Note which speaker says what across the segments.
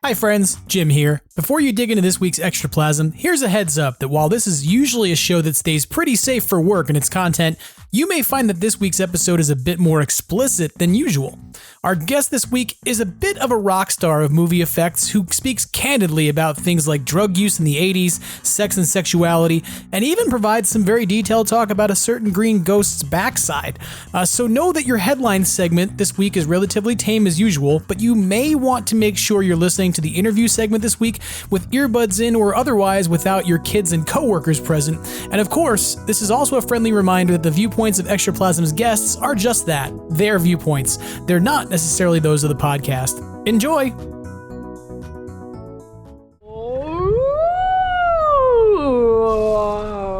Speaker 1: Hi friends, Jim here. Before you dig into this week's Extraplasm, here's a heads up that while this is usually a show that stays pretty safe for work in its content, you may find that this week's episode is a bit more explicit than usual. Our guest this week is a bit of a rock star of movie effects who speaks candidly about things like drug use in the 80s, sex and sexuality, and even provides some very detailed talk about a certain green ghost's backside. So know that your headline segment this week is relatively tame as usual, but you may want to make sure you're listening to the interview segment this week with earbuds in or otherwise without your kids and coworkers present. And of course, this is also a friendly reminder that the viewpoints of Extraplasm's guests are just that, their viewpoints. They're not necessarily those of the podcast. Enjoy!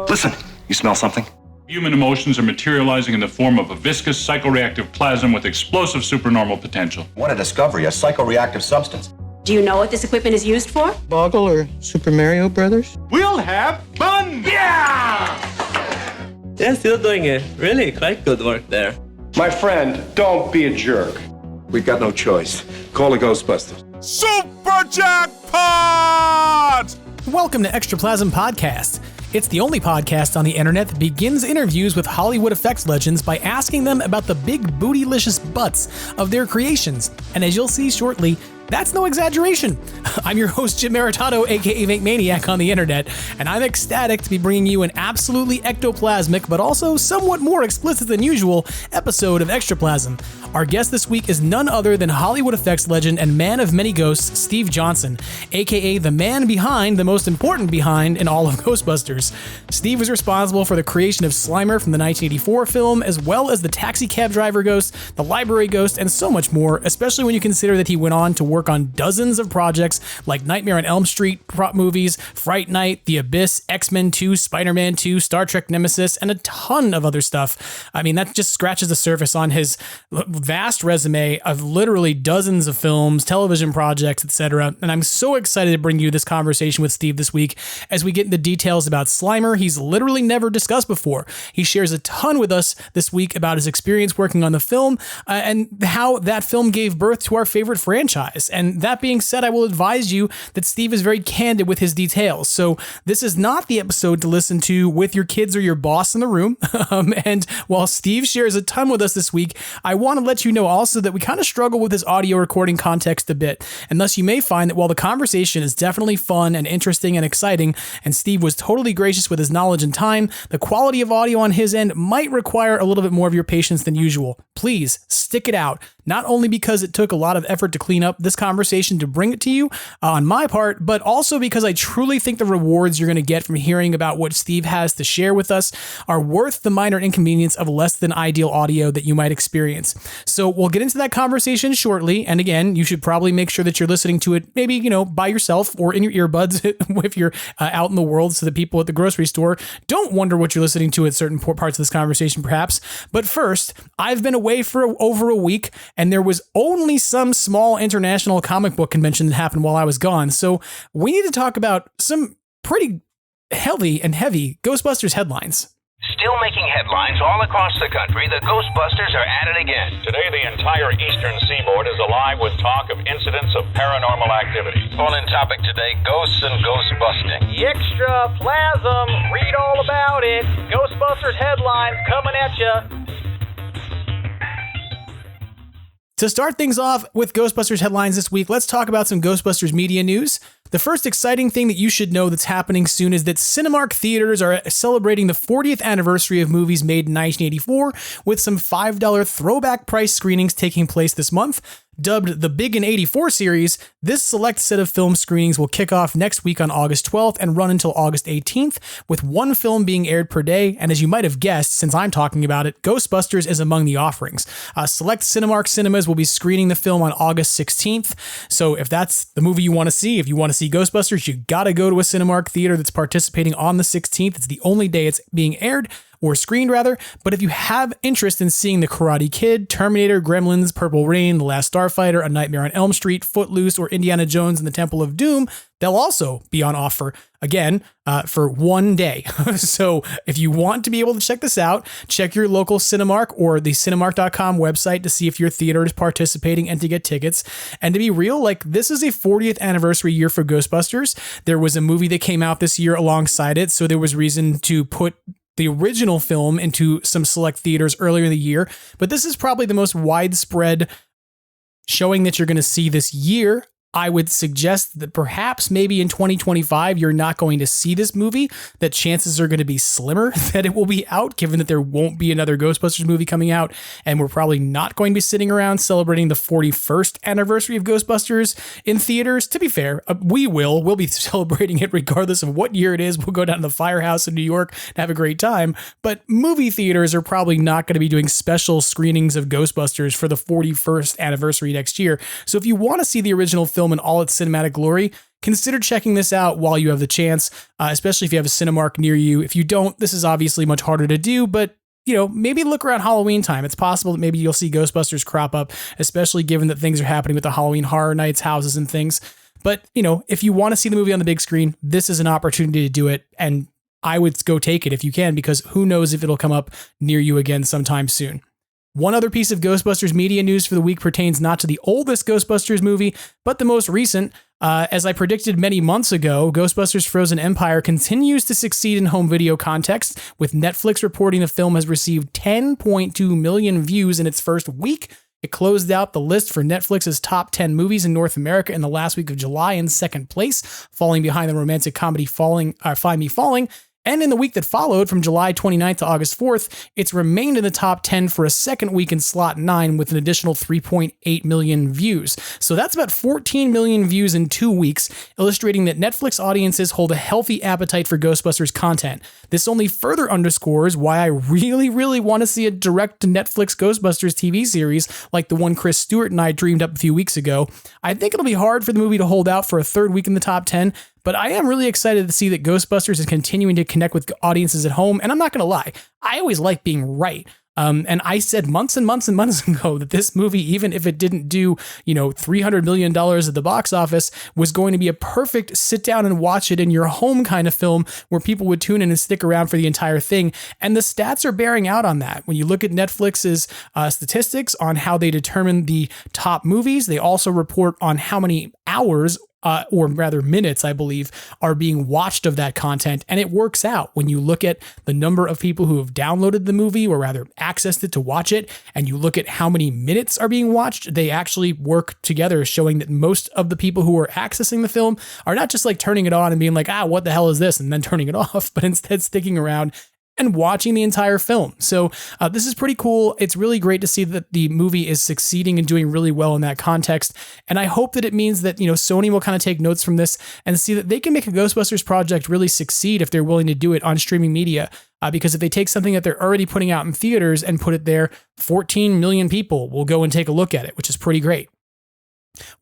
Speaker 2: Listen, you smell something?
Speaker 3: Human emotions are materializing in the form of a viscous psychoreactive plasm with explosive supernormal potential.
Speaker 2: What a discovery, a psychoreactive substance.
Speaker 4: Do you know what this equipment is used for?
Speaker 5: Boggle or Super Mario Brothers?
Speaker 3: We'll have fun! Yeah!
Speaker 6: They're still doing it. Really quite good work there.
Speaker 7: My friend, don't be a jerk.
Speaker 8: We've got no choice. Call the Ghostbusters.
Speaker 9: Super Jackpot!
Speaker 1: Welcome to Extraplasm Podcast. It's the only podcast on the internet that begins interviews with Hollywood effects legends by asking them about the big bootylicious butts of their creations. And as you'll see shortly, that's no exaggeration. I'm your host, Jim Maritano, aka Make Maniac on the internet, and I'm ecstatic to be bringing you an absolutely ectoplasmic, but also somewhat more explicit than usual, episode of Extraplasm. Our guest this week is none other than Hollywood effects legend and man of many ghosts, Steve Johnson, aka the man behind the most important behind in all of Ghostbusters. Steve was responsible for the creation of Slimer from the 1984 film, as well as the taxi cab driver ghost, the library ghost, and so much more, especially when you consider that he went on to work on dozens of projects like Nightmare on Elm Street prop movies, Fright Night, The Abyss, X-Men 2, Spider-Man 2, Star Trek Nemesis, and a ton of other stuff. I mean, that just scratches the surface on his vast resume of literally dozens of films, television projects, etc. And I'm so excited to bring you this conversation with Steve this week as we get into details about Slimer he's literally never discussed before. He shares a ton with us this week about his experience working on the film and how that film gave birth to our favorite franchise. And that being said, I will advise you that Steve is very candid with his details. So this is not the episode to listen to with your kids or your boss in the room. And while Steve shares a ton with us this week, I want to let you know also that we kind of struggle with this audio recording context a bit. And thus you may find that while the conversation is definitely fun and interesting and exciting, and Steve was totally gracious with his knowledge and time, the quality of audio on his end might require a little bit more of your patience than usual. Please stick it out. Not only because it took a lot of effort to clean up this conversation to bring it to you on my part, but also because I truly think the rewards you're going to get from hearing about what Steve has to share with us are worth the minor inconvenience of less than ideal audio that you might experience. So we'll get into that conversation shortly. And again, you should probably make sure that you're listening to it maybe, by yourself or in your earbuds if you're out in the world, so that people at the grocery store don't wonder what you're listening to at certain parts of this conversation, perhaps. But first, I've been away for over a week, and there was only some small international comic book convention that happened while I was gone. So we need to talk about some pretty heavy Ghostbusters headlines.
Speaker 10: Still making headlines all across the country, the Ghostbusters are at it again.
Speaker 11: Today, the entire eastern seaboard is alive with talk of incidents of paranormal activity.
Speaker 10: Call-in topic today, ghosts and ghost busting.
Speaker 12: Extraplasm, read all about it. Ghostbusters headlines coming at you.
Speaker 1: To start things off with Ghostbusters headlines this week, let's talk about some Ghostbusters media news. The first exciting thing that you should know that's happening soon is that Cinemark theaters are celebrating the 40th anniversary of movies made in 1984 with some $5 throwback price screenings taking place this month. Dubbed the Big in 84 series, this select set of film screenings will kick off next week on August 12th and run until August 18th, with one film being aired per day. And as you might have guessed, since I'm talking about it, Ghostbusters is among the offerings. Select Cinemark cinemas will be screening the film on August 16th. So if that's the movie you want to see, if you want to see Ghostbusters, you got to go to a Cinemark theater that's participating on the 16th. It's the only day it's being aired. or screened rather. But if you have interest in seeing The Karate Kid, Terminator, Gremlins, Purple Rain, The Last Starfighter, A Nightmare on Elm Street, Footloose, or Indiana Jones and the Temple of Doom, they'll also be on offer again for 1 day. So if you want to be able to check this out, check your local Cinemark or the Cinemark.com website to see if your theater is participating and to get tickets. And to be real, like, this is a 40th anniversary year for Ghostbusters. There was a movie that came out this year alongside it, so there was reason to put the original film into some select theaters earlier in the year. But this is probably the most widespread showing that you're going to see this year. I would suggest that perhaps maybe in 2025, you're not going to see this movie, that chances are going to be slimmer that it will be out, given that there won't be another Ghostbusters movie coming out. And we're probably not going to be sitting around celebrating the 41st anniversary of Ghostbusters in theaters. To be fair, we'll be celebrating it regardless of what year it is. We'll go down to the Firehouse in New York and have a great time. But movie theaters are probably not going to be doing special screenings of Ghostbusters for the 41st anniversary next year. So if you want to see the original film in all its cinematic glory, consider checking this out while you have the chance, especially if you have a Cinemark near you. If you don't, this is obviously much harder to do, but maybe look around Halloween time. It's possible that maybe you'll see Ghostbusters crop up, especially given that things are happening with the Halloween Horror Nights houses and things. But, if you want to see the movie on the big screen, this is an opportunity to do it. And I would go take it if you can, because who knows if it'll come up near you again sometime soon. One other piece of Ghostbusters media news for the week pertains not to the oldest Ghostbusters movie, but the most recent. As I predicted many months ago, Ghostbusters Frozen Empire continues to succeed in home video context, with Netflix reporting the film has received 10.2 million views in its first week. It closed out the list for Netflix's top 10 movies in North America in the last week of July in second place, falling behind the romantic comedy Find Me Falling. And in the week that followed, from July 29th to August 4th, it's remained in the top 10 for a second week in slot 9 with an additional 3.8 million views. So that's about 14 million views in 2 weeks, illustrating that Netflix audiences hold a healthy appetite for Ghostbusters content. This only further underscores why I really, really want to see a direct-to-Netflix Ghostbusters TV series like the one Chris Stewart and I dreamed up a few weeks ago. I think it'll be hard for the movie to hold out for a third week in the top 10, but I am really excited to see that Ghostbusters is continuing to connect with audiences at home. And I'm not going to lie, I always like being right. And I said months and months and months ago that this movie, even if it didn't do, $300 million at the box office, was going to be a perfect sit down and watch it in your home kind of film where people would tune in and stick around for the entire thing. And the stats are bearing out on that. When you look at Netflix's statistics on how they determine the top movies, they also report on how many hours or rather minutes, I believe, are being watched of that content. And it works out when you look at the number of people who have downloaded the movie, or rather accessed it to watch it, and you look at how many minutes are being watched, they actually work together, showing that most of the people who are accessing the film are not just like turning it on and being like, what the hell is this? And then turning it off, but instead sticking around and watching the entire film. So this is pretty cool. It's really great to see that the movie is succeeding and doing really well in that context. And I hope that it means that, Sony will kind of take notes from this and see that they can make a Ghostbusters project really succeed if they're willing to do it on streaming media. Because if they take something that they're already putting out in theaters and put it there, 14 million people will go and take a look at it, which is pretty great.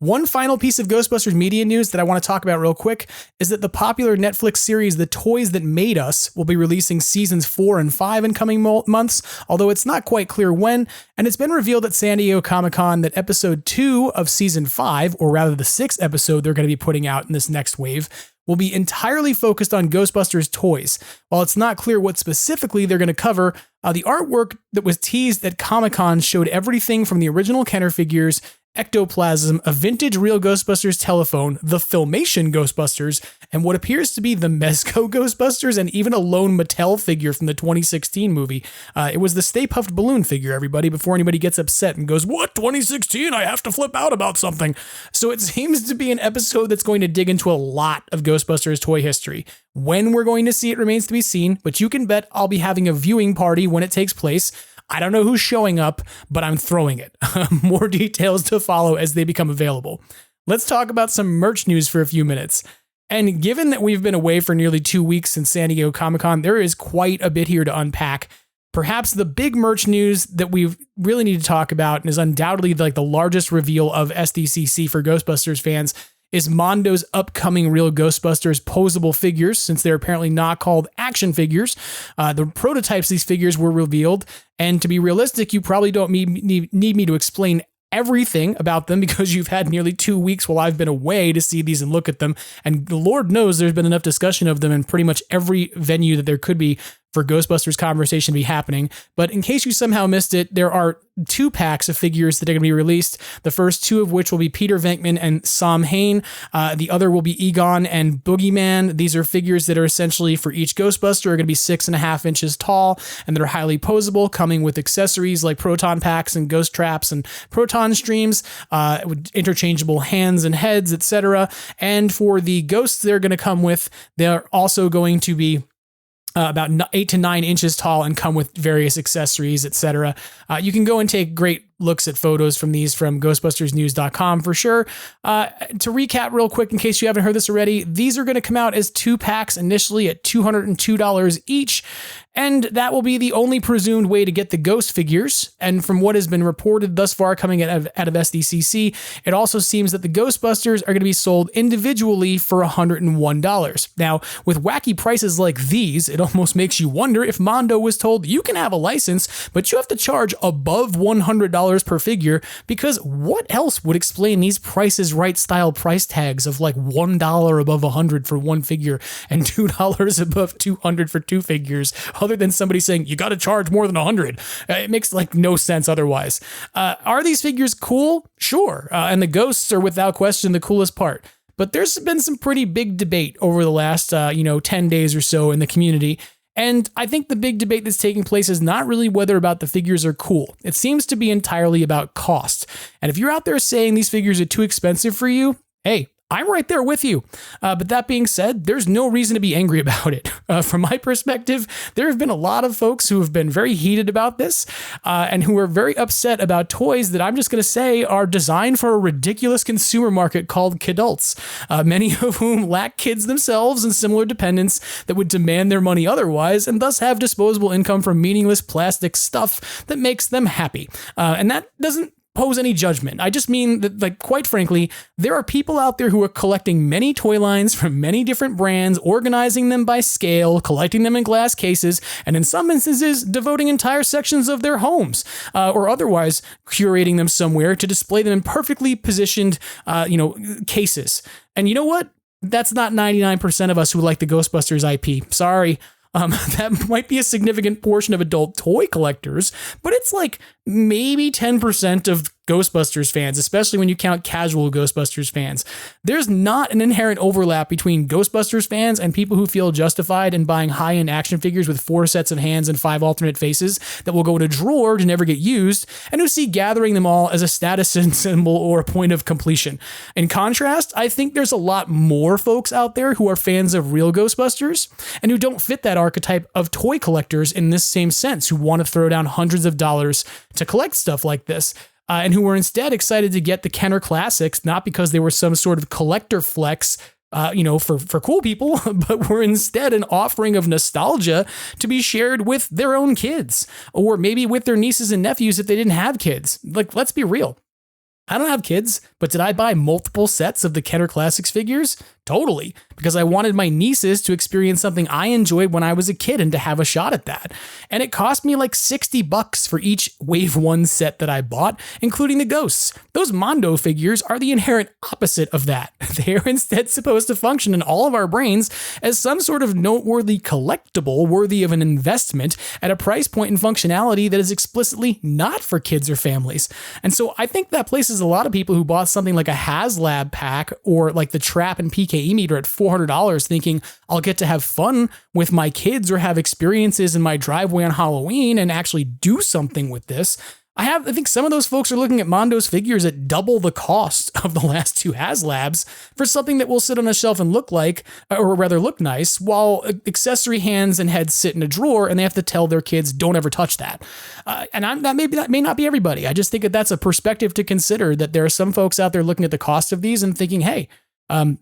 Speaker 1: One final piece of Ghostbusters media news that I want to talk about real quick is that the popular Netflix series The Toys That Made Us will be releasing seasons 4 and 5 in coming months, although it's not quite clear when. And it's been revealed at San Diego Comic-Con that episode 2 of season 5, or rather the 6th episode they're going to be putting out in this next wave, will be entirely focused on Ghostbusters toys. While it's not clear what specifically they're going to cover, the artwork that was teased at Comic-Con showed everything from the original Kenner figures, Ectoplasm, a vintage real Ghostbusters telephone, the Filmation Ghostbusters, and what appears to be the Mezco Ghostbusters, and even a lone Mattel figure from the 2016 movie. It was the Stay Puft Balloon figure, everybody, before anybody gets upset and goes, "What, 2016? I have to flip out about something." So it seems to be an episode that's going to dig into a lot of Ghostbusters toy history. When we're going to see it remains to be seen, but you can bet I'll be having a viewing party when it takes place. I don't know who's showing up, but I'm throwing it. More details to follow as they become available. Let's talk about some merch news for a few minutes. And given that we've been away for nearly 2 weeks since San Diego Comic-Con, there is quite a bit here to unpack. Perhaps the big merch news that we really need to talk about, and is undoubtedly like the largest reveal of SDCC for Ghostbusters fans, is Mondo's upcoming Real Ghostbusters posable figures, since they're apparently not called action figures. The prototypes of these figures were revealed, and to be realistic, you probably don't need me to explain everything about them because you've had nearly 2 weeks while I've been away to see these and look at them, and the Lord knows there's been enough discussion of them in pretty much every venue that there could be for Ghostbusters conversation to be happening. But in case you somehow missed it, there are 2 packs of figures that are going to be released. The first 2 of which will be Peter Venkman and Sam Hain. The other will be Egon and Boogeyman. These are figures that are essentially for each Ghostbuster are going to be 6.5 inches tall, and they're highly posable, coming with accessories like proton packs and ghost traps and proton streams, with interchangeable hands and heads, etc. And for the ghosts they're going to come with, they're also going to be about 8 to 9 inches tall and come with various accessories, etc. You can go and take great looks at photos from these from ghostbustersnews.com for sure. To recap real quick, in case you haven't heard this already, these are going to come out as 2 packs initially at $202 each. And that will be the only presumed way to get the ghost figures. And from what has been reported thus far coming out of SDCC, it also seems that the Ghostbusters are going to be sold individually for $101. Now, with wacky prices like these, it almost makes you wonder if Mondo was told you can have a license, but you have to charge above $100 per figure, because what else would explain these Price is Right style price tags of like $1 above 100 for one figure and $2 above 200 for 2 figures, other than somebody saying you got to charge more than 100. It makes like no sense otherwise. Are these figures cool? Sure. And the ghosts are without question the coolest part. But there's been some pretty big debate over the last 10 days or so in the community. And I think the big debate that's taking place is not really whether about the figures are cool. It seems to be entirely about cost. And if you're out there saying these figures are too expensive for you, hey, I'm right there with you. But that being said, there's no reason to be angry about it. From my perspective, there have been a lot of folks who have been very heated about this and who are very upset about toys that I'm just going to say are designed for a ridiculous consumer market called kidults, many of whom lack kids themselves and similar dependents that would demand their money otherwise and thus have disposable income from meaningless plastic stuff that makes them happy. And that doesn't pose any judgment. I just mean that, like, quite frankly, there are people out there who are collecting many toy lines from many different brands, organizing them by scale, collecting them in glass cases, and in some instances, devoting entire sections of their homes, or otherwise curating them somewhere to display them in perfectly positioned, cases. And you know what? That's not 99% of us who like the Ghostbusters IP. Sorry. That might be a significant portion of adult toy collectors, but it's like maybe 10% of Ghostbusters fans, especially when you count casual Ghostbusters fans. There's not an inherent overlap between Ghostbusters fans and people who feel justified in buying high-end action figures with 4 sets of hands and 5 alternate faces that will go in a drawer to never get used, and who see gathering them all as a status symbol or a point of completion. In contrast, I think there's a lot more folks out there who are fans of real Ghostbusters and who don't fit that archetype of toy collectors in this same sense, who want to throw down hundreds of dollars to collect stuff like this. And who were instead excited to get the Kenner Classics, not because they were some sort of collector flex, for cool people, but were instead an offering of nostalgia to be shared with their own kids, or maybe with their nieces and nephews if they didn't have kids. Like, let's be real. I don't have kids, but did I buy multiple sets of the Kenner Classics figures? Totally, because I wanted my nieces to experience something I enjoyed when I was a kid and to have a shot at that. And it cost me like $60 for each Wave 1 set that I bought, including the ghosts. Those Mondo figures are the inherent opposite of that. They're instead supposed to function in all of our brains as some sort of noteworthy collectible worthy of an investment at a price point and functionality that is explicitly not for kids or families. And so I think that places a lot of people who bought something like a HasLab pack or like the Trap and PKE meter at $400 thinking I'll get to have fun with my kids or have experiences in my driveway on Halloween and actually do something with this. I think some of those folks are looking at Mondo's figures at double the cost of the last 2 HasLabs for something that will sit on a shelf and look nice, while accessory hands and heads sit in a drawer and they have to tell their kids, don't ever touch that. That may not be everybody. I just think that that's a perspective to consider, that there are some folks out there looking at the cost of these and thinking, hey,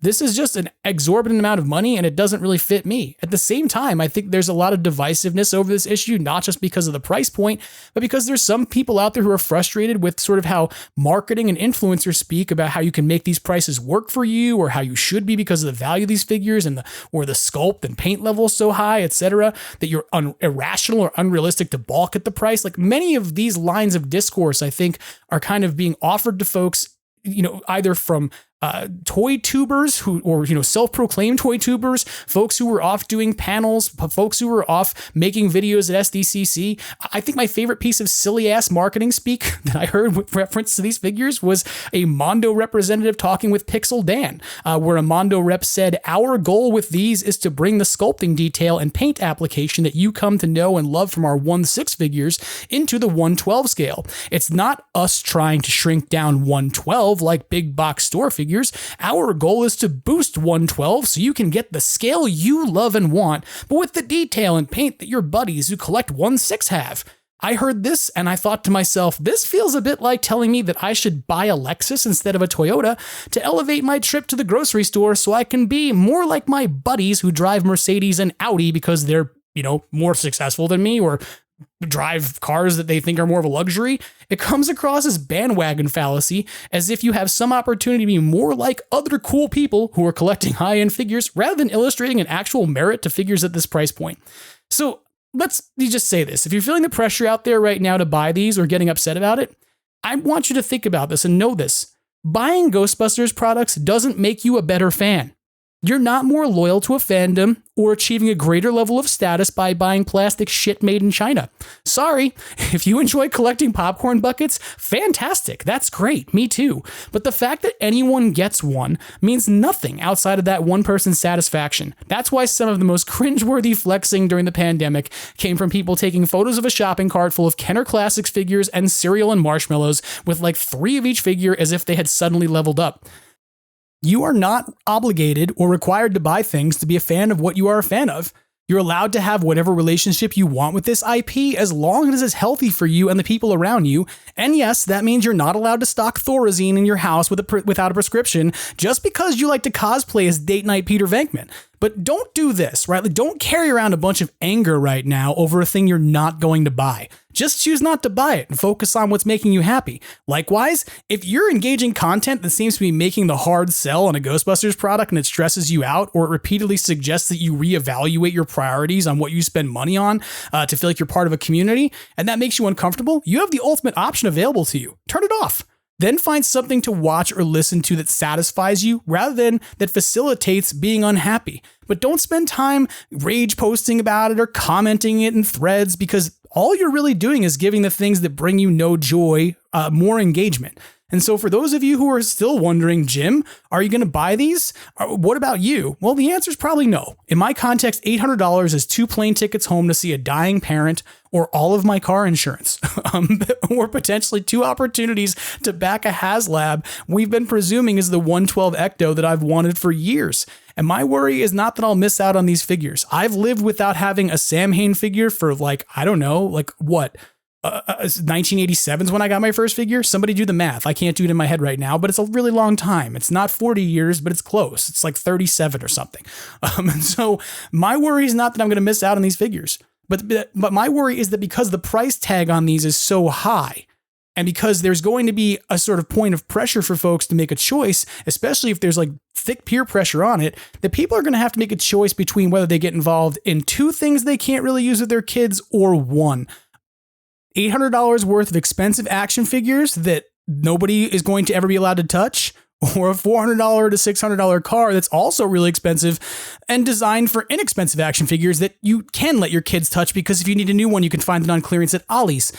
Speaker 1: This is just an exorbitant amount of money and it doesn't really fit me. At the same time, I think there's a lot of divisiveness over this issue, not just because of the price point, but because there's some people out there who are frustrated with sort of how marketing and influencers speak about how you can make these prices work for you or how you should be because of the value of these figures and or the sculpt and paint level is so high, etc., that you're irrational or unrealistic to balk at the price. Like many of these lines of discourse, I think, are kind of being offered to folks, either from toy tubers or self-proclaimed toy tubers, folks who were off doing panels, folks who were off making videos at SDCC. I think my favorite piece of silly ass marketing speak that I heard with reference to these figures was a Mondo representative talking with Pixel Dan, where a Mondo rep said, "Our goal with these is to bring the sculpting detail and paint application that you come to know and love from our 1/6 figures into the 1/12 scale. It's not us trying to shrink down 1/12 like big box store figures. Our goal is to boost 1/12 so you can get the scale you love and want, but with the detail and paint that your buddies who collect 1/6 have." I heard this and I thought to myself, this feels a bit like telling me that I should buy a Lexus instead of a Toyota to elevate my trip to the grocery store so I can be more like my buddies who drive Mercedes and Audi because they're, more successful than me or drive cars that they think are more of a luxury. It comes across as bandwagon fallacy, as if you have some opportunity to be more like other cool people who are collecting high-end figures rather than illustrating an actual merit to figures at this price point. So let's just say this. If you're feeling the pressure out there right now to buy these or getting upset about it, I want you to think about this and know this. Buying Ghostbusters products doesn't make you a better fan. You're not more loyal to a fandom or achieving a greater level of status by buying plastic shit made in China. Sorry, if you enjoy collecting popcorn buckets, fantastic, that's great, me too. But the fact that anyone gets one means nothing outside of that one person's satisfaction. That's why some of the most cringeworthy flexing during the pandemic came from people taking photos of a shopping cart full of Kenner Classics figures and cereal and marshmallows with like 3 of each figure as if they had suddenly leveled up. You are not obligated or required to buy things to be a fan of what you are a fan of. You're allowed to have whatever relationship you want with this IP as long as it's healthy for you and the people around you. And yes, that means you're not allowed to stock Thorazine in your house without a prescription just because you like to cosplay as Date Night Peter Venkman. But don't do this, right? Like, don't carry around a bunch of anger right now over a thing you're not going to buy. Just choose not to buy it and focus on what's making you happy. Likewise, if you're engaging content that seems to be making the hard sell on a Ghostbusters product and it stresses you out, or it repeatedly suggests that you reevaluate your priorities on what you spend money on to feel like you're part of a community, and that makes you uncomfortable, you have the ultimate option available to you. Turn it off. Then find something to watch or listen to that satisfies you rather than that facilitates being unhappy. But don't spend time rage posting about it or commenting it in threads, because all you're really doing is giving the things that bring you no joy more engagement. And so for those of you who are still wondering, Jim, are you going to buy these? What about you? Well, the answer is probably no. In my context, $800 is 2 plane tickets home to see a dying parent or all of my car insurance, or potentially 2 opportunities to back a HasLab we've been presuming is the 1/12 Ecto that I've wanted for years. And my worry is not that I'll miss out on these figures. I've lived without having a Sam Hain figure for 1987 is when I got my first figure. Somebody do the math. I can't do it in my head right now, but it's a really long time. It's not 40 years, but it's close. It's like 37 or something. And so my worry is not that I'm going to miss out on these figures, but my worry is that because the price tag on these is so high, and because there's going to be a sort of point of pressure for folks to make a choice, especially if there's like thick peer pressure on it, that people are going to have to make a choice between whether they get involved in 2 things they can't really use with their kids or 1. $800 worth of expensive action figures that nobody is going to ever be allowed to touch, or a $400 to $600 car that's also really expensive and designed for inexpensive action figures that you can let your kids touch because if you need a new one, you can find it on clearance at Ollie's.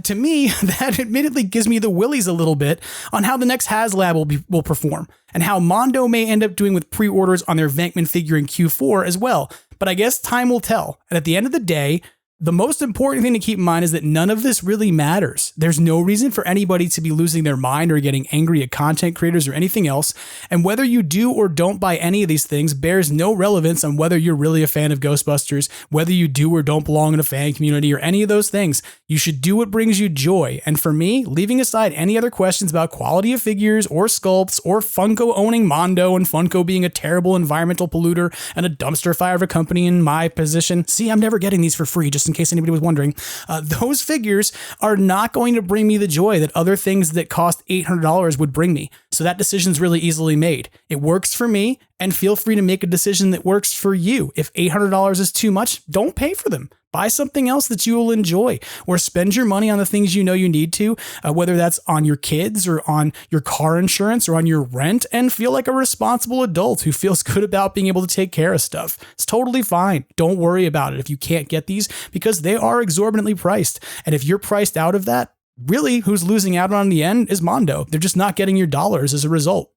Speaker 1: To me, that admittedly gives me the willies a little bit on how the next HasLab will perform and how Mondo may end up doing with pre-orders on their Venkman figure in Q4 as well. But I guess time will tell. And at the end of the day, The most important thing to keep in mind is that none of this really matters. There's no reason for anybody to be losing their mind or getting angry at content creators or anything else. And whether you do or don't buy any of these things bears no relevance on whether you're really a fan of Ghostbusters, whether you do or don't belong in a fan community or any of those things. You should do what brings you joy. And for me, leaving aside any other questions about quality of figures or sculpts or Funko owning Mondo and Funko being a terrible environmental polluter and a dumpster fire of a company in my position. See, I'm never getting these for free, just in case anybody was wondering. Those figures are not going to bring me the joy that other things that cost $800 would bring me. So that decision's really easily made. It works for me, and feel free to make a decision that works for you. If $800 is too much, don't pay for them. Buy something else that you will enjoy, or spend your money on the things you know you need to, whether that's on your kids or on your car insurance or on your rent, and feel like a responsible adult who feels good about being able to take care of stuff. It's totally fine. Don't worry about it if you can't get these, because they are exorbitantly priced. And if you're priced out of that, really who's losing out on the end is Mondo. They're just not getting your dollars as a result.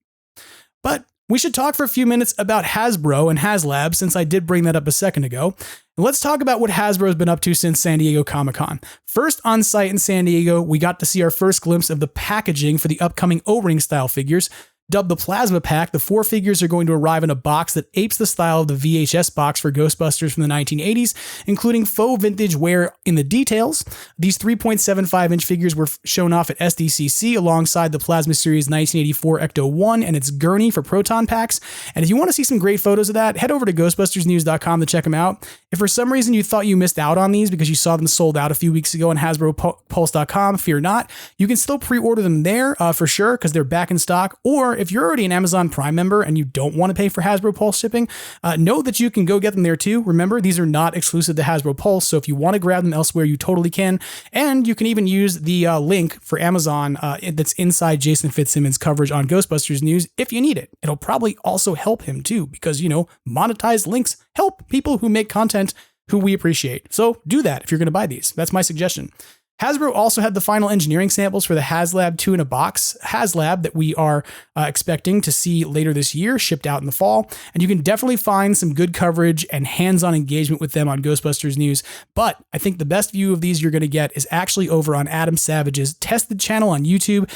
Speaker 1: But we should talk for a few minutes about Hasbro and HasLab, since I did bring that up a second ago. And let's talk about what Hasbro has been up to since San Diego Comic-Con. First on site in San Diego, we got to see our first glimpse of the packaging for the upcoming O-ring style figures. Dubbed the Plasma Pack, the 4 figures are going to arrive in a box that apes the style of the VHS box for Ghostbusters from the 1980s, including faux vintage wear in the details. These 3.75-inch figures were shown off at SDCC alongside the Plasma Series 1984 Ecto-1 and its gurney for proton packs. And if you want to see some great photos of that, head over to ghostbustersnews.com to check them out. If for some reason you thought you missed out on these because you saw them sold out a few weeks ago on HasbroPulse.com, fear not. You can still pre-order them there for sure, because they're back in stock. Or if you're already an Amazon Prime member and you don't want to pay for Hasbro Pulse shipping, know that you can go get them there too. Remember, these are not exclusive to Hasbro Pulse, so if you want to grab them elsewhere, you totally can. And you can even use the link for Amazon that's inside Jason Fitzsimmons' coverage on Ghostbusters News if you need it. It'll probably also help him too, because, monetized links help people who make content who we appreciate. So do that if you're going to buy these. That's my suggestion. Hasbro also had the final engineering samples for the HasLab 2 in a box HasLab that we are expecting to see later this year, shipped out in the fall. And you can definitely find some good coverage and hands-on engagement with them on Ghostbusters News. But I think the best view of these you're going to get is actually over on Adam Savage's Tested channel on YouTube.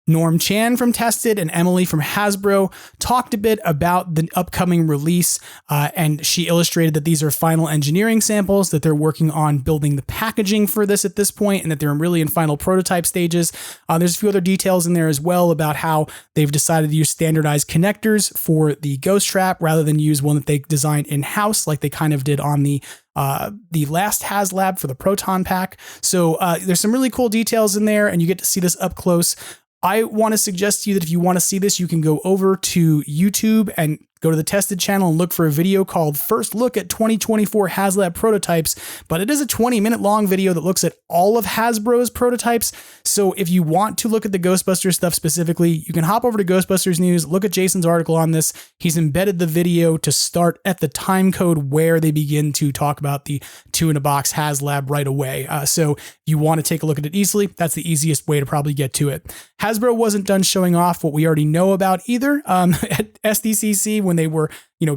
Speaker 1: Norm Chan from Tested and Emily from Hasbro talked a bit about the upcoming release, and she illustrated that these are final engineering samples, that they're working on building the packaging for this at this point, and that they're really in final prototype stages. There's a few other details in there as well about how they've decided to use standardized connectors for the Ghost Trap rather than use one that they designed in-house like they kind of did on the last HasLab for the Proton Pack. So there's some really cool details in there, and you get to see this up close. I want to suggest to you that if you want to see this, you can go over to YouTube and go to the Tested channel and look for a video called First Look at 2024 HasLab Prototypes, but it is a 20-minute long video that looks at all of Hasbro's prototypes. So if you want to look at the Ghostbusters stuff specifically, you can hop over to Ghostbusters News, look at Jason's article on this. He's embedded the video to start at the time code where they begin to talk about the 2-in-a-box HasLab right away. So if you want to take a look at it easily, that's the easiest way to probably get to it. Hasbro wasn't done showing off what we already know about either. At SDCC, when they were,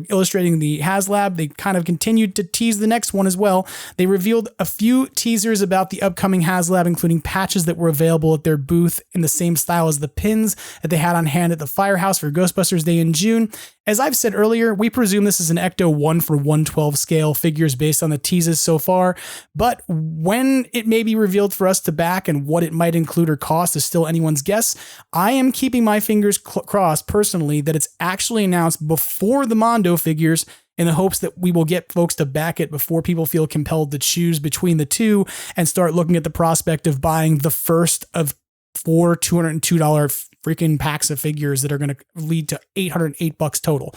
Speaker 1: illustrating the HasLab, they kind of continued to tease the next one as well. They revealed a few teasers about the upcoming HasLab, including patches that were available at their booth in the same style as the pins that they had on hand at the Firehouse for Ghostbusters Day in June. As I've said earlier, we presume this is an Ecto 1:112 scale figures based on the teases so far, but when it may be revealed for us to back and what it might include or cost is still anyone's guess. I am keeping my fingers crossed personally that it's actually announced before the Mondo figures, in the hopes that we will get folks to back it before people feel compelled to choose between the two and start looking at the prospect of buying the first of 4 $202 freaking packs of figures that are going to lead to $808 total.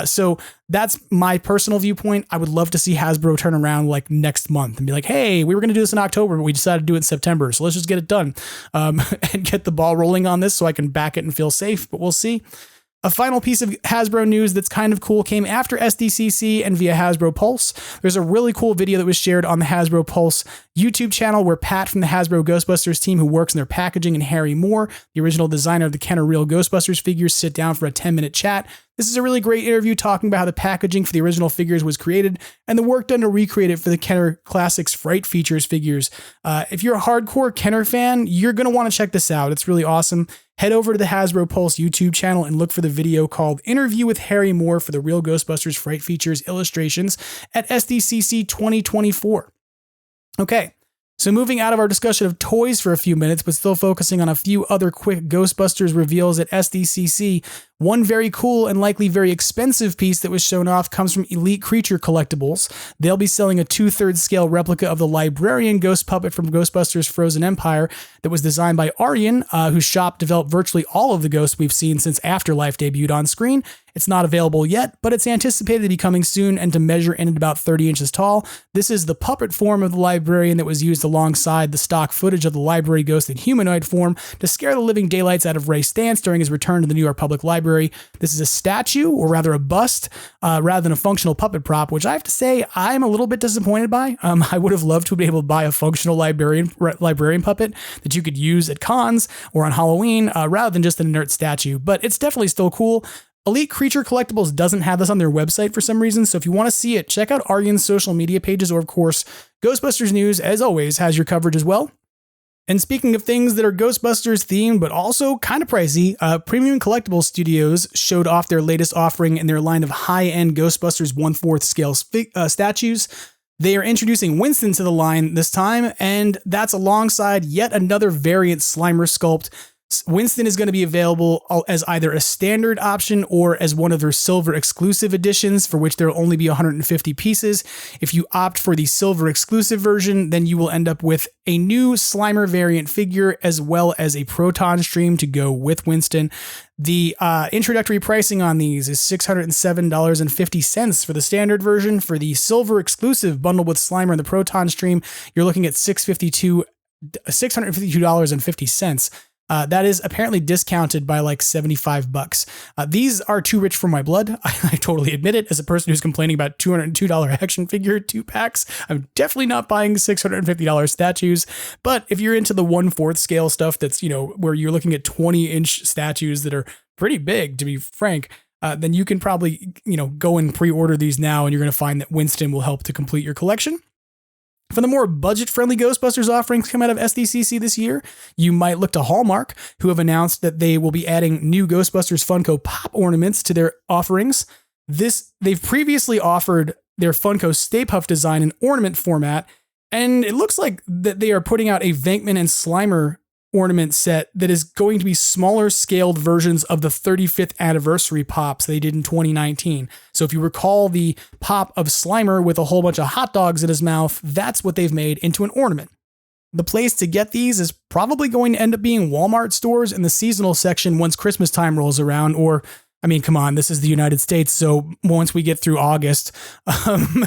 Speaker 1: So that's my personal viewpoint. I would love to see Hasbro turn around like next month and be like, hey, we were going to do this in October, but we decided to do it in September. So let's just get it done and get the ball rolling on this so I can back it and feel safe, but we'll see. A final piece of Hasbro news that's kind of cool came after SDCC and via Hasbro Pulse. There's a really cool video that was shared on the Hasbro Pulse YouTube channel where Pat from the Hasbro Ghostbusters team, who works in their packaging, and Harry Moore, the original designer of the Kenner Real Ghostbusters figures, sit down for a 10-minute chat. This is a really great interview talking about how the packaging for the original figures was created and the work done to recreate it for the Kenner Classics Fright Features figures. If you're a hardcore Kenner fan, you're going to want to check this out. It's really awesome. Head over to the Hasbro Pulse YouTube channel and look for the video called Interview with Harry Moore for the Real Ghostbusters Fright Features illustrations at SDCC 2024. Okay. So moving out of our discussion of toys for a few minutes, but still focusing on a few other quick Ghostbusters reveals at SDCC, one very cool and likely very expensive piece that was shown off comes from Elite Creature Collectibles. They'll be selling a 2/3 scale replica of the Librarian ghost puppet from Ghostbusters Frozen Empire that was designed by Aryan, whose shop developed virtually all of the ghosts we've seen since Afterlife debuted on screen. It's not available yet, but it's anticipated to be coming soon and to measure in at about 30 inches tall. This is the puppet form of the Librarian that was used alongside the stock footage of the library ghost in humanoid form to scare the living daylights out of Ray Stantz during his return to the New York Public Library. This is a statue, or rather a bust, rather than a functional puppet prop, which I have to say I'm a little bit disappointed by. I would have loved to be able to buy a functional librarian puppet that you could use at cons or on Halloween, rather than just an inert statue, but it's definitely still cool. Elite Creature Collectibles doesn't have this on their website for some reason, so if you want to see it, check out Aryan's social media pages, or of course, Ghostbusters News, as always, has your coverage as well. And speaking of things that are Ghostbusters themed, but also kind of pricey, Premium Collectibles Studios showed off their latest offering in their line of high-end Ghostbusters 1/4 scale statues. They are introducing Winston to the line this time, and that's alongside yet another variant Slimer sculpt. Winston is going to be available as either a standard option or as one of their silver exclusive editions, for which there will only be 150 pieces. If you opt for the silver exclusive version, then you will end up with a new Slimer variant figure as well as a proton stream to go with Winston. The introductory pricing on these is $607.50 for the standard version. For the silver exclusive bundle with Slimer and the proton stream, you're looking at $652.50. That is apparently discounted by like $75. These are too rich for my blood. I totally admit it. As a person who's complaining about $202 action figure 2-packs, I'm definitely not buying $650 statues. But if you're into the 1/4 scale stuff, that's, where you're looking at 20-inch statues that are pretty big, to be frank, then you can probably, go and pre-order these now, and you're going to find that Winston will help to complete your collection. For the more budget-friendly Ghostbusters offerings come out of SDCC this year, you might look to Hallmark, who have announced that they will be adding new Ghostbusters Funko Pop ornaments to their offerings. They've previously offered their Funko Stay Puft design in ornament format, and it looks like that they are putting out a Venkman and Slimer ornament set that is going to be smaller scaled versions of the 35th anniversary pops they did in 2019. So if you recall the pop of Slimer with a whole bunch of hot dogs in his mouth, that's what they've made into an ornament. The place to get these is probably going to end up being Walmart stores in the seasonal section once Christmas time rolls around, or come on, this is the United States, so once we get through August,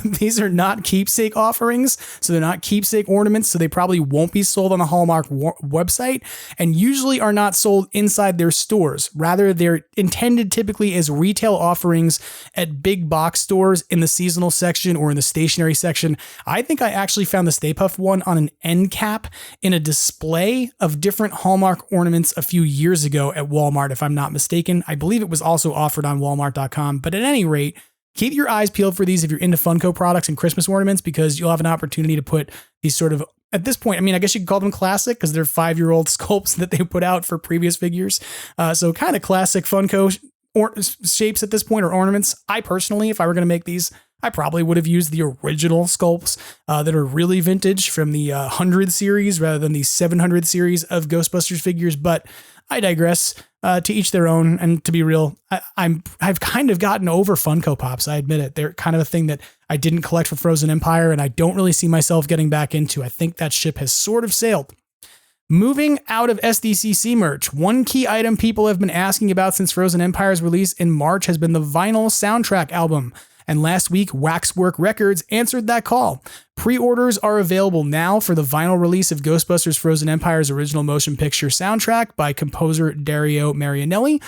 Speaker 1: these are not keepsake offerings, so they're not keepsake ornaments, so they probably won't be sold on the Hallmark website, and usually are not sold inside their stores. Rather, they're intended typically as retail offerings at big box stores in the seasonal section or in the stationery section. I think I actually found the Stay Puft one on an end cap in a display of different Hallmark ornaments a few years ago at Walmart, if I'm not mistaken. I believe it was also offered on Walmart.com. But at any rate, keep your eyes peeled for these if you're into Funko products and Christmas ornaments, because you'll have an opportunity to put these sort of, at this point, I guess you could call them classic because they're 5-year-old sculpts that they put out for previous figures. So kind of classic Funko shapes at this point, or ornaments. I personally, if I were going to make these, I probably would have used the original sculpts that are really vintage from the 100 series rather than the 700 series of Ghostbusters figures. But I digress. To each their own. And to be real, I've kind of gotten over Funko Pops. I admit it. They're kind of a thing that I didn't collect for Frozen Empire, and I don't really see myself getting back into. I think that ship has sort of sailed. Moving out of SDCC merch, one key item people have been asking about since Frozen Empire's release in March has been the vinyl soundtrack album. And last week, Waxwork Records answered that call. Pre-orders are available now for the vinyl release of Ghostbusters Frozen Empire's original motion picture soundtrack by composer Dario Marianelli.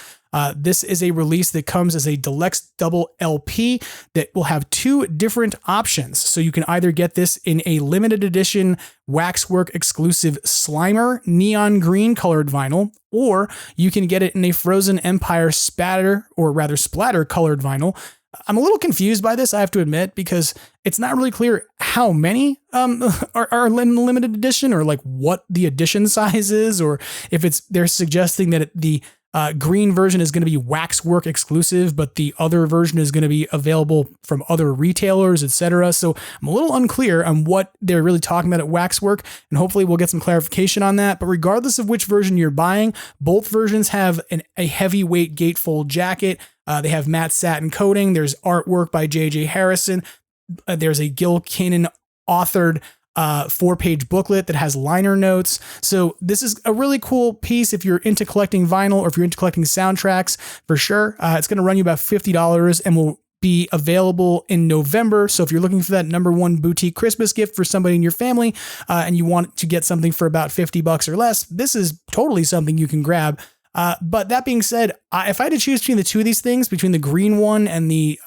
Speaker 1: This is a release that comes as a deluxe double LP that will have 2 different options. So you can either get this in a limited edition Waxwork exclusive Slimer neon green colored vinyl, or you can get it in a Frozen Empire splatter colored vinyl. I'm a little confused by this, I have to admit, because it's not really clear how many are in the limited edition, or like what the edition size is, or if they're suggesting that the green version is going to be Waxwork exclusive, but the other version is going to be available from other retailers, etc. So I'm a little unclear on what they're really talking about at Waxwork, and hopefully we'll get some clarification on that. But regardless of which version you're buying, both versions have a heavyweight gatefold jacket. They have matte satin coating. There's artwork by J.J. Harrison. There's a Gil Kanan authored 4-page booklet that has liner notes. So this is a really cool piece if you're into collecting vinyl, or if you're into collecting soundtracks, for sure. It's going to run you about $50 and will be available in November. So if you're looking for that #1 boutique Christmas gift for somebody in your family, and you want to get something for about $50 or less, this is totally something you can grab. But that being said, if I had to choose between the two of these things, between the green one and the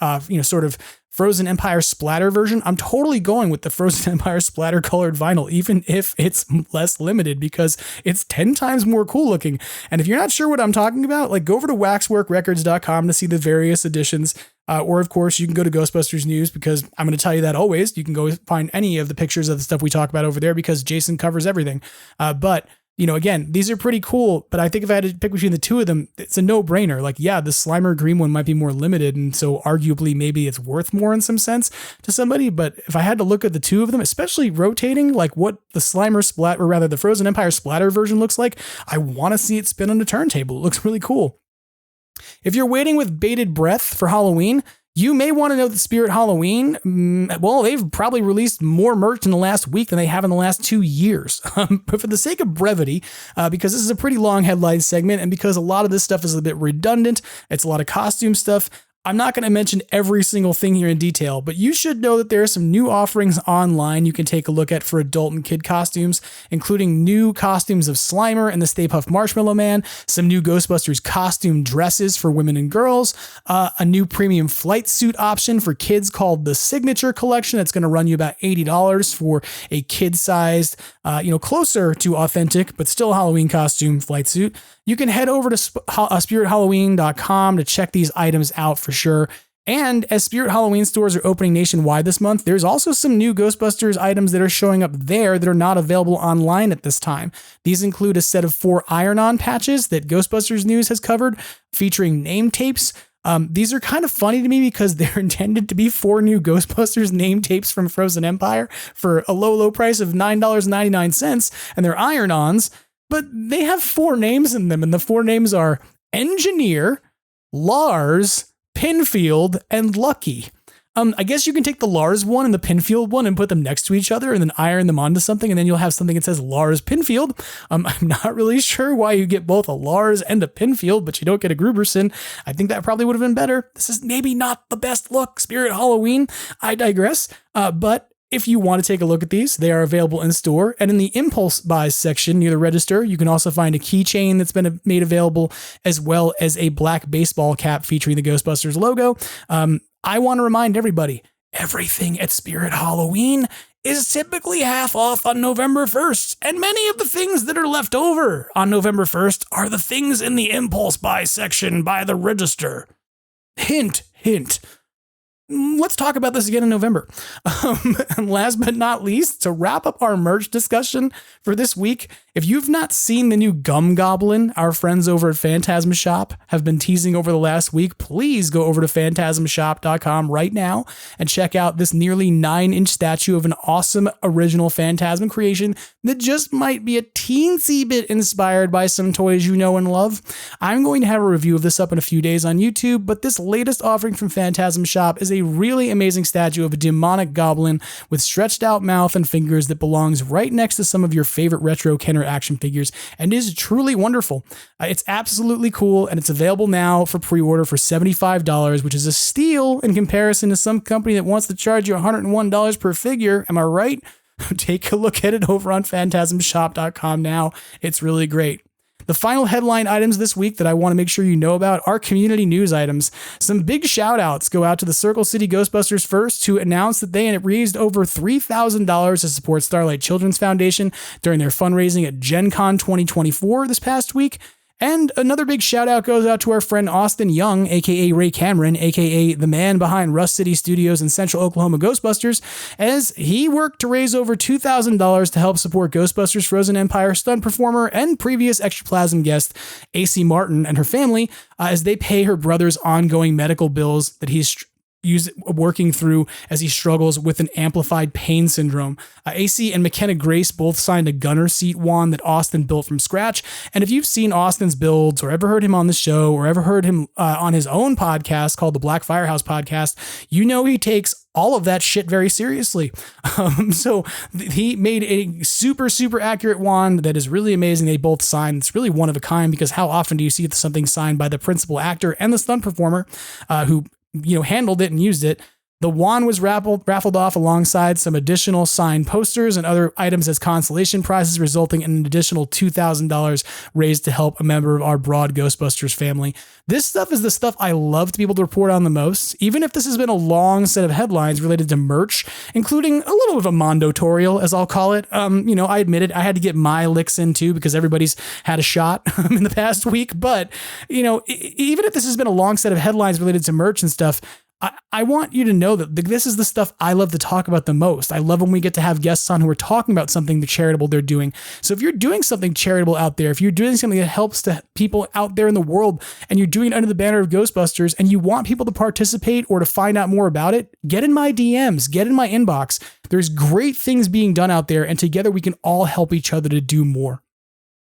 Speaker 1: sort of Frozen Empire splatter version, I'm totally going with the Frozen Empire splatter colored vinyl, even if it's less limited, because it's 10 times more cool looking. And if you're not sure what I'm talking about, like, go over to waxworkrecords.com to see the various editions. Or of course you can go to Ghostbusters News, because I'm going to tell you that always. You can go find any of the pictures of the stuff we talk about over there, because Jason covers everything. But again, these are pretty cool, but I think if I had to pick between the two of them, it's a no-brainer. Like, yeah, the Slimer green one might be more limited, and so arguably maybe it's worth more in some sense to somebody. But if I had to look at the two of them, especially rotating, like what the the Frozen Empire splatter version looks like, I want to see it spin on a turntable. It looks really cool. If you're waiting with bated breath for Halloween, you may want to know that Spirit Halloween, well, they've probably released more merch in the last week than they have in the last 2 years. But for the sake of brevity, because this is a pretty long headline segment, and because a lot of this stuff is a bit redundant, it's a lot of costume stuff, I'm not going to mention every single thing here in detail, but you should know that there are some new offerings online you can take a look at for adult and kid costumes, including new costumes of Slimer and the Stay Puft Marshmallow Man, some new Ghostbusters costume dresses for women and girls, a new premium flight suit option for kids called the Signature Collection. That's going to run you about $80 for a kid-sized, closer to authentic, but still Halloween costume flight suit. You can head over to spirithalloween.com to check these items out for sure. And as Spirit Halloween stores are opening nationwide this month, there's also some new Ghostbusters items that are showing up there that are not available online at this time. These include a set of 4 iron-on patches that Ghostbusters News has covered, featuring name tapes. These are kind of funny to me because they're intended to be 4 new Ghostbusters name tapes from Frozen Empire for a low price of $9.99, and they're iron-ons. But they have 4 names in them, and the 4 names are Engineer, Lars, Pinfield, and Lucky. I guess you can take the Lars one and the Pinfield one and put them next to each other and then iron them onto something, and then you'll have something that says Lars Pinfield. I'm not really sure why you get both a Lars and a Pinfield, but you don't get a Gruberson. I think that probably would have been better. This is maybe not the best look, Spirit Halloween. I digress. But if you want to take a look at these, they are available in store, and in the impulse buys section near the register, you can also find a keychain that's been made available, as well as a black baseball cap featuring the Ghostbusters logo. I want to remind everybody, everything at Spirit Halloween is typically half off on November 1st, and many of the things that are left over on November 1st are the things in the impulse buy section by the register. Hint, hint. Let's talk about this again in November. And last but not least, to wrap up our merch discussion for this week, if you've not seen the new Gum Goblin, our friends over at Phantasm Shop have been teasing over the last week, please go over to phantasmshop.com right now and check out this nearly 9-inch statue of an awesome original Phantasm creation that just might be a teensy bit inspired by some toys you know and love. I'm going to have a review of this up in a few days on YouTube, but this latest offering from Phantasm Shop is a really amazing statue of a demonic goblin with stretched out mouth and fingers that belongs right next to some of your favorite retro Kenner action figures and is truly wonderful. It's absolutely cool, and it's available now for pre-order for $75, which is a steal in comparison to some company that wants to charge you $101 per figure. Am I right? Take a look at it over on phantasmshop.com now. It's really great. The final headline items this week that I want to make sure you know about are community news items. Some big shout outs go out to the Circle City Ghostbusters First, who announced that they raised over $3,000 to support Starlight Children's Foundation during their fundraising at Gen Con 2024 this past week. And another big shout out goes out to our friend Austin Young, aka Ray Cameron, aka the man behind Rust City Studios and Central Oklahoma Ghostbusters, as he worked to raise over $2,000 to help support Ghostbusters Frozen Empire stunt performer and previous Extraplasm guest AC Martin and her family as they pay her brother's ongoing medical bills that he's working through as he struggles with an amplified pain syndrome. AC and McKenna Grace both signed a gunner seat wand that Austin built from scratch. And if you've seen Austin's builds or ever heard him on the show or ever heard him on his own podcast called the Black Firehouse Podcast, you know he takes all of that shit very seriously. So he made a super, super accurate wand that is really amazing. They both signed. It's really one of a kind, because how often do you see something signed by the principal actor and the stunt performer who handled it and used it? The wand was raffled off alongside some additional signed posters and other items as consolation prizes, resulting in an additional $2,000 raised to help a member of our broad Ghostbusters family. This stuff is the stuff I love to be able to report on the most, even if this has been a long set of headlines related to merch, including a little bit of a Mondotorial, as I'll call it. I admit it, I had to get my licks in too, because everybody's had a shot in the past week. But, even if this has been a long set of headlines related to merch and stuff, I want you to know that this is the stuff I love to talk about the most. I love when we get to have guests on who are talking about something charitable they're doing. So if you're doing something charitable out there, if you're doing something that helps to people out there in the world, and you're doing it under the banner of Ghostbusters, and you want people to participate or to find out more about it, get in my DMs, get in my inbox. There's great things being done out there, and together we can all help each other to do more.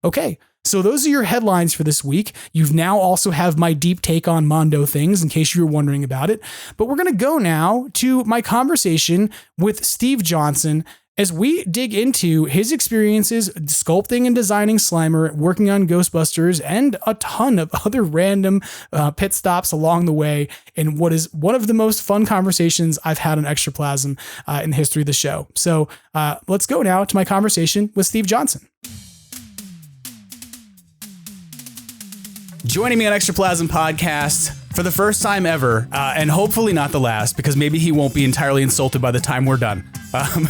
Speaker 1: Okay. So those are your headlines for this week. You've now also have my deep take on Mondo things, in case you were wondering about it. But we're going to go now to my conversation with Steve Johnson as we dig into his experiences sculpting and designing Slimer, working on Ghostbusters, and a ton of other random pit stops along the way in what is one of the most fun conversations I've had on Extraplasm in the history of the show. So let's go now to my conversation with Steve Johnson. Joining me on Extraplasm Podcast for the first time ever, and hopefully not the last, because maybe he won't be entirely insulted by the time we're done,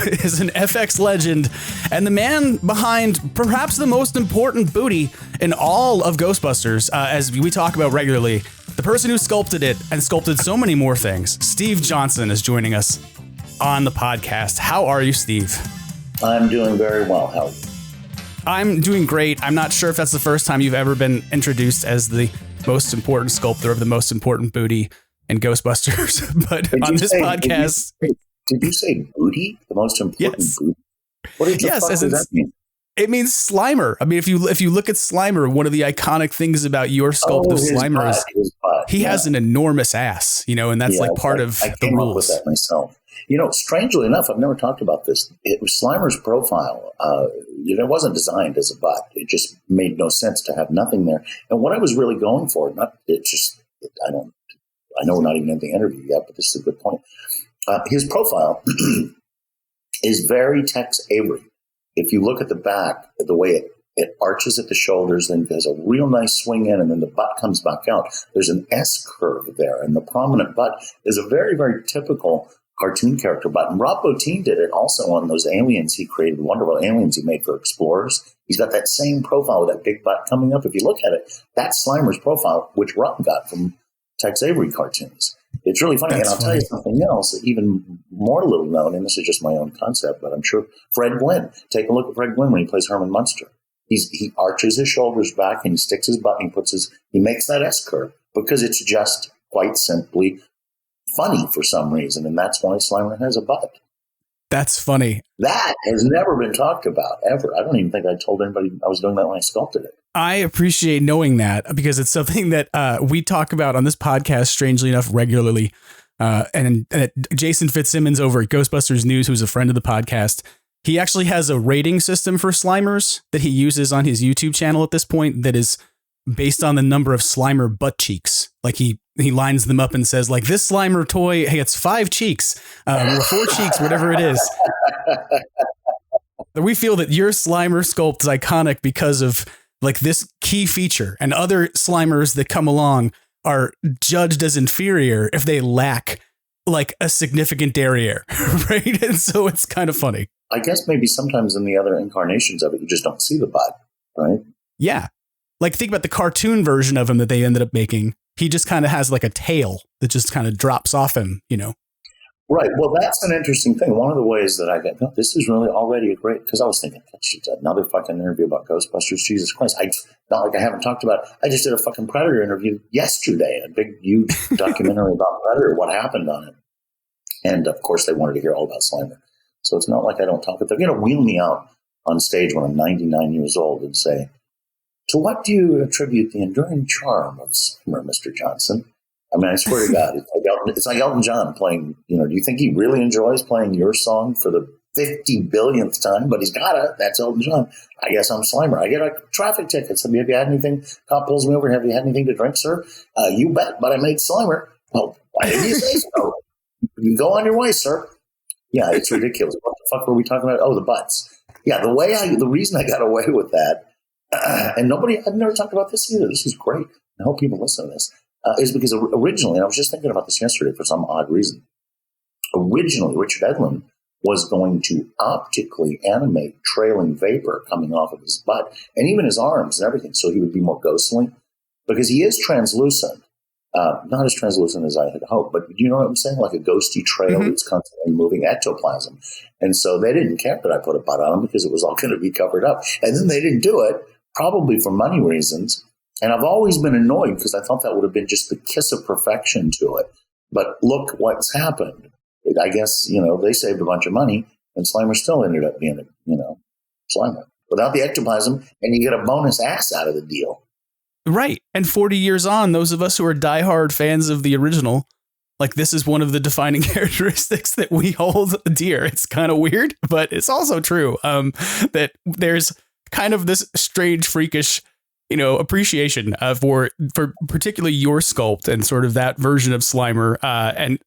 Speaker 1: is an FX legend and the man behind perhaps the most important booty in all of Ghostbusters, as we talk about regularly. The person who sculpted it and sculpted so many more things, Steve Johnson, is joining us on the podcast. How are you, Steve?
Speaker 9: I'm doing very well. How are you?
Speaker 1: I'm doing great. I'm not sure if that's the first time you've ever been introduced as the most important sculptor of the most important booty in Ghostbusters, but on this podcast...
Speaker 9: Did you say booty? The most important booty? What the fuck does that mean?
Speaker 1: It means Slimer. I mean, if you look at Slimer, one of the iconic things about your sculpt of Slimer is he has an enormous ass, and that's part of the rules. I came up with that myself.
Speaker 9: Strangely enough, I've never talked about this. It was Slimer's profile. It wasn't designed as a butt. It just made no sense to have nothing there. And what I was really going for, I know we're not even in the interview yet, but this is a good point. His profile is very Tex Avery. If you look at the back, the way it arches at the shoulders, then there's a real nice swing in, and then the butt comes back out. There's an S curve there, and the prominent butt is a very, very typical cartoon character butt. And Rob Bottin did it also on those aliens he created, wonderful aliens he made for Explorers. He's got that same profile with that big butt coming up. If you look at it, that's Slimer's profile, which Rob got from Tex Avery cartoons. It's really funny. That's tell you something else, even more little known, and this is just my own concept, but I'm sure Fred Gwynn. Take a look at Fred Gwynn when he plays Herman Munster. He arches his shoulders back and he sticks his butt and he makes that S curve because it's just quite simply funny for some reason, and that's why Slimer has a butt.
Speaker 1: That's funny.
Speaker 9: That has never been talked about, ever. I don't even think I told anybody I was doing that when I sculpted it.
Speaker 1: I appreciate knowing that because it's something that we talk about on this podcast, strangely enough, regularly. And Jason Fitzsimmons over at Ghostbusters News, who's a friend of the podcast, he actually has a rating system for Slimers that he uses on his YouTube channel at this point that is based on the number of Slimer butt cheeks. Like he lines them up and says, like, this Slimer toy gets 5 cheeks or 4 cheeks, whatever it is. We feel that your Slimer sculpt is iconic because of like this key feature, and other Slimers that come along are judged as inferior if they lack like a significant derriere, right? And so it's kind of funny.
Speaker 9: I guess maybe sometimes in the other incarnations of it, you just don't see the butt, right?
Speaker 1: Yeah. Like think about the cartoon version of him that they ended up making. He just kind of has like a tail that just kind of drops off him, you know?
Speaker 9: Right. Well, that's an interesting thing. One of the ways that I got, this is really already a great, because I was thinking, another fucking interview about Ghostbusters. Jesus Christ. Not like I haven't talked about, I just did a fucking Predator interview yesterday, a big, huge documentary about Predator, what happened on it. And of course, they wanted to hear all about Slimer. So it's not like I don't talk, but they're going to wheel me out on stage when I'm 99 years old and say, to what do you attribute the enduring charm of Slimer, Mr. Johnson? I mean, I swear to God, it's like Elton John playing, you know, do you think he really enjoys playing your song for the 50 billionth time? But he's got it. That's Elton John. I guess I'm Slimer. I get a traffic ticket. So have you had anything? Cop pulls me over. Have you had anything to drink, sir? You bet, but I made Slimer. Well, why didn't you say so? You go on your way, sir. Yeah, it's ridiculous. What the fuck were we talking about? Oh, the butts. Yeah, the reason I got away with that, and I've never talked about this either. This is great. I hope people listen to this. Is because originally, and I was just thinking about this yesterday for some odd reason, originally Richard Edlund was going to optically animate trailing vapor coming off of his butt and even his arms and everything, so he would be more ghostly, because he is translucent. Not as translucent as I had hoped, but you know what I'm saying? Like a ghosty trail that's constantly moving, ectoplasm. And so they didn't care that I put a butt on him because it was all going to be covered up. And then they didn't do it, probably for money reasons. And I've always been annoyed because I thought that would have been just the kiss of perfection to it. But look what's happened. I guess, you know, they saved a bunch of money and Slimer still ended up being Slimer. Without the ectoplasm, and you get a bonus ass out of the deal.
Speaker 1: Right. And 40 years on, those of us who are diehard fans of the original, like this is one of the defining characteristics that we hold dear. It's kind of weird, but it's also true that there's kind of this strange, freakish, you know, appreciation for particularly your sculpt and sort of that version of Slimer, and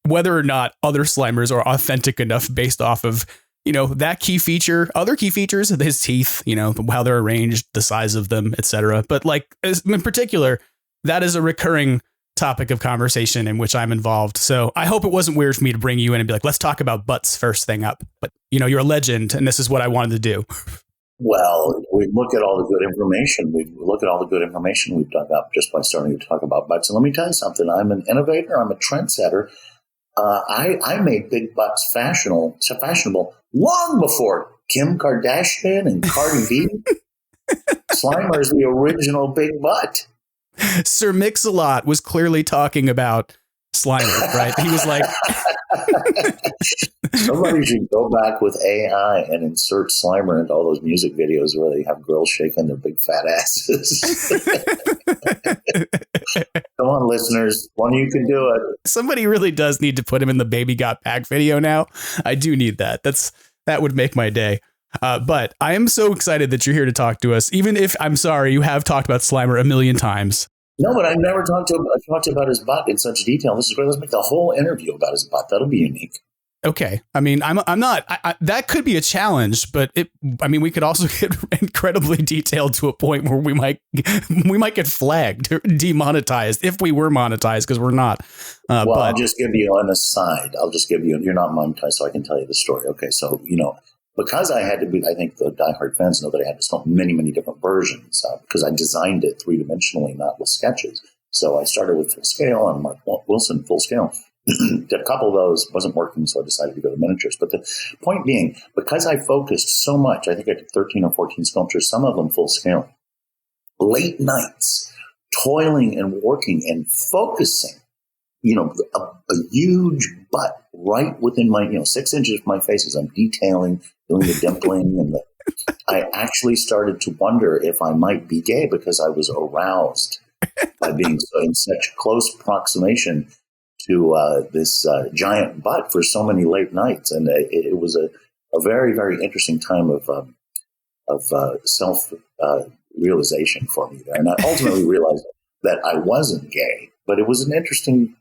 Speaker 1: whether or not other Slimers are authentic enough based off of, you know, that key feature, other key features of his teeth, you know, how they're arranged, the size of them, etc. But like in particular, that is a recurring topic of conversation in which I'm involved. So I hope it wasn't weird for me to bring you in and be like, let's talk about butts first thing up. But, you know, you're a legend and this is what I wanted to do.
Speaker 9: Well, we look at all the good information. We've dug up just by starting to talk about butts. And let me tell you something. I'm an innovator. I'm a trendsetter. I made big butts fashionable long before Kim Kardashian and Cardi B. Slimer is the original big butt.
Speaker 1: Sir Mix-a-Lot was clearly talking about Slimer, right? He was like...
Speaker 9: Somebody should go back with AI and insert Slimer into all those music videos where they have girls shaking their big fat asses. Come on, listeners. One of you can do it.
Speaker 1: Somebody really does need to put him in the Baby Got Back video now. I do need that. That would make my day. But I am so excited that you're here to talk to us, even if I'm sorry, you have talked about Slimer a million times.
Speaker 9: No, but I've never talked about his butt in such detail. This is great. Let's make the whole interview about his butt. That'll be unique.
Speaker 1: Okay. I mean, I'm not, that could be a challenge, but we could also get incredibly detailed to a point where we might get flagged or demonetized if we were monetized, because we're not. But
Speaker 9: I'll just give you an aside. You're not monetized, so I can tell you the story. Okay. So, you know, because I had to be, I think the diehard fans know that I had to sculpt many, many different versions because I designed it three-dimensionally, not with sketches. So I started with full scale and Mark Wilson full scale. Did a couple of those, wasn't working, so I decided to go to miniatures. But the point being, because I focused so much, I think I did 13 or 14 sculptures, some of them full scale, late nights, toiling and working and focusing, you know, a huge butt right within my, 6 inches of my face as I'm detailing, doing the dimpling. And I actually started to wonder if I might be gay because I was aroused by being in such close proximation to this giant butt for so many late nights. And it was a very, very interesting time of self-realization for me there. And I ultimately realized that I wasn't gay, but it was an interesting,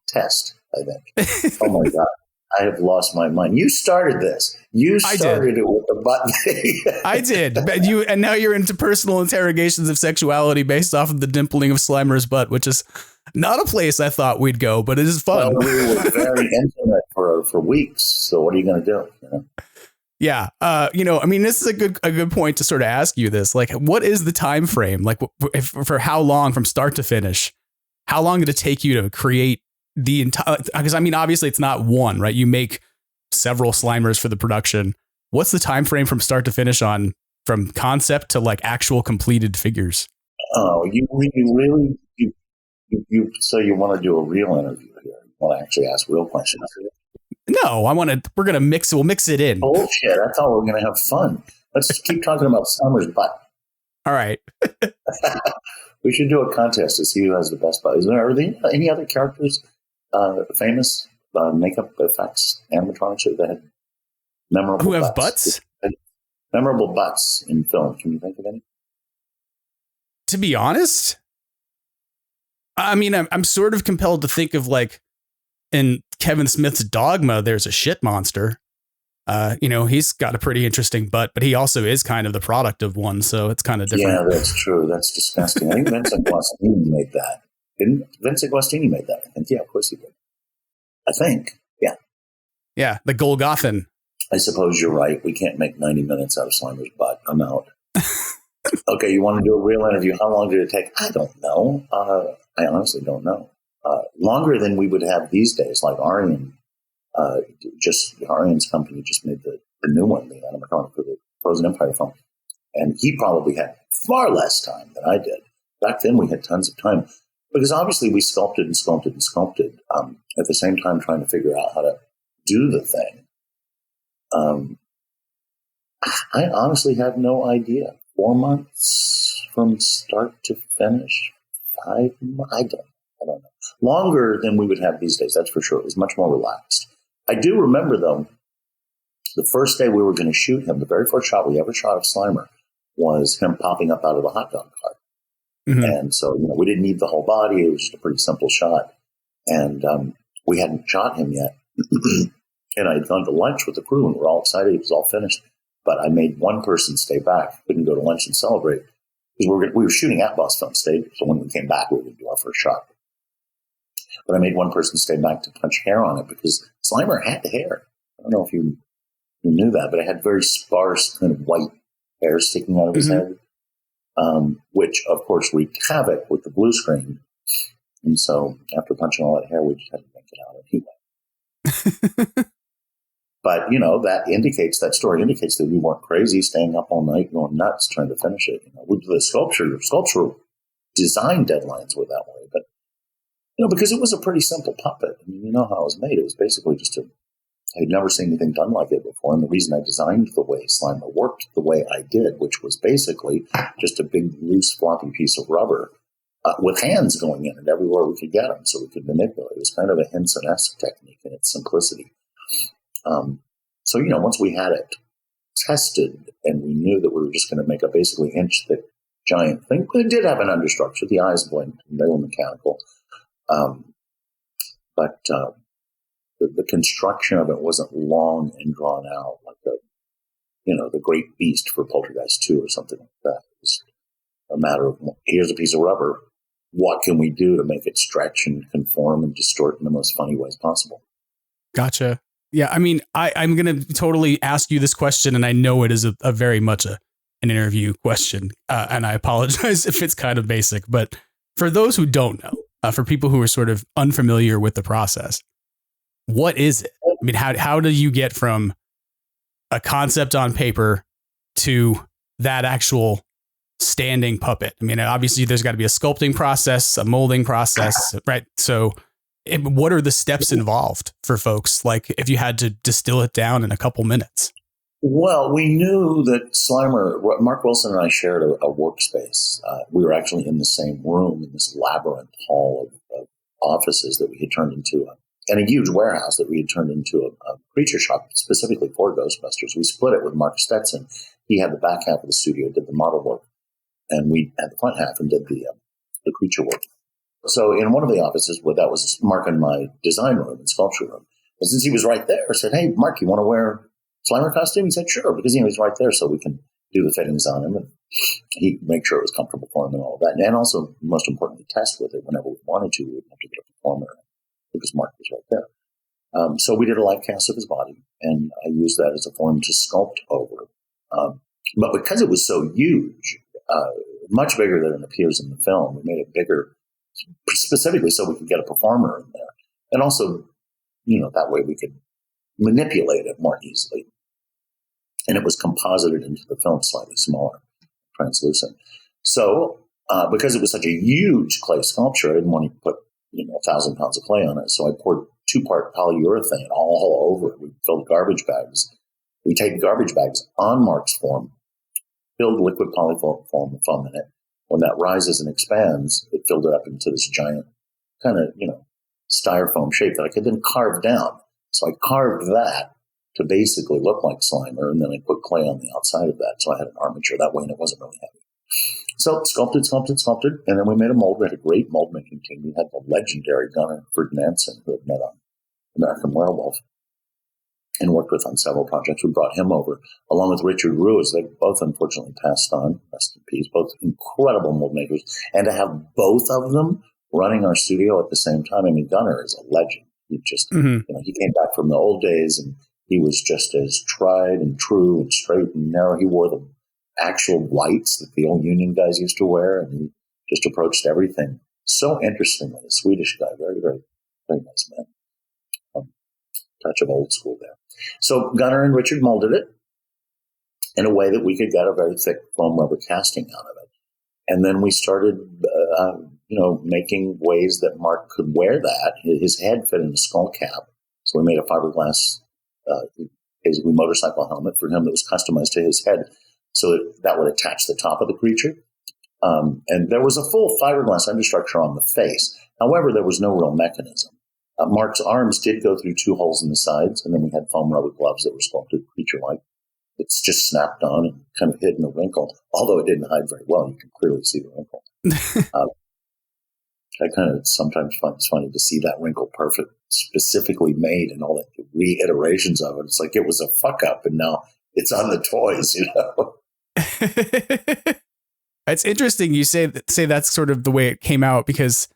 Speaker 9: test, I think. Oh my God. I have lost my mind. You started this. You started it with the butt thing.
Speaker 1: I did. And now you're into personal interrogations of sexuality based off of the dimpling of Slimer's butt, which is not a place I thought we'd go, but it is fun.
Speaker 9: Well, we were very intimate for weeks. So what are you going to do? You know?
Speaker 1: Yeah. I mean, this is a good point to sort of ask you this. Like, what is the time frame? Like, for how long from start to finish? How long did it take you to create the entire? Because I mean, obviously, it's not one, right? You make several Slimers for the production. What's the time frame from start to finish on from concept to like actual completed figures?
Speaker 9: Oh, you really so you want to do a real interview here? You want to actually ask real questions?
Speaker 1: No, we'll mix it in.
Speaker 9: Bullshit. I thought we were going to have fun. Let's just keep talking about Slimer's butt.
Speaker 1: All right.
Speaker 9: We should do a contest to see who has the best butt. Are there any other characters, famous makeup effects, animatronics that had memorable
Speaker 1: who have butts?
Speaker 9: Memorable butts in film. Can you think of any?
Speaker 1: To be honest, I mean, I'm sort of compelled to think of like in Kevin Smith's Dogma, there's a shit monster. He's got a pretty interesting butt, but he also is kind of the product of one. So it's kind of different.
Speaker 9: Yeah, that's true. That's disgusting. I think Vincent Guastini made that. Didn't Vincent Guastini made that? I think. Yeah, of course he did. I think. Yeah.
Speaker 1: Yeah. The Golgothan.
Speaker 9: I suppose you're right. We can't make 90 minutes out of Slimer's butt. I'm out. Okay. You want to do a real interview? How long did it take? I don't know. I honestly don't know. Longer than we would have these days, like Arian. Arian's company just made the new one, the animatronic for the Frozen Empire film. And he probably had far less time than I did. Back then we had tons of time because obviously we sculpted and sculpted and sculpted at the same time trying to figure out how to do the thing. I honestly have no idea. 4 months from start to finish? 5 months? I don't know. Longer than we would have these days, that's for sure. It was much more relaxed. I do remember, though, the first day we were going to shoot him, the very first shot we ever shot of Slimer was him popping up out of the hot dog cart. Mm-hmm. And so, we didn't need the whole body. It was just a pretty simple shot. And we hadn't shot him yet. And I had gone to lunch with the crew, and we're all excited. It was all finished. But I made one person stay back. Couldn't go to lunch and celebrate. Because we were shooting at Boss Film Stage. So when we came back, we were going to do our first shot. But I made one person stay back to punch hair on it because Slimer had hair. I don't know if you knew that, but it had very sparse kind of white hair sticking out of his head, which, of course, wreaked havoc with the blue screen. And so after punching all that hair, we just had to make it out anyway. But, that story indicates that we weren't crazy, staying up all night, going nuts, trying to finish it. The sculpture design deadlines were that way, but because it was a pretty simple puppet. I mean, you know how it was made. It was basically I had never seen anything done like it before. And the reason I designed the way Slimer worked the way I did, which was basically just a big, loose, floppy piece of rubber with hands going in it everywhere we could get them so we could manipulate. It was kind of a Henson-esque technique in its simplicity. So, once we had it tested and we knew that we were just going to make a basically inch-thick giant thing, but it did have an understructure. The eyes blinked and they were mechanical. But the construction of it wasn't long and drawn out like the Great Beast for Poltergeist 2 or something like that. It was a matter of, here's a piece of rubber. What can we do to make it stretch and conform and distort in the most funny ways possible?
Speaker 1: Gotcha. Yeah, I mean, I'm going to totally ask you this question, and I know it is a very much an interview question, and I apologize if it's kind of basic, but for those who don't know, for people who are sort of unfamiliar with the process, what is it? I mean, how do you get from a concept on paper to that actual standing puppet? I mean, obviously there's got to be a sculpting process, a molding process, right? So what are the steps involved for folks? Like if you had to distill it down in a couple minutes.
Speaker 9: Well, we knew that Slimer, Mark Wilson and I shared a workspace. We were actually in the same room in this labyrinth hall of offices that we had turned into, and a huge warehouse that we had turned into a creature shop specifically for Ghostbusters. We split it with Mark Stetson. He had the back half of the studio, did the model work, and we had the front half and did the creature work. So in one of the offices, that was Mark and my design room and sculpture room, And since he was right there, I said, hey, Mark, you want to wear Slimer costume? He said, sure, because he's right there, so we can do the fittings on him, and he make sure it was comfortable for him and all of that. And also, most importantly, test with it whenever we wanted to. We would have to get a performer because Mark was right there. So we did a live cast of his body, and I used that as a form to sculpt over. But because it was so huge, much bigger than it appears in the film, we made it bigger specifically so we could get a performer in there. And also, that way we could manipulate it more easily. And it was composited into the film slightly smaller, translucent. So because it was such a huge clay sculpture, I didn't want to put 1,000 pounds of clay on it. So I poured 2-part polyurethane all over it. We filled garbage bags. We taped garbage bags on Mark's form, filled liquid polyfoam foam in it. When that rises and expands, it filled it up into this giant kind of, styrofoam shape that I could then carve down. So I carved that to basically look like Slimer, and then I put clay on the outside of that. So I had an armature that way, and it wasn't really heavy. So sculpted, and then we made a mold. We had a great mold making team. We had the legendary Gunnar Ferdinandsen, who had met on American Werewolf and worked with on several projects. We brought him over, along with Richard Ruiz. They both unfortunately passed on, rest in peace, both incredible mold makers. And to have both of them running our studio at the same time, I mean, Gunnar is a legend. He just, he came back from the old days, and he was just as tried and true and straight and narrow. He wore the actual whites that the old Union guys used to wear, and he just approached everything so interestingly. A Swedish guy, very, very, very nice man. Touch of old school there. So Gunnar and Richard molded it in a way that we could get a very thick foam rubber casting out of it. And then we started, making ways that Mark could wear that. His head fit in a skull cap. So we made a fiberglass, basically motorcycle helmet for him that was customized to his head so that would attach the top of the creature. And there was a full fiberglass understructure on the face. However, there was no real mechanism. Mark's arms did go through 2 holes in the sides, and then we had foam rubber gloves that were sculpted creature-like. It's just snapped on and kind of hidden a wrinkle, although it didn't hide very well. You can clearly see the wrinkle. I kind of sometimes find it's funny to see that wrinkle perfect, specifically made, and all the reiterations of it. It's like it was a fuck up, and now it's on the toys,
Speaker 1: It's interesting you say that's sort of the way it came out, because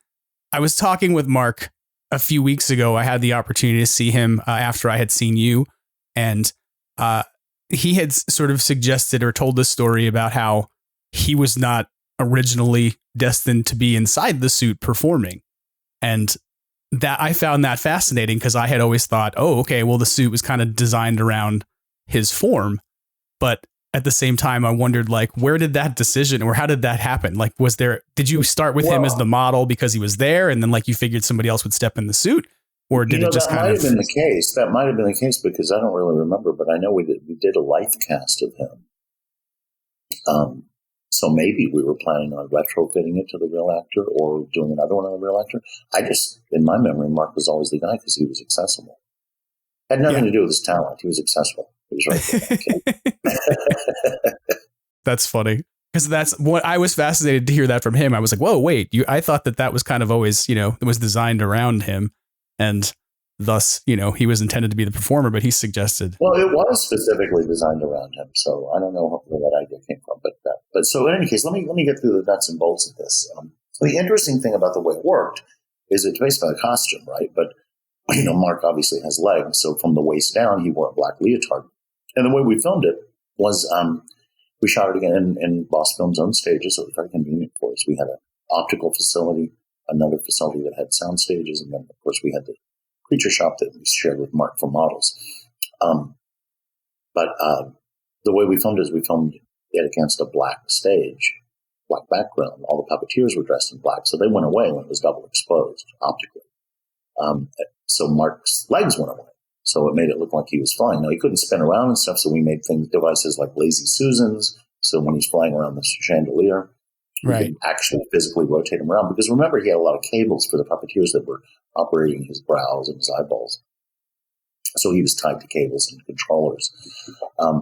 Speaker 1: I was talking with Mark a few weeks ago. I had the opportunity to see him after I had seen you, and he had sort of suggested or told this story about how he was not originally destined to be inside the suit performing. And that I found that fascinating, because I had always thought, oh, okay, well, the suit was kind of designed around his form. But at the same time, I wondered, like, where did that decision, or how did that happen? Like, did you start with him as the model because he was there, and then like you figured somebody else would step in the suit? Or did it just kind of...
Speaker 9: That might have been the case. That might have been the case, because I don't really remember, but I know we did a life cast of him. So maybe we were planning on retrofitting it to the real actor or doing another one on the real actor. In my memory, Mark was always the guy because he was accessible. Had nothing to do with his talent. He was accessible. He was right there.
Speaker 1: That's funny. Because that's what I was fascinated to hear that from him. I was like, whoa, wait, I thought that was kind of always, it was designed around him. And thus, he was intended to be the performer, but he suggested.
Speaker 9: Well, it was specifically designed around him. So I don't know where that idea came from. But so in any case, let me get through the nuts and bolts of this. The interesting thing about the way it worked is it's based on a costume, right? But, Mark obviously has legs. So from the waist down, he wore a black leotard. And the way we filmed it was we shot it again in Boss Film's own stages. So it was very convenient for us. We had an optical facility, another facility that had sound stages. And then, of course, we had the creature shop that we shared with Mark for models. But the way we filmed it against a black stage, black background. All the puppeteers were dressed in black. So they went away when it was double exposed optically. So Mark's legs went away. So it made it look like he was flying. Now, he couldn't spin around and stuff, so we made devices like Lazy Susans. So when he's flying around the chandelier, we could actually physically rotate him around. Because remember, he had a lot of cables for the puppeteers that were operating his brows and his eyeballs. So he was tied to cables and controllers.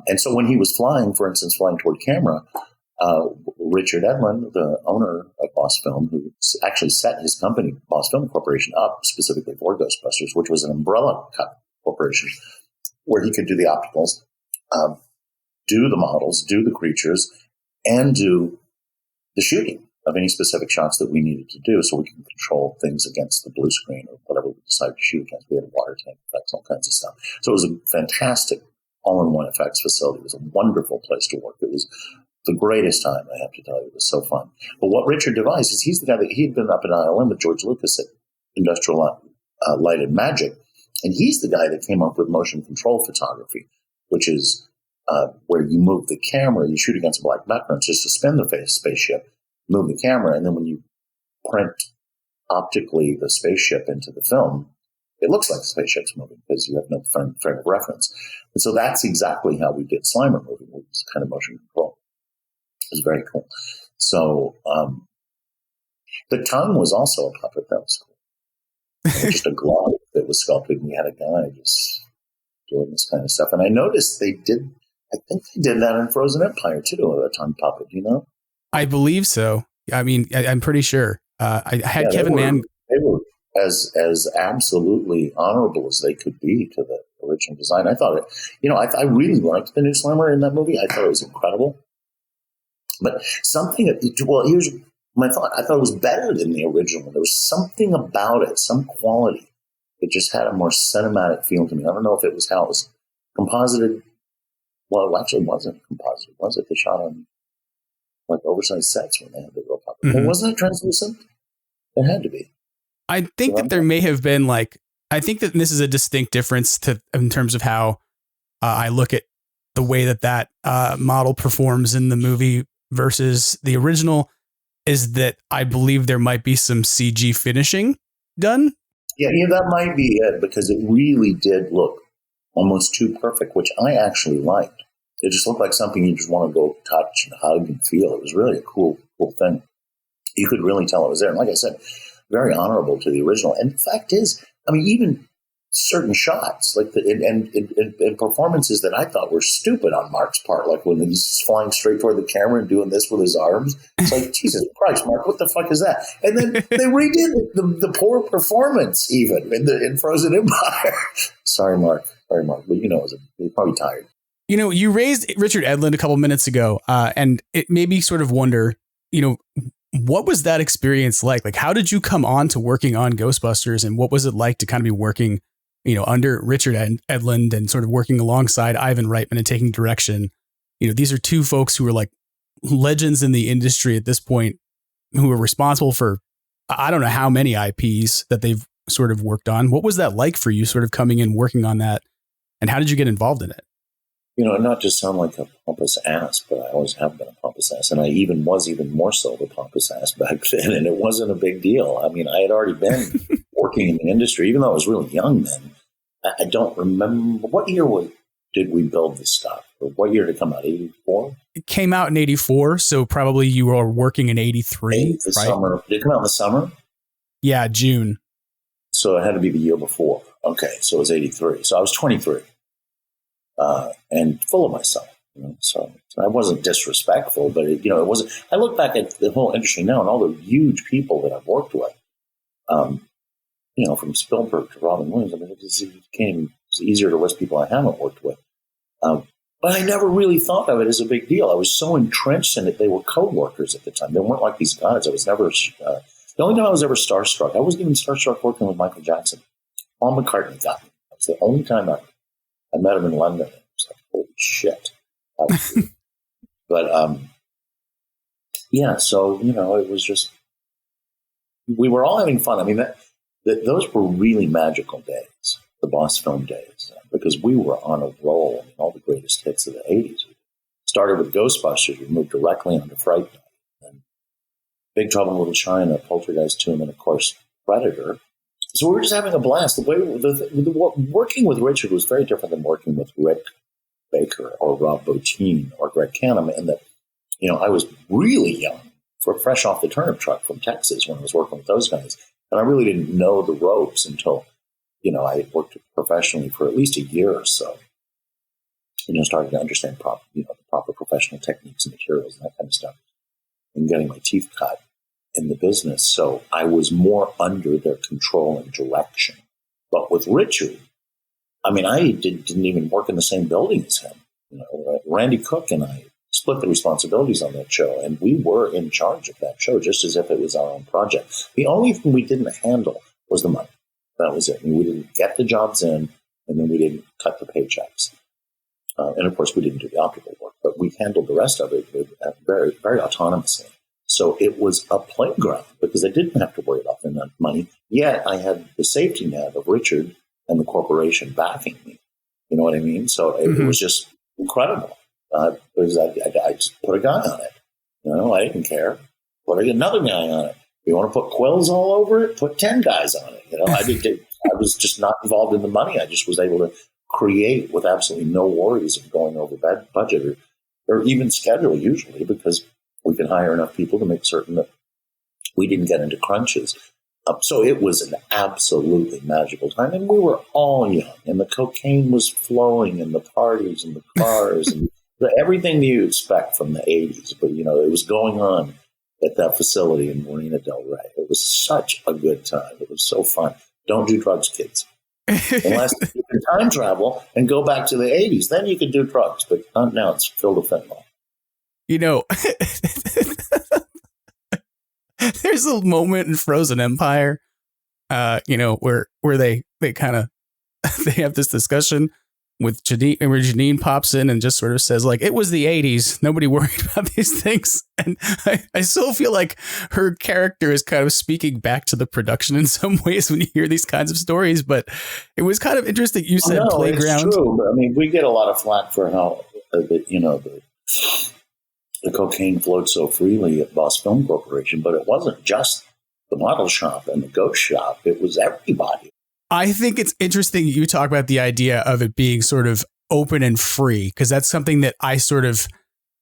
Speaker 9: And so when he was flying, for instance, flying toward camera, Richard Edlund, the owner of Boss Film, who actually set his company, Boss Film Corporation, up specifically for Ghostbusters, which was an umbrella Corporation, where he could do the opticals, do the models, do the creatures, and do the shooting of any specific shots that we needed to do, so we can control things against the blue screen or whatever we decided to shoot against. We had water tank effects, all kinds of stuff. So it was a fantastic all-in-one effects facility. It was a wonderful place to work. It was the greatest time, I have to tell you. It was so fun. But what Richard devised is he's the guy that he'd been up in ILM with George Lucas at Industrial Light and Magic, and he's the guy that came up with motion control photography, which is where you move the camera, you shoot against a black background, just suspend the spaceship, move the camera, and then when you print optically the spaceship into the film, it looks like the spaceship's moving because you have no frame of reference. And so that's exactly how we did Slimer moving, with this kind of motion control. It was very cool. So the tongue was also a puppet. That was cool. Just a glove that was sculpted, and we had a guy just doing this kind of stuff. And I noticed I think they did that in Frozen Empire too, a tongue puppet, you know?
Speaker 1: I believe so. I mean, I'm pretty sure. I had Kevin Mann.
Speaker 9: They were as absolutely honorable as they could be to the original design. I thought I really liked the new Slimer in that movie. I thought it was incredible. But here's my thought. I thought it was better than the original. There was something about it, some quality. It just had a more cinematic feel to me. I don't know if it was how it was composited. Well, it actually wasn't composited, was it? They shot on like oversized sets when they had the real puppet. Mm-hmm. Well, wasn't it translucent? It had to be.
Speaker 1: I think that there may have been I think that this is a distinct difference in terms of how I look at the way that model performs in the movie versus the original, is that I believe there might be some CG finishing done.
Speaker 9: Yeah, that might be it, because it really did look almost too perfect, which I actually liked. It just looked like something you just want to go touch and hug and feel. It was really a cool thing. You could really tell it was there. And like I said, very honorable to the original. And the fact is, I mean, even certain shots, like and performances that I thought were stupid on Mark's part, like when he's flying straight toward the camera and doing this with his arms. It's like, Jesus Christ, Mark, what the fuck is that? And then they redid the poor performance even in Frozen Empire. Sorry, Mark, but he's probably tired.
Speaker 1: You raised Richard Edlund a couple minutes ago, and it made me sort of wonder, what was that experience like? Like, how did you come on to working on Ghostbusters, and what was it like to kind of be working, under Richard Edlund and sort of working alongside Ivan Reitman and taking direction? These are two folks who are like legends in the industry at this point, who are responsible for, I don't know how many IPs that they've sort of worked on. What was that like for you, sort of coming in, working on that, and how did you get involved in it?
Speaker 9: Not to sound like a pompous ass, but I always have been a pompous ass. And I was even more so a pompous ass back then. And it wasn't a big deal. I mean, I had already been working in the industry, even though I was really young then. I don't remember. What year did we build this stuff? Or what year did it come out? 84? It
Speaker 1: came out in 84. So probably you were working in 83.
Speaker 9: The summer. Did it come out in the summer?
Speaker 1: Yeah, June.
Speaker 9: So it had to be the year before. Okay. So it was 83. So I was 23. And full of myself, so I wasn't disrespectful, but it wasn't. I look back at the whole industry now and all the huge people that I've worked with, from Spielberg to Robin Williams. I mean, it's easier to list people I haven't worked with, but I never really thought of it as a big deal. I was so entrenched in it. They were co-workers at the time. They weren't like these guys. I was never. The only time I was ever starstruck, I wasn't even starstruck working with Michael Jackson. Paul McCartney got me. That was the only time I met him in London. It was like, holy shit. But, so, it was just, we were all having fun. I mean, those were really magical days, the Boss Film days, because we were on a roll. I mean, all the greatest hits of the 80s. We started with Ghostbusters. We moved directly onto Fright Night. And Big Trouble in Little China, Poltergeist 2, and then, of course, Predator. So we were just having a blast. Working with Richard was very different than working with Rick Baker or Rob Bottin or Greg Canham, and that, I was really young, fresh off the turnip truck from Texas when I was working with those guys, and I really didn't know the ropes until, I had worked professionally for at least a year or so. Starting to understand the proper professional techniques and materials and that kind of stuff, and getting my teeth cut in the business. So I was more under their control and direction. But with Richard, I mean, I didn't even work in the same building as him. You know, Randy Cook and I split the responsibilities on that show, and we were in charge of that show just as if it was our own project. The only thing we didn't handle was the money. That was it. I mean, we didn't get the jobs in, and then we didn't cut the paychecks. And of course, we didn't do the optical work, but we handled the rest of it very, very autonomously. So it was a playground because I didn't have to worry about the money. Yet I had the safety net of Richard and the corporation backing me. You know what I mean? So it was just incredible. Because I just put a guy on it. You know, I didn't care. Put another guy on it. You want to put quills all over it? Put 10 guys on it. You know, I was just not involved in the money. I just was able to create with absolutely no worries of going over budget or even schedule usually, because we could hire enough people to make certain that we didn't get into crunches. So it was an absolutely magical time, and we were all young, and the cocaine was flowing, and the parties, and the cars, and everything that you expect from the 80s. But, you know, it was going on at that facility in Marina del Rey. It was such a good time. It was so fun. Don't do drugs, kids. Unless you can time travel and go back to the 80s. Then you can do drugs, but not now. It's filled with fentanyl.
Speaker 1: You know, there's a moment in Frozen Empire, you know, where they kind of they have this discussion with Janine, where Janine pops in and just sort of says, like, it was the 80s. Nobody worried about these things. And I still feel like her character is kind of speaking back to the production in some ways when you hear these kinds of stories. But it was kind of interesting. You said playground.
Speaker 9: It's true. But, I mean, we get a lot of flack for how, the cocaine flowed so freely at Boss Film Corporation. But it wasn't just the model shop and the ghost shop. It was everybody.
Speaker 1: I think it's interesting you talk about the idea of it being sort of open and free, because that's something that I sort of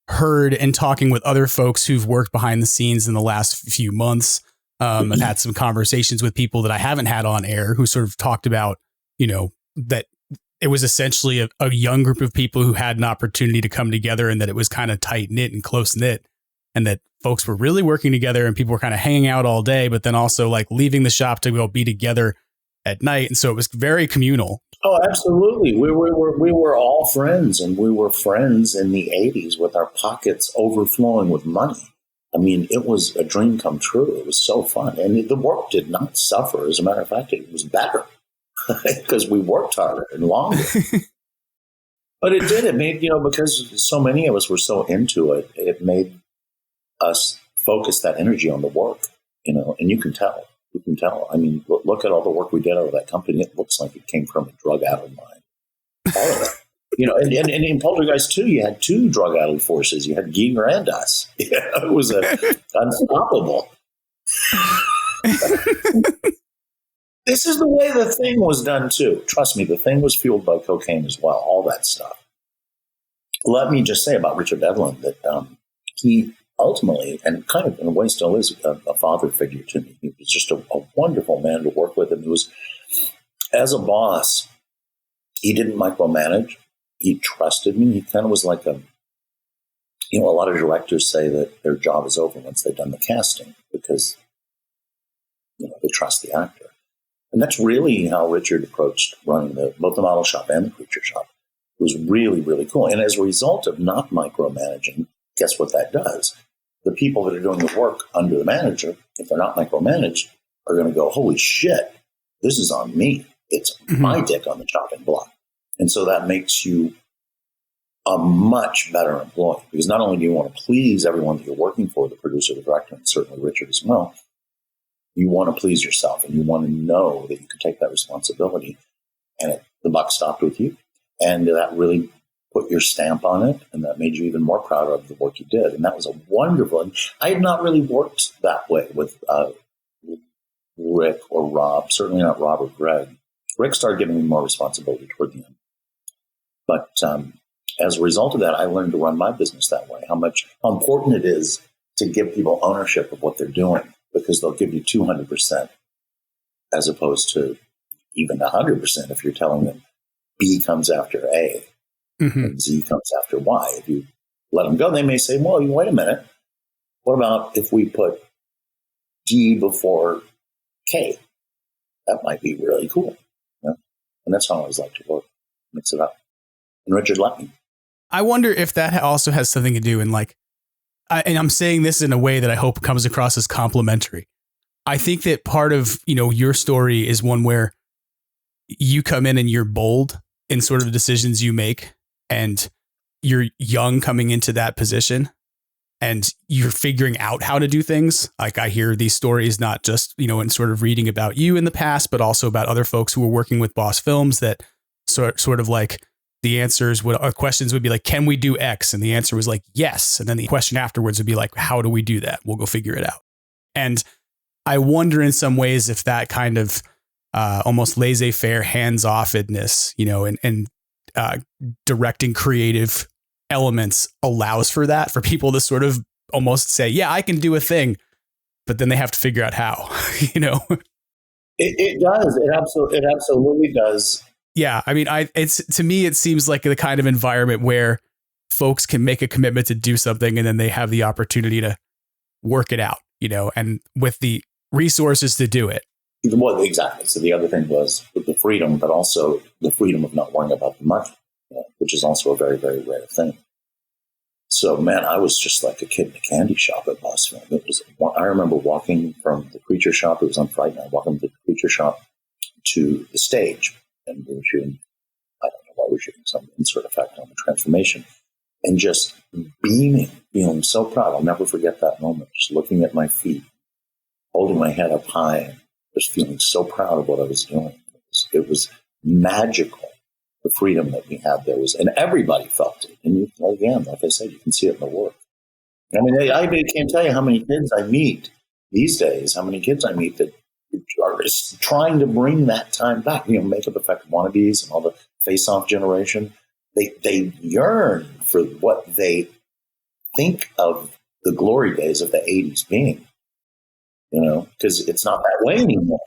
Speaker 1: heard in talking with other folks who've worked behind the scenes in the last few months. I've had some conversations with people that I haven't had on air who sort of talked about, you know, that it was essentially a young group of people who had an opportunity to come together, and that it was kind of tight knit and close knit, and that folks were really working together and people were kind of hanging out all day, but then also like leaving the shop to go be together at night. And so it was very communal. Oh,
Speaker 9: absolutely. We were all friends, and we were friends in the 80s with our pockets overflowing with money. I mean, it was a dream come true. It was so fun. And the work did not suffer. As a matter of fact, it was better because we worked harder and longer. But it did. It made, because so many of us were so into it, it made us focus that energy on the work, and you can tell. You can tell. I mean, look at all the work we did out of that company. It looks like it came from a drug-addled mind. All of it. And in Poltergeist 2, you had two drug-addled forces. You had Giger and us. It was unstoppable. This is the way the Thing was done, too. Trust me, the Thing was fueled by cocaine as well, all that stuff. Let me just say about Richard Devlin that he ultimately, and kind of in a way still is, a father figure to me. He was just a wonderful man to work with. And he was, as a boss, he didn't micromanage. He trusted me. He kind of was like a lot of directors say that their job is over once they've done the casting because, they trust the actor. And that's really how Richard approached running both the model shop and the creature shop. It was really, really cool. And as a result of not micromanaging, guess what that does? The people that are doing the work under the manager, if they're not micromanaged, are going to go, holy shit, this is on me. It's my dick on the chopping block. And so that makes you a much better employee, because not only do you want to please everyone that you're working for, the producer, the director, and certainly Richard as well, you want to please yourself, and you want to know that you can take that responsibility, and the buck stopped with you. And that really put your stamp on it, and that made you even more proud of the work you did. And that was a wonderful, and I had not really worked that way with Rick or Rob, certainly not Rob or Greg. Rick started giving me more responsibility toward the end. But as a result of that, I learned to run my business that way, how important it is to give people ownership of what they're doing, because they'll give you 200% as opposed to even 100% if you're telling them B comes after A. And Z comes after Y. If you let them go, they may say, well, wait a minute. What about if we put G before K? That might be really cool. And that's how I always like to work. mix it up. And Richard let me.
Speaker 1: I wonder if that also has something to do in like, and I'm saying this in a way that I hope comes across as complimentary. I think that part of, your story is one where you come in and you're bold in sort of the decisions you make, and you're young coming into that position, and you're figuring out how to do things. Like I hear these stories, not just, in sort of reading about you in the past, but also about other folks who were working with Boss Films that sort of like the answers would, or questions would be like, can we do X? And the answer was like, yes. And then the question afterwards would be like, how do we do that? We'll go figure it out. And I wonder in some ways if that kind of almost laissez-faire hands-offedness, and directing creative elements allows for that, for people to sort of almost say, yeah, I can do a thing, but then they have to figure out how,
Speaker 9: It does. It absolutely does.
Speaker 1: Yeah. I mean, to me, it seems like the kind of environment where folks can make a commitment to do something and then they have the opportunity to work it out, and with the resources to do it.
Speaker 9: Well, exactly. So the other thing was the freedom, but also the freedom of not worrying about the money, which is also a very, very rare thing. So, man, I was just like a kid in a candy shop at Boss Film. I remember walking from the Creature Shop. It was on Friday night. Walking from the Creature Shop to the stage, and we were shooting. I don't know why we were shooting some insert effect on the transformation, and just beaming, feeling so proud. I'll never forget that moment. Just looking at my feet, holding my head up high, and just feeling so proud of what I was doing. It was magical. The freedom that we had there was, and everybody felt it. And again, like I said, you can see it in the work. I mean, I can't tell you how many kids I meet these days, that are trying to bring that time back. Makeup effect wannabes and all the face-off generation. They yearn for what they think of the glory days of the 80s being, because it's not that way anymore.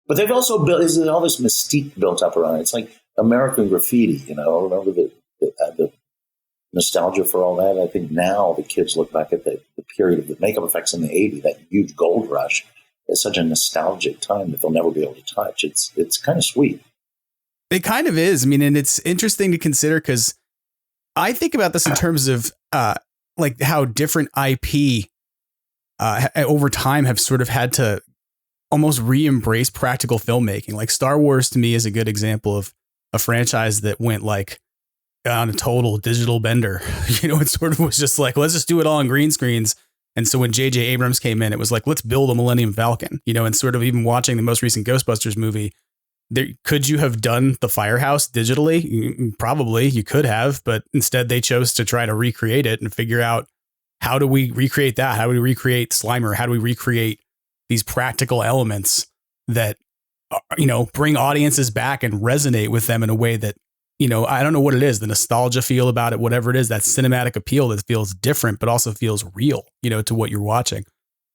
Speaker 9: But they've also built, is all this mystique built up around it. It's like American Graffiti, remember the nostalgia for all that? I think now the kids look back at the period of the makeup effects in the 80s, that huge gold rush. It's such a nostalgic time that they'll never be able to touch. It's kind of sweet.
Speaker 1: It kind of is. I mean, and it's interesting to consider because I think about this in terms of like how different IP over time have sort of had to almost re-embrace practical filmmaking. Like Star Wars to me is a good example of a franchise that went like on a total digital bender. It sort of was just like, let's just do it all on green screens. And so when J.J. Abrams came in, it was like, let's build a Millennium Falcon, and sort of even watching the most recent Ghostbusters movie, could you have done the firehouse digitally? Probably you could have, but instead they chose to try to recreate it and figure out, how do we recreate that? How do we recreate Slimer? How do we recreate these practical elements that, bring audiences back and resonate with them in a way that, I don't know what it is, the nostalgia feel about it, whatever it is, that cinematic appeal that feels different, but also feels real, to what you're watching.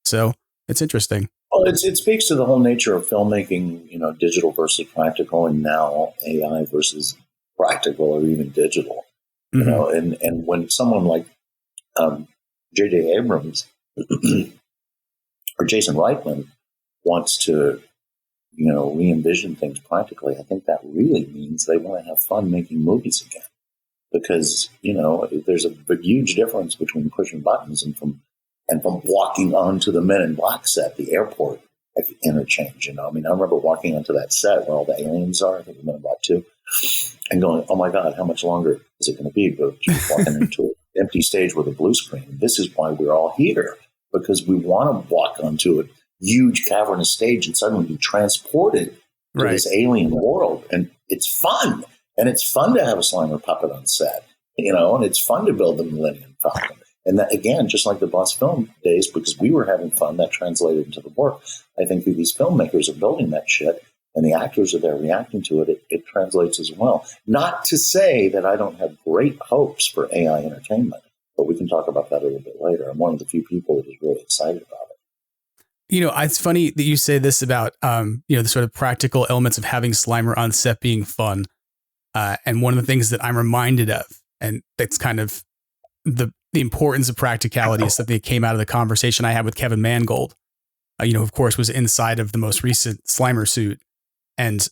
Speaker 1: So it's interesting.
Speaker 9: Well, it speaks to the whole nature of filmmaking, digital versus practical, and now AI versus practical or even digital.
Speaker 1: Mm-hmm.
Speaker 9: And when someone like J.J. Abrams or Jason Reitman wants to, re-envision things practically, I think that really means they want to have fun making movies again. Because, there's a huge difference between pushing buttons and from walking onto the Men in Black set, the airport at the interchange. I remember walking onto that set where all the aliens are, I think Men in Black 2, and going, oh my God, how much longer is it going to be? But just walking into an empty stage with a blue screen. This is why we're all here, because we want to walk onto a huge cavernous stage and suddenly be transported to this alien world. And it's fun. And it's fun to have a Slimer puppet on set, and it's fun to build the Millennium Falcon. And that, again, just like the Boss Film days, because we were having fun, that translated into the work. I think that these filmmakers are building that shit, and the actors are there reacting to it. It translates as well. Not to say that I don't have great hopes for AI entertainment, but we can talk about that a little bit later. I'm one of the few people that is really excited about it.
Speaker 1: It's funny that you say this about, the sort of practical elements of having Slimer on set being fun. And one of the things that I'm reminded of, and that's kind of the importance of practicality, is something that came out of the conversation I had with Kevin Mangold, of course, was inside of the most recent Slimer suit. And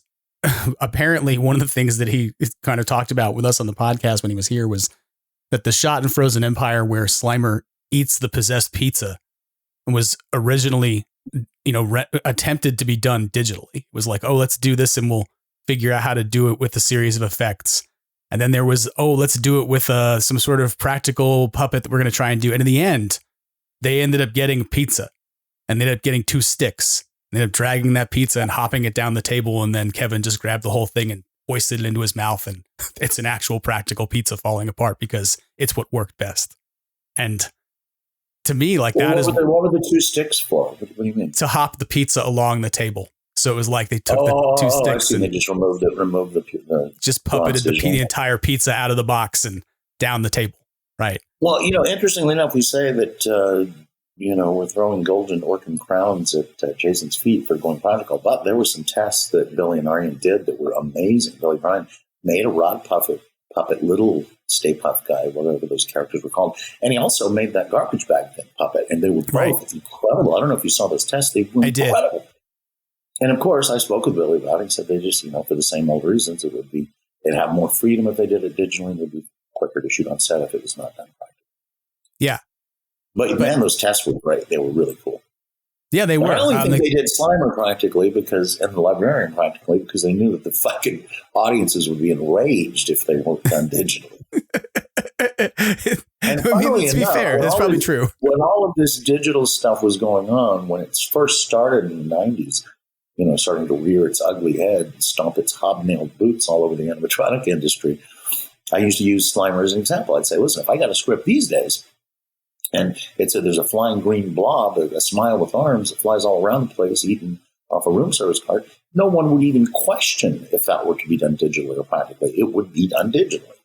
Speaker 1: apparently one of the things that he kind of talked about with us on the podcast when he was here was that the shot in Frozen Empire where Slimer eats the possessed pizza was originally, attempted to be done digitally. It was like, oh, let's do this and we'll figure out how to do it with a series of effects. And then there was, oh, let's do it with some sort of practical puppet that we're going to try and do. And in the end, they ended up getting pizza and they ended up getting 2 sticks. They ended up dragging that pizza and hopping it down the table. And then Kevin just grabbed the whole thing and hoisted it into his mouth. And it's an actual practical pizza falling apart because it's what worked best. And to me, like what
Speaker 9: were the 2 sticks for? What do you mean?
Speaker 1: To hop the pizza along the table. So it was like they took the 2 sticks and
Speaker 9: they just removed the
Speaker 1: just puppeted the entire pizza out of the box and down the table. Right.
Speaker 9: Well, interestingly enough, we say that, we're throwing golden orchid crowns at Jason's feet for going practical, but there were some tests that Billy and Arjen did that were amazing. Billy Bryan made a rod puppet, little Stay Puft Guy, whatever those characters were called. And he also made that garbage bag thing puppet. And they were both incredible. I don't know if you saw those tests. They were incredible. Did. And of course, I spoke with Billy about it. He said they just, for the same old reasons, they'd have more freedom if they did it digitally. It would be quicker to shoot on set if it was not done practically.
Speaker 1: Yeah.
Speaker 9: But man, those tests were great. They were really cool.
Speaker 1: Yeah, they were.
Speaker 9: I only think they did Slimer practically and the Librarian practically because they knew that the fucking audiences would be enraged if they weren't done digitally. And
Speaker 1: let's be fair. That's probably true.
Speaker 9: When all of this digital stuff was going on, when it first started in the 90s, starting to rear its ugly head and stomp its hobnailed boots all over the animatronic industry, I used to use Slimer as an example. I'd say, listen, if I got a script these days, and it said there's a flying green blob, a smile with arms that flies all around the place, eating off a room service cart, no one would even question if that were to be done digitally or practically. It would be done digitally.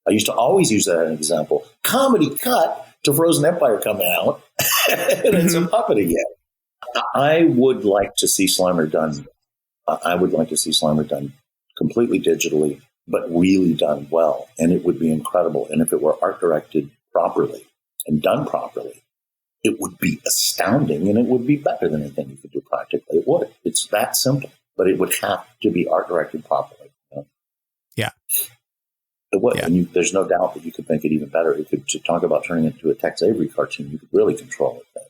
Speaker 9: I used to always use that as an example. Comedy cut to Frozen Empire coming out, and it's a puppet again. I would like to see Slimer done. I would like to see Slimer done completely digitally, but really done well, and it would be incredible. And if it were art directed properly and done properly, it would be astounding, and it would be better than anything you could do practically. It would. It's that simple, but it would have to be art directed properly.
Speaker 1: Yeah.
Speaker 9: It would. Yeah. And there's no doubt that you could make it even better. You could talk about turning it into a Tex Avery cartoon. You could really control it then.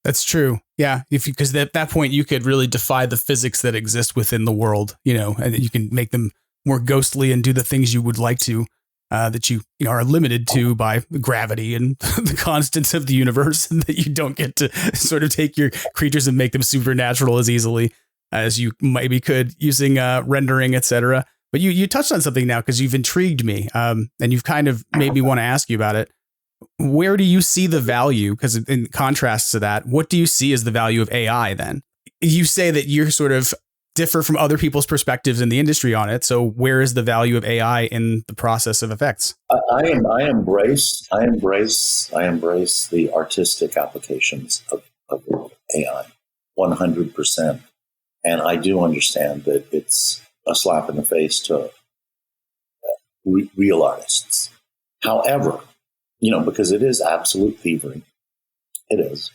Speaker 1: That's true. Yeah. Because at that point you could really defy the physics that exist within the world, and you can make them more ghostly and do the things you would like to, that you are limited to by gravity and the constants of the universe, and that you don't get to sort of take your creatures and make them supernatural as easily as you maybe could using rendering, etc. But you touched on something now because you've intrigued me, and you've kind of made me want to ask you about it. Where do you see the value? Because in contrast to that, what do you see as the value of AI then? You say that you're sort of differ from other people's perspectives in the industry on it. So where is the value of AI in the process of effects?
Speaker 9: I embrace the artistic applications of AI 100%. And I do understand that it's a slap in the face to real artists. However, because it is absolute thievery. It is.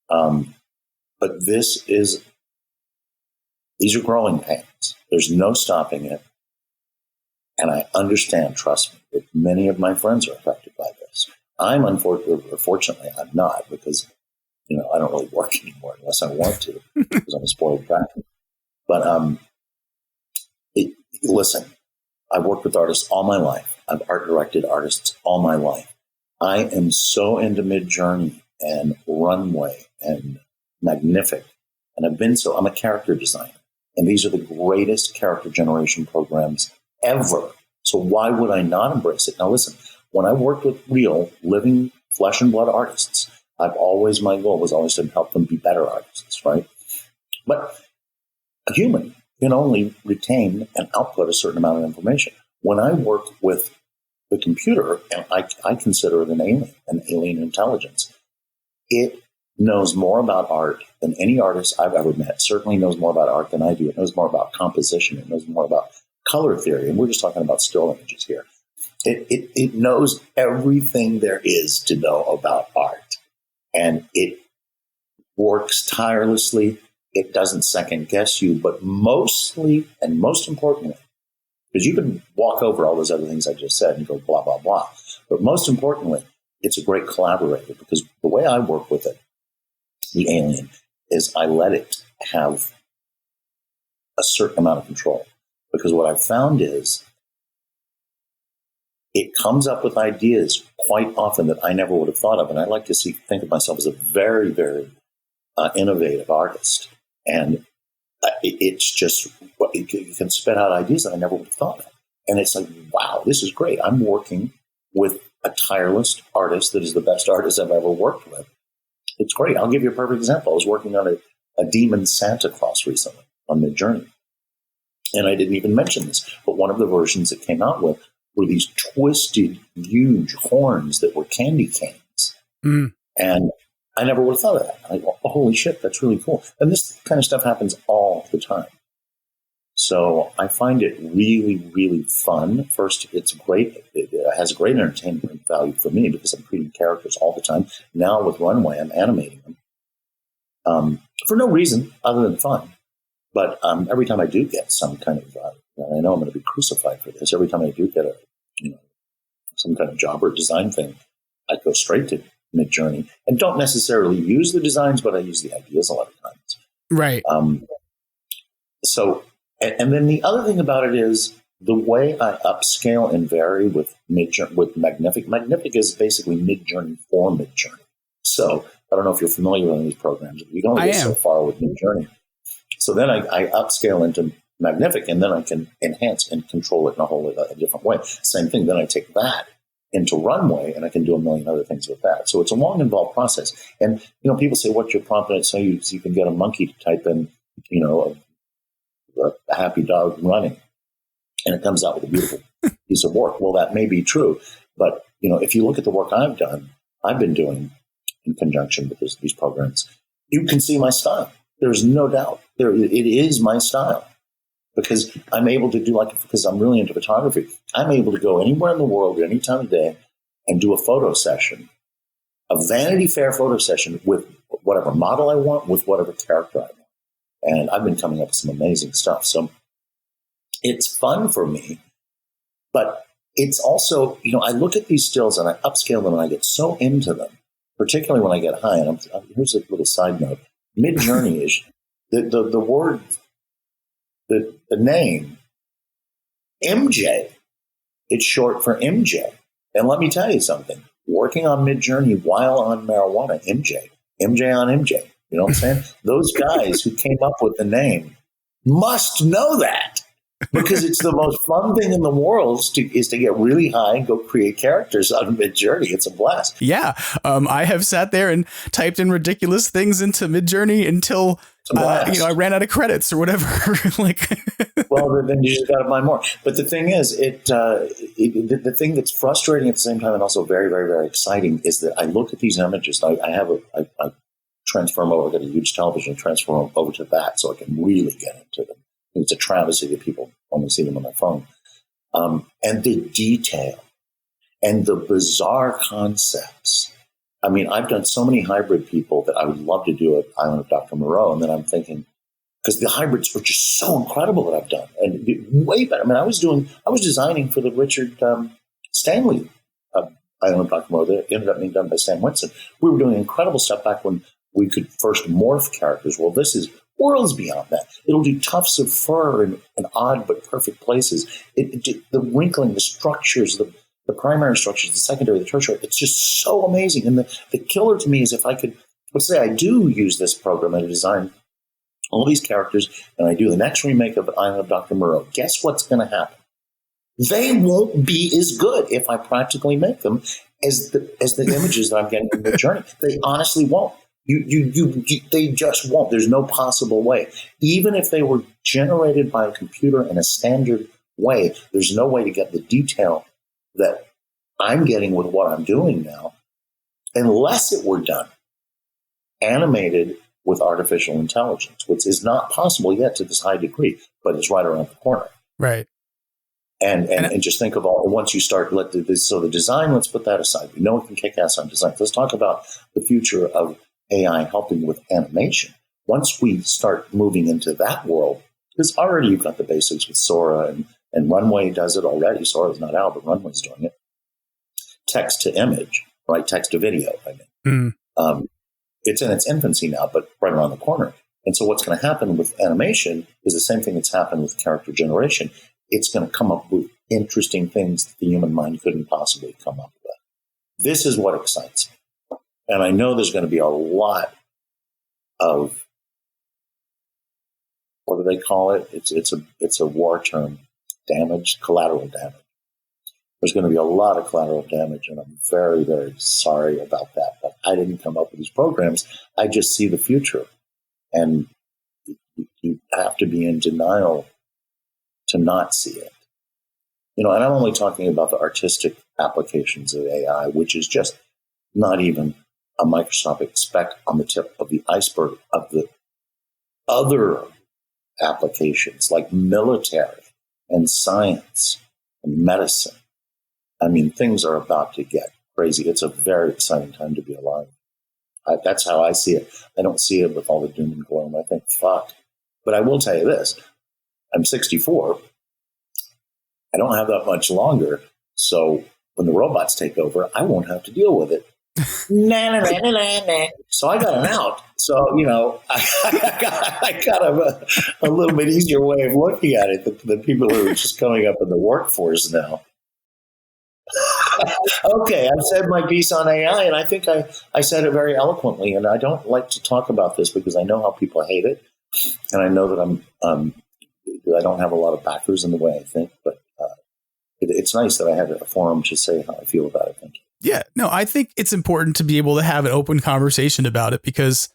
Speaker 9: But these are growing pains. There's no stopping it. And I understand, trust me, that many of my friends are affected by this. Fortunately, I'm not, because, I don't really work anymore unless I want to, because I'm a spoiled brat. But listen, I've worked with artists all my life. I've art directed artists all my life. I am so into Midjourney and Runway and Magnific. And I'm a character designer. And these are the greatest character generation programs ever. So why would I not embrace it? Now listen, when I worked with real, living, flesh and blood artists, my goal was always to help them be better artists, right? But a human can only retain and output a certain amount of information. When I work with the computer, and I consider it an alien intelligence. It knows more about art than any artist I've ever met. Certainly knows more about art than I do. It knows more about composition. It knows more about color theory. And we're just talking about still images here. It knows everything there is to know about art. And it works tirelessly it doesn't second guess you, but mostly and most importantly, because you can walk over all those other things I just said and go blah, blah, blah. But most importantly, it's a great collaborator, because the way I work with it, the alien, is I let it have a certain amount of control. Because what I've found is it comes up with ideas quite often that I never would have thought of. And I like to think of myself as a very, very innovative artist. And it's just, you can spit out ideas that I never would have thought of. And it's like, wow, this is great. I'm working with a tireless artist that is the best artist I've ever worked with. It's great. I'll give you a perfect example. I was working on a demon Santa Claus recently on Midjourney. And I didn't even mention this, but one of the versions it came out with were these twisted, huge horns that were candy canes. Mm. And I never would have thought of that. I go, oh, holy shit, that's really cool. And this kind of stuff happens all the time. So I find it really, really fun. First, it's great. It has a great entertainment value for me because I'm creating characters all the time. Now with Runway, I'm animating them for no reason other than fun. But every time I do get some kind of, I know I'm going to be crucified for this. Every time I do get some kind of job or design thing, I go straight to Midjourney and don't necessarily use the designs, but I use the ideas a lot of times.
Speaker 1: Right.
Speaker 9: So, and then the other thing about it is the way I upscale and vary with Magnific. Magnific is basically Midjourney for Midjourney. So I don't know if you're familiar with these programs. You don't get so far with Midjourney. So then I upscale into Magnific, and then I can enhance and control it in a different way. Same thing. Then I take that into Runway, and I can do a million other things with that. So it's a long, involved process. And people say, "What's your prompt?" And so you can get a monkey to type in, a happy dog running, and it comes out with a beautiful piece of work. Well, that may be true, but if you look at the work I've been doing in conjunction with these programs, you can see my style. There's no doubt. It is my style because I'm able to do because I'm really into photography. I'm able to go anywhere in the world at any time of day and do a photo session, a Vanity Fair photo session with whatever model I want, with whatever character I want. And I've been coming up with some amazing stuff. So it's fun for me, but it's also, I look at these stills and I upscale them and I get so into them, particularly when I get high. And here's a little side note. Midjourney is the word, the name MJ. It's short for MJ. And let me tell you something. Working on Midjourney while on marijuana, MJ on MJ. You know what I'm saying? Those guys who came up with the name must know that because it's the most fun thing in the world is to get really high and go create characters on Midjourney. It's a blast.
Speaker 1: Yeah. I have sat there and typed in ridiculous things into Midjourney until, I ran out of credits or whatever.
Speaker 9: Well, then you just got to buy more. But the thing is, the thing that's frustrating at the same time and also very, very, very exciting is that I look at these images. I transform over, I got a huge television, transform over to that so I can really get into them. It's a travesty that people only see them on their phone. And the detail and the bizarre concepts. I mean, I've done so many hybrid people that I would love to do at Island of Dr. Moreau. And then I'm thinking, because the hybrids were just so incredible that I've done and way better. I mean, I was designing for the Richard Stanley Island of Dr. Moreau that ended up being done by Sam Winston. We were doing incredible stuff back when we could first morph characters. Well, this is worlds beyond that. It'll do tufts of fur in odd but perfect places. The wrinkling, the structures, the primary structures, the secondary, the tertiary, it's just so amazing. And the killer to me is if I could, let's say I do use this program and design all these characters and I do the next remake of Island of Dr. Moreau, guess what's going to happen? They won't be as good if I practically make them as the images that I'm getting in Midjourney. They honestly won't. They just won't. There's no possible way. Even if they were generated by a computer in a standard way, there's no way to get the detail that I'm getting with what I'm doing now, unless it were done animated with artificial intelligence, which is not possible yet to this high degree, but it's right around the corner.
Speaker 1: Right.
Speaker 9: And just think of all, once you start, so the design, let's put that aside. We know it can kick ass on design. Let's talk about the future of AI helping with animation. once we start moving into that world, because already you've got the basics with Sora and Runway does it already. Sora's not out, but Runway's doing it. Text to image, right? Text to video, I mean. It's in its infancy now, but right around the corner. And so what's going to happen with animation is the same thing that's happened with character generation. It's going to come up with interesting things that the human mind couldn't possibly come up with. This is what excites me. And I know there's going to be a lot of, what do they call it? It's a war term, collateral damage. There's going to be a lot of collateral damage, and I'm very, very sorry about that. But I didn't come up with these programs. I just see the future. And you have to be in denial to not see it. And I'm only talking about the artistic applications of AI, which is just not even a microscopic speck on the tip of the iceberg of the other applications like military and science and medicine. I mean, things are about to get crazy. It's a very exciting time to be alive. That's how I see it. I don't see it with all the doom and gloom. I think, fuck. But I will tell you this. I'm 64. I don't have that much longer. So when the robots take over, I won't have to deal with it. So I got an out. So, I got a little bit easier way of looking at it than people who are just coming up in the workforce now. Okay, I've said my piece on AI, and I think I said it very eloquently. And I don't like to talk about this because I know how people hate it, and I know that I don't have a lot of backers in the way I think. But it's nice that I have a forum to say how I feel about it. Thank you.
Speaker 1: Yeah, no, I think it's important to be able to have an open conversation about it because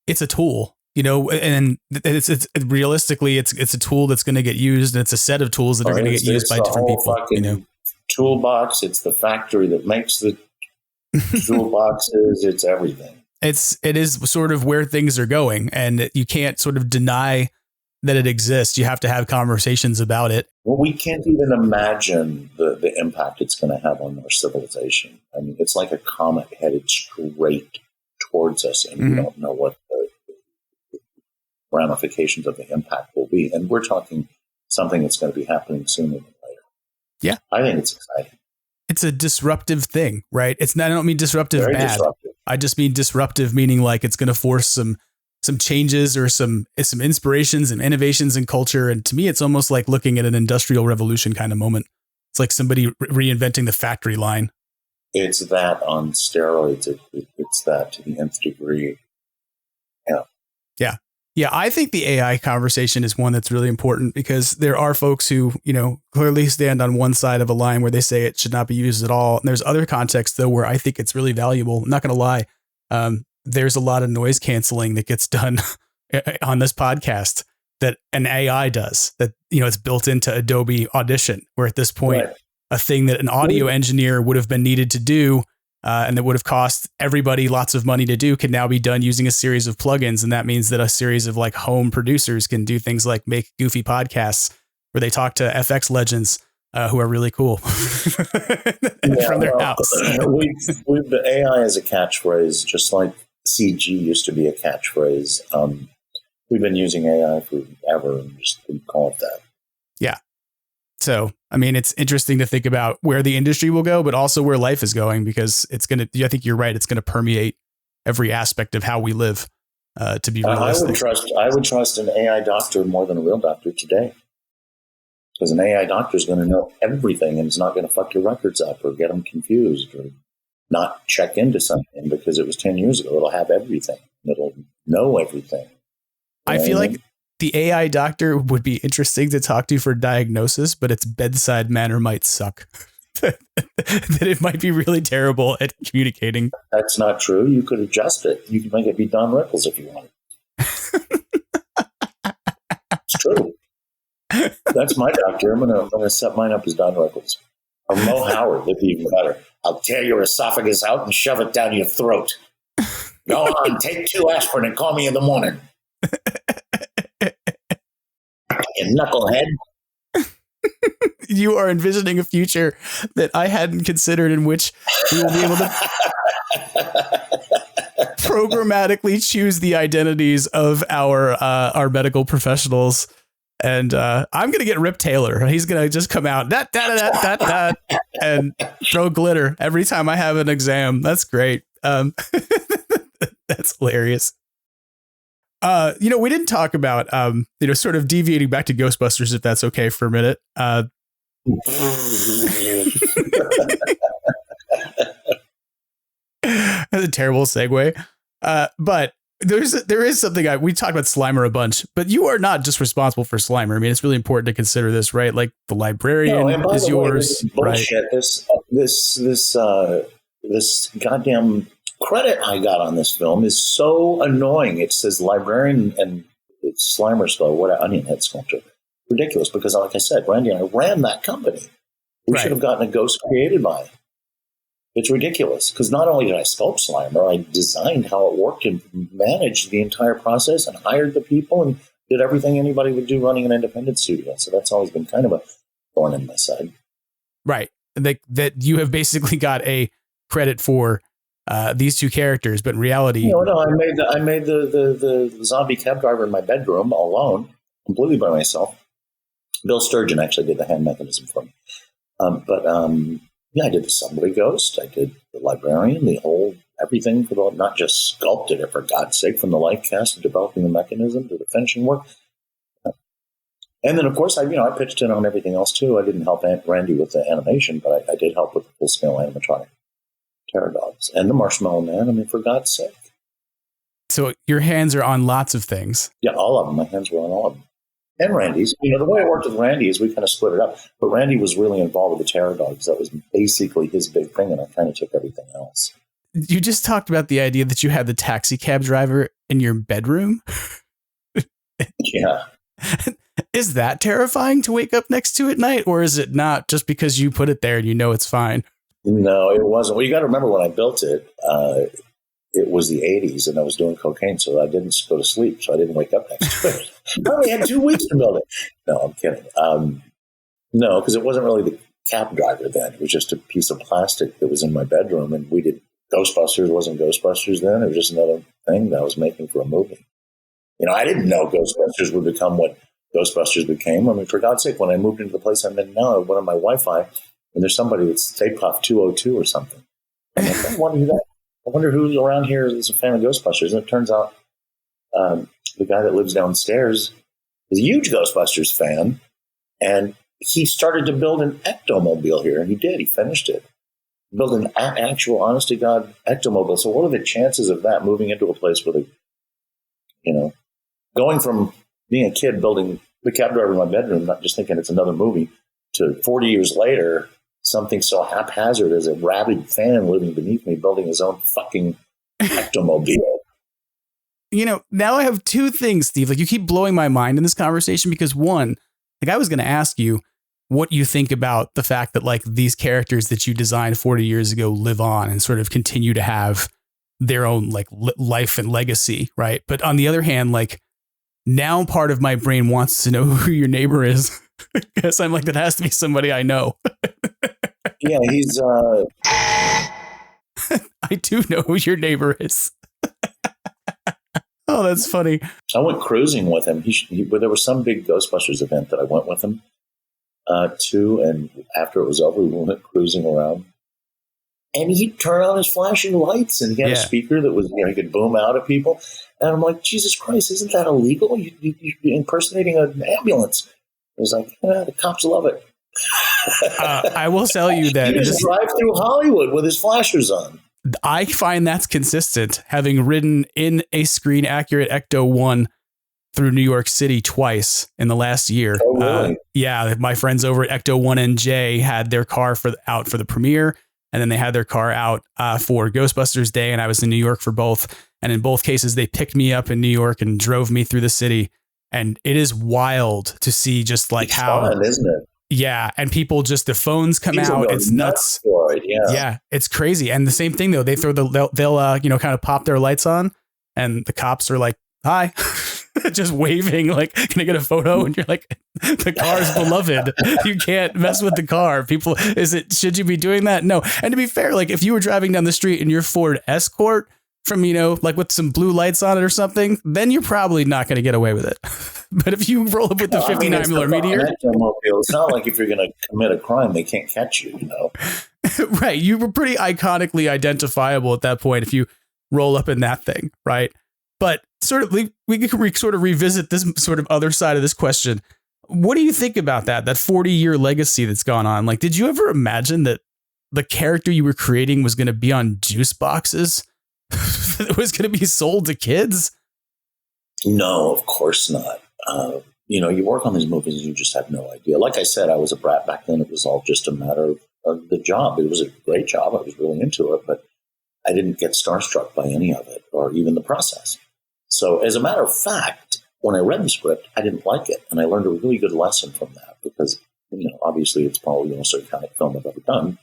Speaker 1: it's a tool, and it's realistically it's a tool that's going to get used, and it's a set of tools that are going to get used by different people.
Speaker 9: Toolbox. It's the factory that makes the toolboxes. It's everything.
Speaker 1: It is sort of where things are going, and you can't sort of deny that it exists. You have to have conversations about it.
Speaker 9: Well, we can't even imagine the impact it's going to have on our civilization. I mean, it's like a comet headed straight towards us, and we don't know what the ramifications of the impact will be. And we're talking something that's going to be happening sooner than later.
Speaker 1: Yeah.
Speaker 9: I think it's exciting.
Speaker 1: It's a disruptive thing, right? I don't mean disruptive
Speaker 9: Very
Speaker 1: bad.
Speaker 9: disruptive.
Speaker 1: I just mean disruptive, meaning like it's going to force some changes or some inspirations and innovations in culture. And to me, it's almost like looking at an industrial revolution kind of moment. It's like somebody reinventing the factory line.
Speaker 9: It's that on steroids. It's that to the nth degree. Yeah.
Speaker 1: Yeah. Yeah. I think the AI conversation is one that's really important because there are folks who, clearly stand on one side of a line where they say it should not be used at all. And there's other contexts though, where I think it's really valuable. I'm not going to lie. There's a lot of noise canceling that gets done on this podcast that an AI does that, it's built into Adobe Audition, where at this point, right, a thing that an audio engineer would have been needed to do and that would have cost everybody lots of money to do can now be done using a series of plugins. And that means that a series of like home producers can do things like make goofy podcasts where they talk to FX legends who are really cool from their house.
Speaker 9: The AI is a catchphrase, just like CG used to be a catchphrase. We've been using AI forever and just didn't call it that.
Speaker 1: Yeah. So, I mean, it's interesting to think about where the industry will go, but also where life is going, because I think you're right. It's going to permeate every aspect of how we live, to be realistic.
Speaker 9: I would trust an AI doctor more than a real doctor today. Because an AI doctor is going to know everything and is not going to fuck your records up or get them confused or not check into something because it was 10 years ago. It'll have everything. It'll know everything.
Speaker 1: I feel like the AI doctor would be interesting to talk to for diagnosis, but its bedside manner might suck. That it might be really terrible at communicating.
Speaker 9: That's not true. You could adjust it. You could make it be Don Rickles if you wanted. It's true. That's my doctor. I'm gonna set mine up as Don Rickles. Or Mo Howard, would be even better. I'll tear your esophagus out and shove it down your throat. Go on, take 2 aspirin and call me in the morning. You knucklehead.
Speaker 1: You are envisioning a future that I hadn't considered in which we will be able to programmatically choose the identities of our medical professionals. And I'm going to get Rip Taylor. He's going to just come out and throw glitter every time I have an exam. That's great. That's hilarious. We didn't talk about, sort of deviating back to Ghostbusters, if that's okay for a minute. That's a terrible segue. But there is something we talked about Slimer a bunch, but you are not just responsible for Slimer. I mean, it's really important to consider this, right? Like the librarian is yours, right?
Speaker 9: This goddamn credit I got on this film is so annoying. It says librarian and it's Slimer spelled what onion head sculpture. Ridiculous, because like I said, Randy and I ran that company. We should have gotten a ghost created by. It's ridiculous, because not only did I sculpt Slimer, I designed how it worked and managed the entire process and hired the people and did everything anybody would do running an independent studio. So that's always been kind of a thorn in my side.
Speaker 1: Right. That you have basically got a credit for these two characters, but in reality...
Speaker 9: No, I made the zombie cab driver in my bedroom alone, completely by myself. Bill Sturgeon actually did the hand mechanism for me. I did the subway ghost. I did the librarian, everything for not just sculpted it, for God's sake, from the life cast to developing the mechanism to the finishing work. And then, of course, I pitched in on everything else too. I didn't help Randy with the animation, but I did help with the full-scale animatronic Terror Dogs and the Marshmallow Man. I mean, for God's sake.
Speaker 1: So your hands are on lots of things.
Speaker 9: Yeah, all of them. My hands were on all of them. And Randy's. The way it worked with Randy is we kind of split it up. But Randy was really involved with the Terror Dogs. That was basically his big thing, and I kind of took everything else.
Speaker 1: You just talked about the idea that you had the taxi cab driver in your bedroom.
Speaker 9: Yeah.
Speaker 1: Is that terrifying to wake up next to at night, or is it not, just because you put it there and you know it's fine?
Speaker 9: No, it wasn't. Well, you got to remember when I built it, it was the 80s and I was doing cocaine, so I didn't go to sleep, so I didn't wake up next to it. I only had 2 weeks to build it. No, I'm kidding. No, because it wasn't really the cab driver then. It was just a piece of plastic that was in my bedroom, and we did Ghostbusters. It wasn't Ghostbusters then. It was just another thing that I was making for a movie. I didn't know Ghostbusters would become what Ghostbusters became. I mean, for God's sake, when I moved into the place I'm in now, I went on my Wi-Fi, and there's somebody that's Takeoff 202 or something. I'm like, I wonder who's around here is a fan of Ghostbusters. And it turns out the guy that lives downstairs is a huge Ghostbusters fan, and he started to build an ectomobile here, and he did. He finished it. Built an actual, honest-to-God ectomobile. So what are the chances of that moving into a place where going from being a kid building the cab driver in my bedroom, not just thinking it's another movie, to 40 years later, something so haphazard as a rabid fan living beneath me building his own fucking ectomobile.
Speaker 1: Now I have two things, Steve. Like, you keep blowing my mind in this conversation because, one, I was going to ask you what you think about the fact that these characters that you designed 40 years ago live on and sort of continue to have their own life and legacy, right? But on the other hand, now part of my brain wants to know who your neighbor is because I'm that has to be somebody I know.
Speaker 9: Yeah, he's
Speaker 1: I do know who your neighbor is. Oh, that's funny.
Speaker 9: I went cruising with him. There was some big Ghostbusters event that I went with him to, and after it was over, we went cruising around. And he'd turn on his flashing lights, and he had a speaker that was, he could boom out at people. And I'm like, Jesus Christ, isn't that illegal? You're impersonating an ambulance. He was like, the cops love it.
Speaker 1: I will tell you that
Speaker 9: he just drive through Hollywood with his flashers on.
Speaker 1: I find that's consistent, having ridden in a screen accurate Ecto 1 through New York City twice in the last year.
Speaker 9: Oh, really?
Speaker 1: Yeah, my friends over at Ecto 1 NJ had their car out for the premiere, and then they had their car out for Ghostbusters Day, and I was in New York for both. And in both cases, they picked me up in New York and drove me through the city. And it is wild to see just it's how
Speaker 9: fun, isn't it?
Speaker 1: Yeah, and people just the phones come out. It's nuts.
Speaker 9: For it,
Speaker 1: yeah, it's crazy. And the same thing though, they throw they'll kind of pop their lights on, and the cops are like, "Hi," just waving, "Can I get a photo?" And you're like, "The car's beloved. You can't mess with the car." People, should you be doing that? No. And to be fair, if you were driving down the street in your Ford Escort, from, like with some blue lights on it or something, then you're probably not going to get away with it. But if you roll up with the 59mm Meteor,
Speaker 9: it's not like if you're going to commit a crime, they can't catch you,
Speaker 1: Right. You were pretty iconically identifiable at that point if you roll up in that thing. Right. But sort of we can sort of revisit this sort of other side of this question. What do you think about that 40-year legacy that's gone on? Like, did you ever imagine that the character you were creating was going to be on juice boxes? It was going to be sold to kids?
Speaker 9: No, of course not. You work on these movies and you just have no idea. Like I said, I was a brat back then. It was all just a matter of the job. It was a great job. I was really into it, but I didn't get starstruck by any of it or even the process. So as a matter of fact, when I read the script, I didn't like it. And I learned a really good lesson from that because, obviously it's probably the most iconic film I've ever done.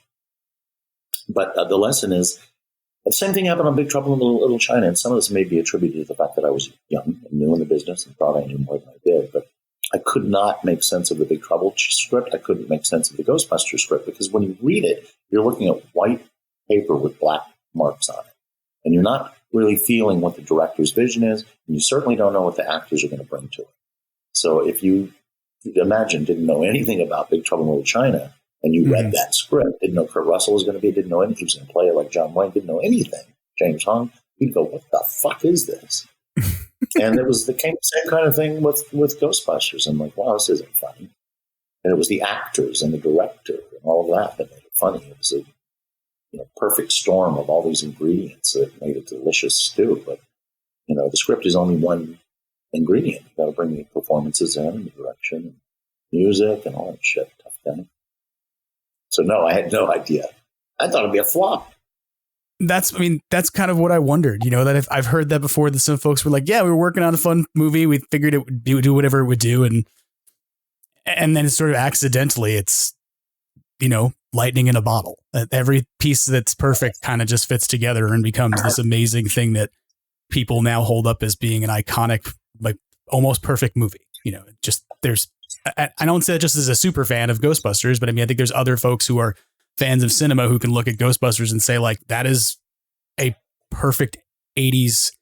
Speaker 9: But the lesson is, the same thing happened on Big Trouble in Little China, and some of this may be attributed to the fact that I was young and new in the business and thought I knew more than I did. But I could not make sense of the Big Trouble script. I couldn't make sense of the Ghostbusters script because when you read it, you're looking at white paper with black marks on it. And you're not really feeling what the director's vision is, and you certainly don't know what the actors are going to bring to it. So if you didn't know anything about Big Trouble in Little China, and you read that script, didn't know Kurt Russell was going to be, didn't know anything, he was going to play it like John Wayne, didn't know anything, James Hong, you'd go, what the fuck is this? And it was the same kind of thing with Ghostbusters. I'm like, wow, this isn't funny. And it was the actors and the director and all of that made it funny. It was a perfect storm of all these ingredients that made a delicious stew. But, the script is only one ingredient. You got to bring the performances in, and the direction, and music, and all that shit. Tough guy. So no, I had no idea. I thought it'd be a flop.
Speaker 1: That's kind of what I wondered, that if I've heard that before, that some folks were like, yeah, we were working on a fun movie. We figured it would do whatever it would do. And then sort of accidentally it's, lightning in a bottle. Every piece that's perfect kind of just fits together and becomes this amazing thing that people now hold up as being an iconic, like almost perfect movie. I don't say that just as a super fan of Ghostbusters, but I think there's other folks who are fans of cinema who can look at Ghostbusters and say, like, that is a perfect 80s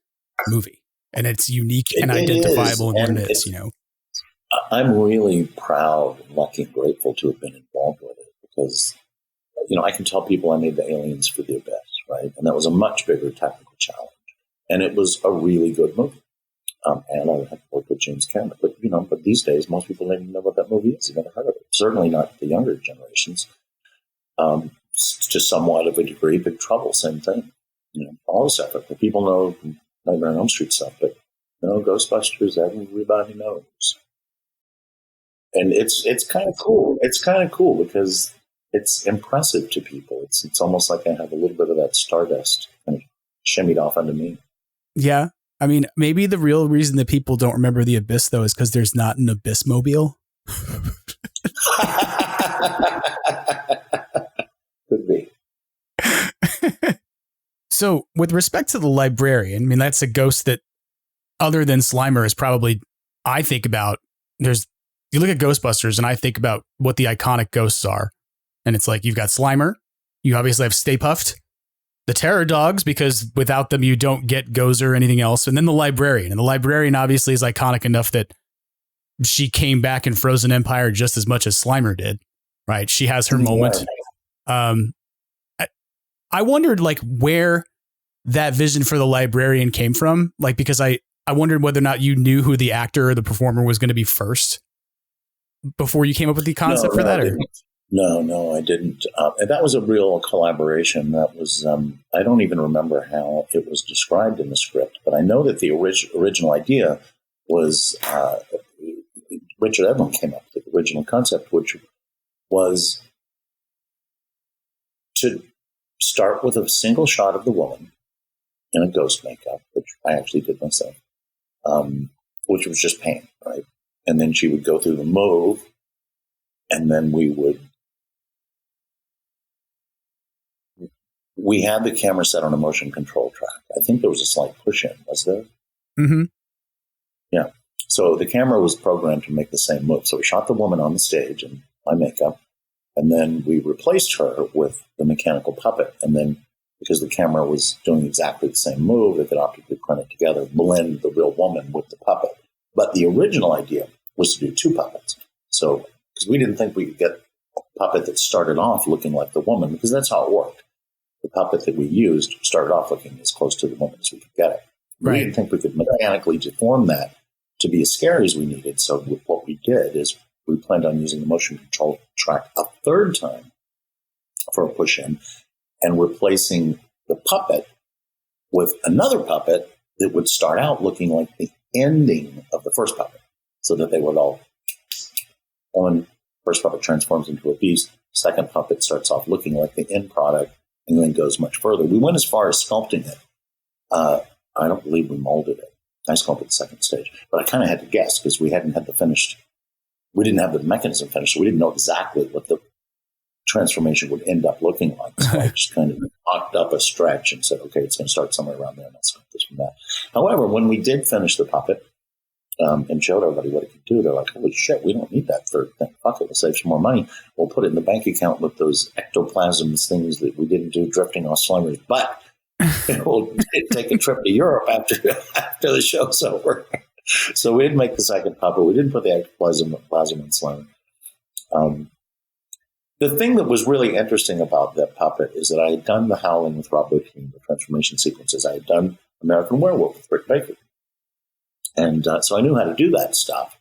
Speaker 1: movie. And it's unique and identifiable in what it is,
Speaker 9: I'm really proud, lucky, and grateful to have been involved with it because, I can tell people I made the Aliens for the Abyss, right? And that was a much bigger technical challenge. And it was a really good movie. And I had worked with James Cameron. But these days, most people don't even know what that movie is. They've never heard of it. Certainly not the younger generations. To somewhat of a degree, Big Trouble, same thing. All this stuff. But people know Nightmare on Elm Street stuff, but Ghostbusters, everybody knows. And it's kind of cool. It's kind of cool because it's impressive to people. It's almost like I have a little bit of that stardust kind of shimmied off onto me. Yeah.
Speaker 1: Maybe the real reason that people don't remember the Abyss, though, is because there's not an Abyss-mobile.
Speaker 9: Could be.
Speaker 1: So, with respect to the librarian, that's a ghost that, other than Slimer, is probably, I think about, you look at Ghostbusters, and I think about what the iconic ghosts are. And it's like, you've got Slimer, you obviously have Stay Puft, the Terror Dogs, because without them, you don't get Gozer or anything else. And then the librarian. And the librarian obviously is iconic enough that she came back in Frozen Empire just as much as Slimer did, right? She has her moment. I wondered, like, where that vision for the librarian came from. Like, because I wondered whether or not you knew who the actor or the performer was going to be first before you came up with the concept for that?
Speaker 9: No, I didn't. And that was a real collaboration. That was, I don't even remember how it was described in the script, but I know that the original idea was Richard Edlund came up with the original concept, which was to start with a single shot of the woman in a ghost makeup, which I actually did myself, which was just paint, right? And then she would go through the mauve, and then we had the camera set on a motion control track. I think there was a slight push in, was there?
Speaker 1: Mm-hmm.
Speaker 9: Yeah. So the camera was programmed to make the same move. So we shot the woman on the stage in my makeup, and then we replaced her with the mechanical puppet. And then because the camera was doing exactly the same move. They could optically print it together, blend the real woman with the puppet. But the original idea was to do two puppets. So, because we didn't think we could get a puppet that started off looking like the woman, because that's how it worked. The puppet that we used started off looking as close to the woman as we could get it. Right. We didn't think we could mechanically deform that to be as scary as we needed. So what we did is we planned on using the motion control track a third time for a push-in and replacing the puppet with another puppet that would start out looking like the ending of the first puppet, so that they would all, one first puppet transforms into a beast, second puppet starts off looking like the end product, and then goes much further. We went as far as sculpting it. I don't believe we molded it. I sculpted the second stage, but I kind of had to guess because we hadn't had we didn't have the mechanism finished, so we didn't know exactly what the transformation would end up looking like. So I just kind of mocked up a stretch and said, okay, it's going to start somewhere around there, and I'll sculpt this from that. However, when we did finish the puppet and showed everybody what it could do, they're like, holy shit, we don't need that third thing. Fuck it, we'll save some more money. We'll put it in the bank account with those ectoplasms things that we didn't do drifting off Slimer's butt. We'll take a trip to Europe after the show's over. So we didn't make the second puppet. We didn't put the ectoplasm in Slimer. The thing that was really interesting about that puppet is that I had done The Howling with Rob Bottin, the transformation sequences. I had done American Werewolf with Rick Baker. And so I knew how to do that stuff.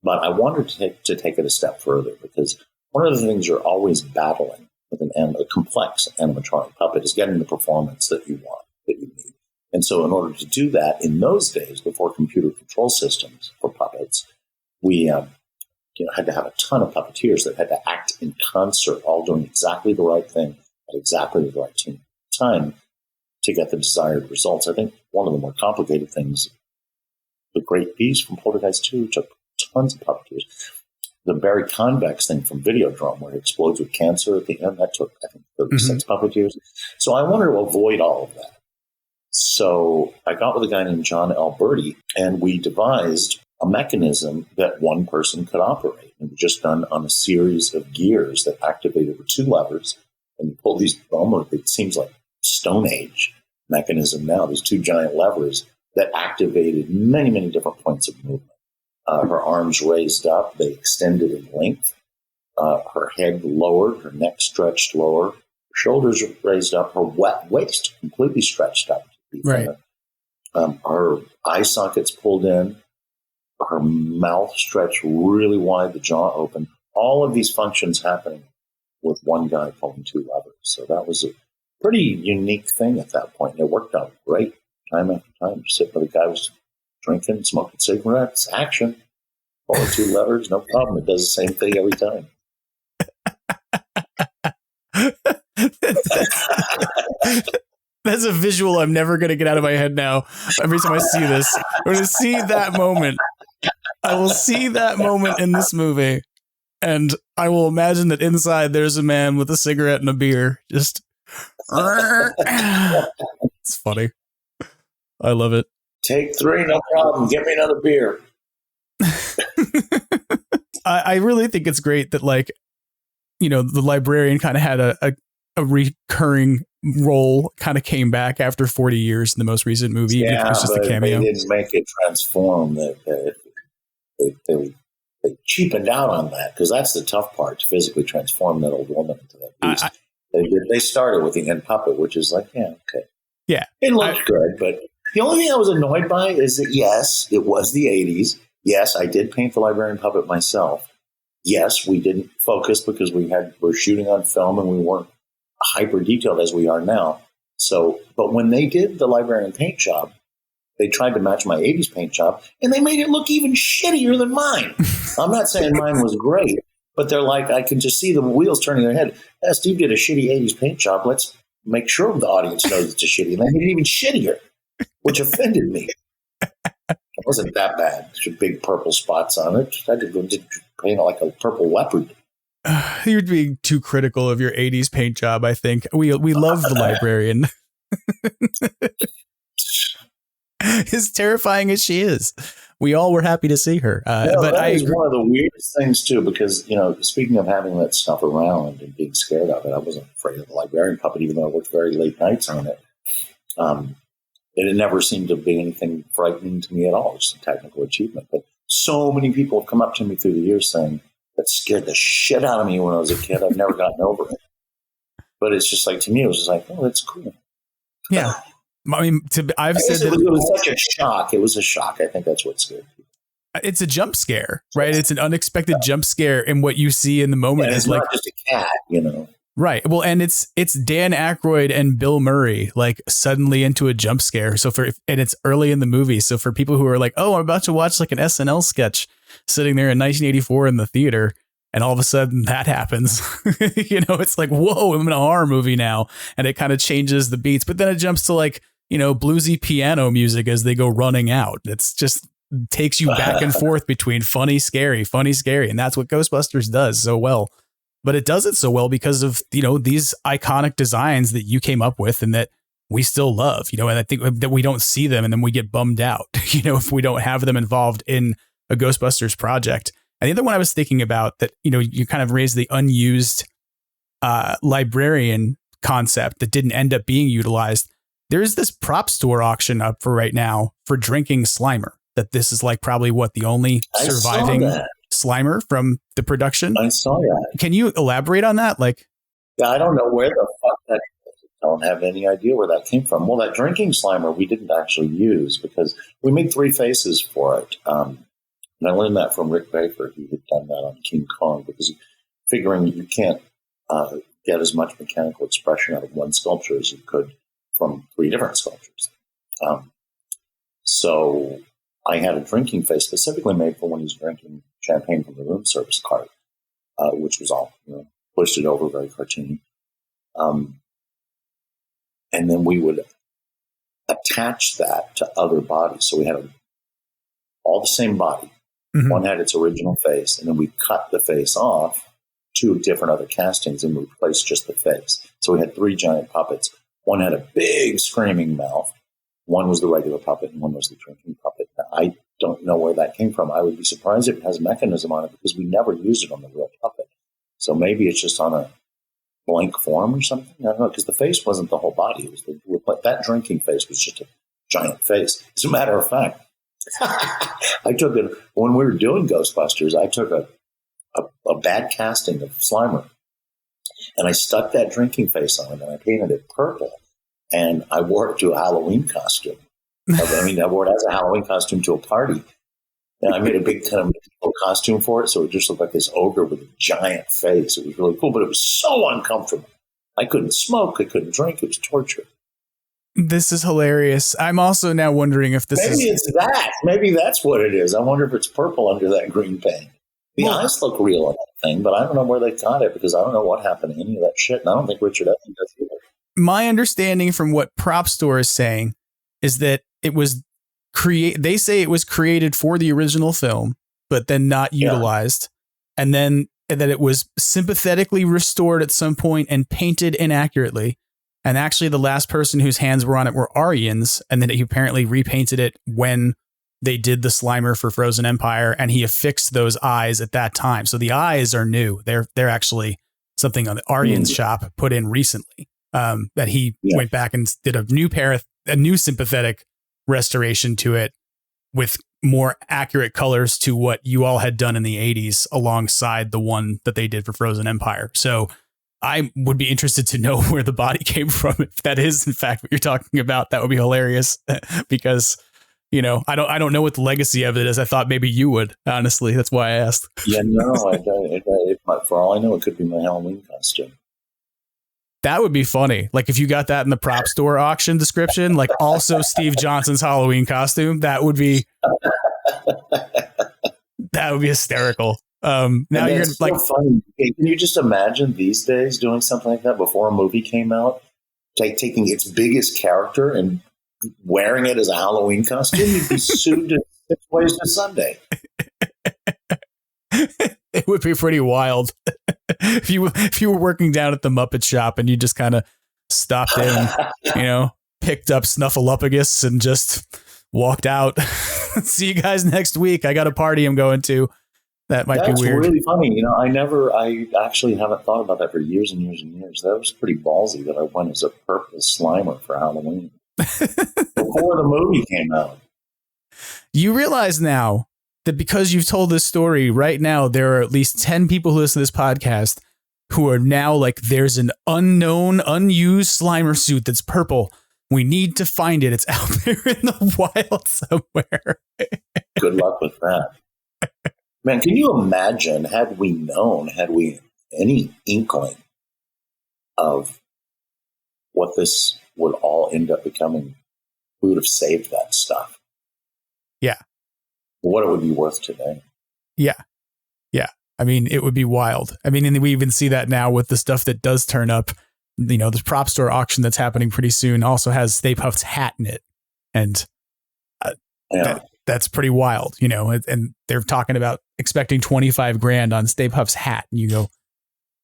Speaker 9: But I wanted to take it a step further, because one of the things you're always battling with a complex animatronic puppet is getting the performance that you want, that you need. And so in order to do that, in those days, before computer control systems for puppets, we had to have a ton of puppeteers that had to act in concert, all doing exactly the right thing at exactly the right time to get the desired results. I think one of the more complicated things, the Great Beast from Poltergeist 2 took tons of puppeteers. The Barry Convex thing from Videodrome, where it explodes with cancer at the end, that took, I think, 36 puppeteers. So I wanted to avoid all of that. So I got with a guy named John Alberti, and we devised a mechanism that one person could operate. And just done on a series of gears that activated with two levers. And you pull these, almost, it seems like Stone Age mechanism now, these two giant levers that activated many, many different points of movement. Her arms raised up, they extended in length. Her head lowered, her neck stretched lower, her shoulders raised up, her waist completely stretched up.
Speaker 1: Right.
Speaker 9: Her eye sockets pulled in, her mouth stretched really wide, the jaw open. All of these functions happening with one guy pulling two levers. So that was a pretty unique thing at that point. It worked out great time after time. Sit where the guy was drinking, smoking cigarettes, action, pulling two levers, no problem. It does the same thing every time.
Speaker 1: That's a visual I'm never going to get out of my head now. Every time I see this, I'm going to see that moment. I will see that moment in this movie, and I will imagine that inside there's a man with a cigarette and a beer. Just, it's funny. I love it.
Speaker 9: Take 3, no problem. Get me another beer.
Speaker 1: I really think it's great that, like, you know, the librarian kind of had a recurring role, kind of came back after 40 years in the most recent movie.
Speaker 9: Yeah,
Speaker 1: even if it was just
Speaker 9: but
Speaker 1: a cameo.
Speaker 9: They didn't make it transform. They cheapened out on that, because that's the tough part, to physically transform that old woman into that beast. They started with the end puppet, which is like, yeah, okay.
Speaker 1: Yeah.
Speaker 9: It looked good, but the only thing I was annoyed by is that, yes, it was the 80s. Yes, I did paint the librarian puppet myself. Yes, we didn't focus because we're shooting on film and we weren't hyper detailed as we are now. So, but when they did the librarian paint job, they tried to match my 80s paint job, and they made it look even shittier than mine. I'm not saying mine was great, but they're like, I can just see the wheels turning in their head. Yeah, Steve did a shitty 80s paint job. Let's make sure the audience knows it's a shitty. And they made it even shittier, which offended me. It wasn't that bad. There's big purple spots on it. I did paint it like a purple leopard.
Speaker 1: You're being too critical of your 80s paint job, I think. We love the librarian. As terrifying as she is. we all were happy to see her. But
Speaker 9: that is one of the weirdest things too, because, speaking of having that stuff around and being scared of it, I wasn't afraid of the librarian puppet, even though I worked very late nights on it. It had never seemed to be anything frightening to me at all. It's a technical achievement. But so many people have come up to me through the years saying, that scared the shit out of me when I was a kid. I've never gotten over it. But it's just like, to me, it was just like, oh, that's cool.
Speaker 1: Yeah. I mean, I've said that
Speaker 9: it was such a shock. It was a shock. I think that's what scared people.
Speaker 1: It's a jump scare, right? It's an unexpected jump scare in what you see in the moment.
Speaker 9: Yeah, it's
Speaker 1: like
Speaker 9: not just a cat,
Speaker 1: Right. Well, and it's Dan Aykroyd and Bill Murray like suddenly into a jump scare. And it's early in the movie. So for people who are like, oh, I'm about to watch like an SNL sketch sitting there in 1984 in the theater, and all of a sudden that happens, it's like, whoa, I'm in a horror movie now. And it kind of changes the beats, but then it jumps to like, bluesy piano music as they go running out. It's just takes you back and forth between funny, scary. And that's what Ghostbusters does so well. But it does it so well because of, these iconic designs that you came up with and that we still love, and I think that we don't see them and then we get bummed out, if we don't have them involved in a Ghostbusters project. And the other one I was thinking about that, you kind of raised the unused librarian concept that didn't end up being utilized. There's this prop store auction up for right now for drinking Slimer, that this is like probably the only surviving Slimer from the production.
Speaker 9: I saw that.
Speaker 1: Can you elaborate on that?
Speaker 9: I don't know where the fuck that came from. I don't have any idea where that came from. Well, that drinking Slimer we didn't actually use because we made 3 faces for it. And I learned that from Rick Baker, who had done that on King Kong, because figuring you can't get as much mechanical expression out of one sculpture as you could from 3 different sculptures. So I had a drinking face specifically made for when he's drinking champagne from the room service cart, which was all, pushed it over, very cartoony. And then we would attach that to other bodies. So we had all the same body. Mm-hmm. One had its original face, and then we cut the face off 2 different other castings and replaced just the face. So we had 3 giant puppets. One had a big screaming mouth. One was the regular puppet, and one was the drinking puppet. Now, I don't know where that came from. I would be surprised if it has a mechanism on it because we never used it on the real puppet. So maybe it's just on a blank form or something. I don't know, because the face wasn't the whole body. It was that drinking face was just a giant face. As a matter of fact, I took it when we were doing Ghostbusters. I took a bad casting of Slimer, and I stuck that drinking face on him, and I painted it purple. And I wore it to a Halloween costume. I wore it as a Halloween costume to a party. And I made a big kind of costume for it, so it just looked like this ogre with a giant face. It was really cool, but it was so uncomfortable. I couldn't smoke. I couldn't drink. It was torture.
Speaker 1: This is hilarious. I'm also now wondering if
Speaker 9: Maybe it's that. Maybe that's what it is. I wonder if it's purple under that green paint. The eyes look real on that thing, but I don't know where they got it because I don't know what happened to any of that shit. And I don't think Richard Evans does either.
Speaker 1: My understanding from what Prop Store is saying is that it was they say it was created for the original film, but then not utilized. Yeah. And then that it was sympathetically restored at some point and painted inaccurately. And actually the last person whose hands were on it were Aryans. And then he apparently repainted it when they did the Slimer for Frozen Empire. And he affixed those eyes at that time. So the eyes are new. They're actually something on the Aryan's shop put in recently. That he went back and did a new sympathetic restoration to it with more accurate colors to what you all had done in the 80s alongside the one that they did for Frozen Empire. So I would be interested to know where the body came from. If that is in fact what you're talking about, that would be hilarious because, I don't know what the legacy of it is. I thought maybe you would, honestly. That's why I asked. Yeah, no,
Speaker 9: for all I know, it could be my Halloween costume.
Speaker 1: That would be funny. Like if you got that in the Prop Store auction description, like also Steve Johnson's Halloween costume, that would be hysterical. Now you're like
Speaker 9: funny. Can you just imagine these days doing something like that before a movie came out? Taking its biggest character and wearing it as a Halloween costume? You'd be sued to 6 ways to Sunday.
Speaker 1: It would be pretty wild if you were working down at the Muppet Shop and you just kind of stopped in, picked up Snuffleupagus and just walked out. See you guys next week. I got a party I'm going to. That might be weird.
Speaker 9: That's really funny. I actually haven't thought about that for years and years and years. That was pretty ballsy that I went as a purple Slimer for Halloween before the movie came out.
Speaker 1: You realize now that because you've told this story right now, there are at least 10 people who listen to this podcast who are now like, there's an unknown, unused Slimer suit that's purple. We need to find it. It's out there in the wild somewhere.
Speaker 9: Good luck with that. Man, can you imagine, had we any inkling of what this would all end up becoming, we would have saved that stuff.
Speaker 1: Yeah.
Speaker 9: What it would be worth today.
Speaker 1: Yeah. Yeah. I mean, it would be wild. I mean, and we even see that now with the stuff that does turn up. The prop store auction that's happening pretty soon also has Stay Puft's hat in it. And that's pretty wild, and they're talking about expecting $25,000 on Stay Puft's hat. And you go,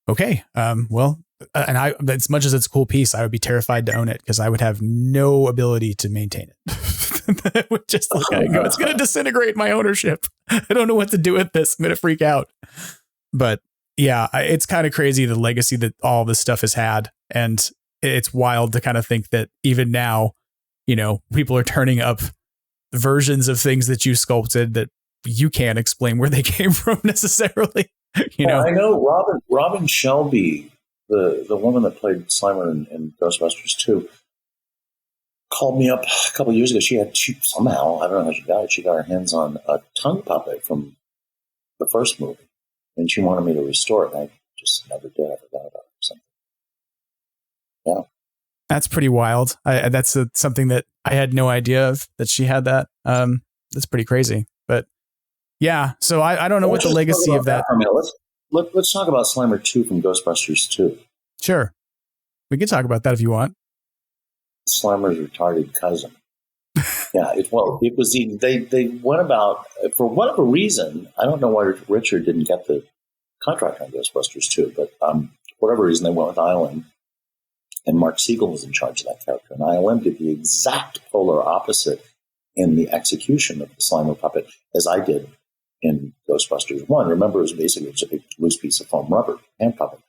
Speaker 1: okay, well, and as much as it's a cool piece, I would be terrified to own it because I would have no ability to maintain it. I would just look at it and go, it's going to disintegrate my ownership. I don't know what to do with this. I'm going to freak out. But yeah, it's kind of crazy the legacy that all this stuff has had. And it's wild to kind of think that even now, people are turning up versions of things that you sculpted that you can't explain where they came from necessarily.
Speaker 9: I know Robin Shelby, the woman that played Slimer in Ghostbusters 2, called me up a couple of years ago. She somehow, I don't know how she got it, she got her hands on a tongue puppet from the first movie, and she wanted me to restore it, and I just never did. I forgot about it or something. Yeah.
Speaker 1: That's pretty wild. That's something that I had no idea of, that she had that. That's pretty crazy. But yeah, so I don't know what the legacy of that.
Speaker 9: Let's talk about Slimer 2 from Ghostbusters 2.
Speaker 1: Sure. We can talk about that if you want.
Speaker 9: Slimer's retarded cousin. Yeah, it was they went about, for whatever reason, I don't know why Richard didn't get the contract on Ghostbusters 2, but for whatever reason they went with ILM. And Mark Siegel was in charge of that character. And ILM did the exact polar opposite in the execution of the Slimer puppet as I did in Ghostbusters 1. Remember, it was basically just a big loose piece of foam rubber hand puppet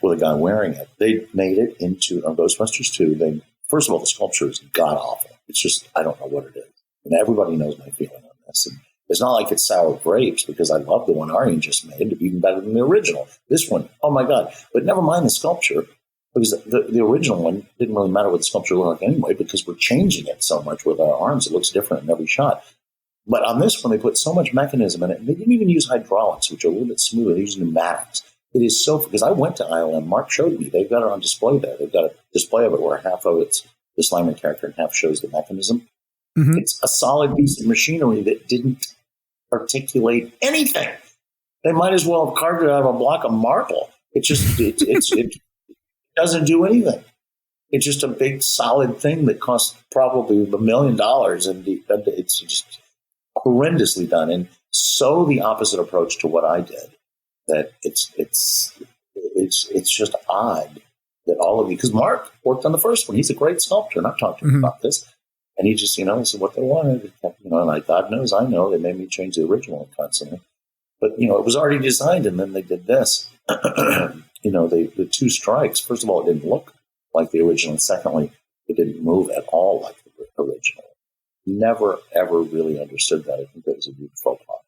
Speaker 9: with a guy wearing it. They made it into Ghostbusters 2. First of all, the sculpture is god-awful. It's just, I don't know what it is. And everybody knows my feeling on this. And it's not like it's sour grapes, because I love the one Arian just made. It'd be even better than the original. This one, oh my God. But never mind the sculpture. Because the original one didn't really matter what the sculpture looked like anyway, because we're changing it so much with our arms. It looks different in every shot. But on this one, they put so much mechanism in it. They didn't even use hydraulics, which are a little bit smoother. They used pneumatics. It is so, because I went to ILM. Mark showed me. They've got it on display there. They've got a display of it where half of it's the Slimer character and half shows the mechanism. Mm-hmm. It's a solid piece of machinery that didn't articulate anything. They might as well have carved it out of a block of marble. It just, it doesn't do anything. It's just a big solid thing that costs probably $1 million, and it's just horrendously done. And so the opposite approach to what I did, that it's just odd that all of you, because Mark worked on the first one. He's a great sculptor, and I've talked to him about this. And he just, he said what they wanted. And like, God knows, I know they made me change the original constantly. But, it was already designed, and then they did this. The two strikes, first of all, it didn't look like the original. And secondly, it didn't move at all like the original. Never, ever really understood that. I think that was a huge faux pas.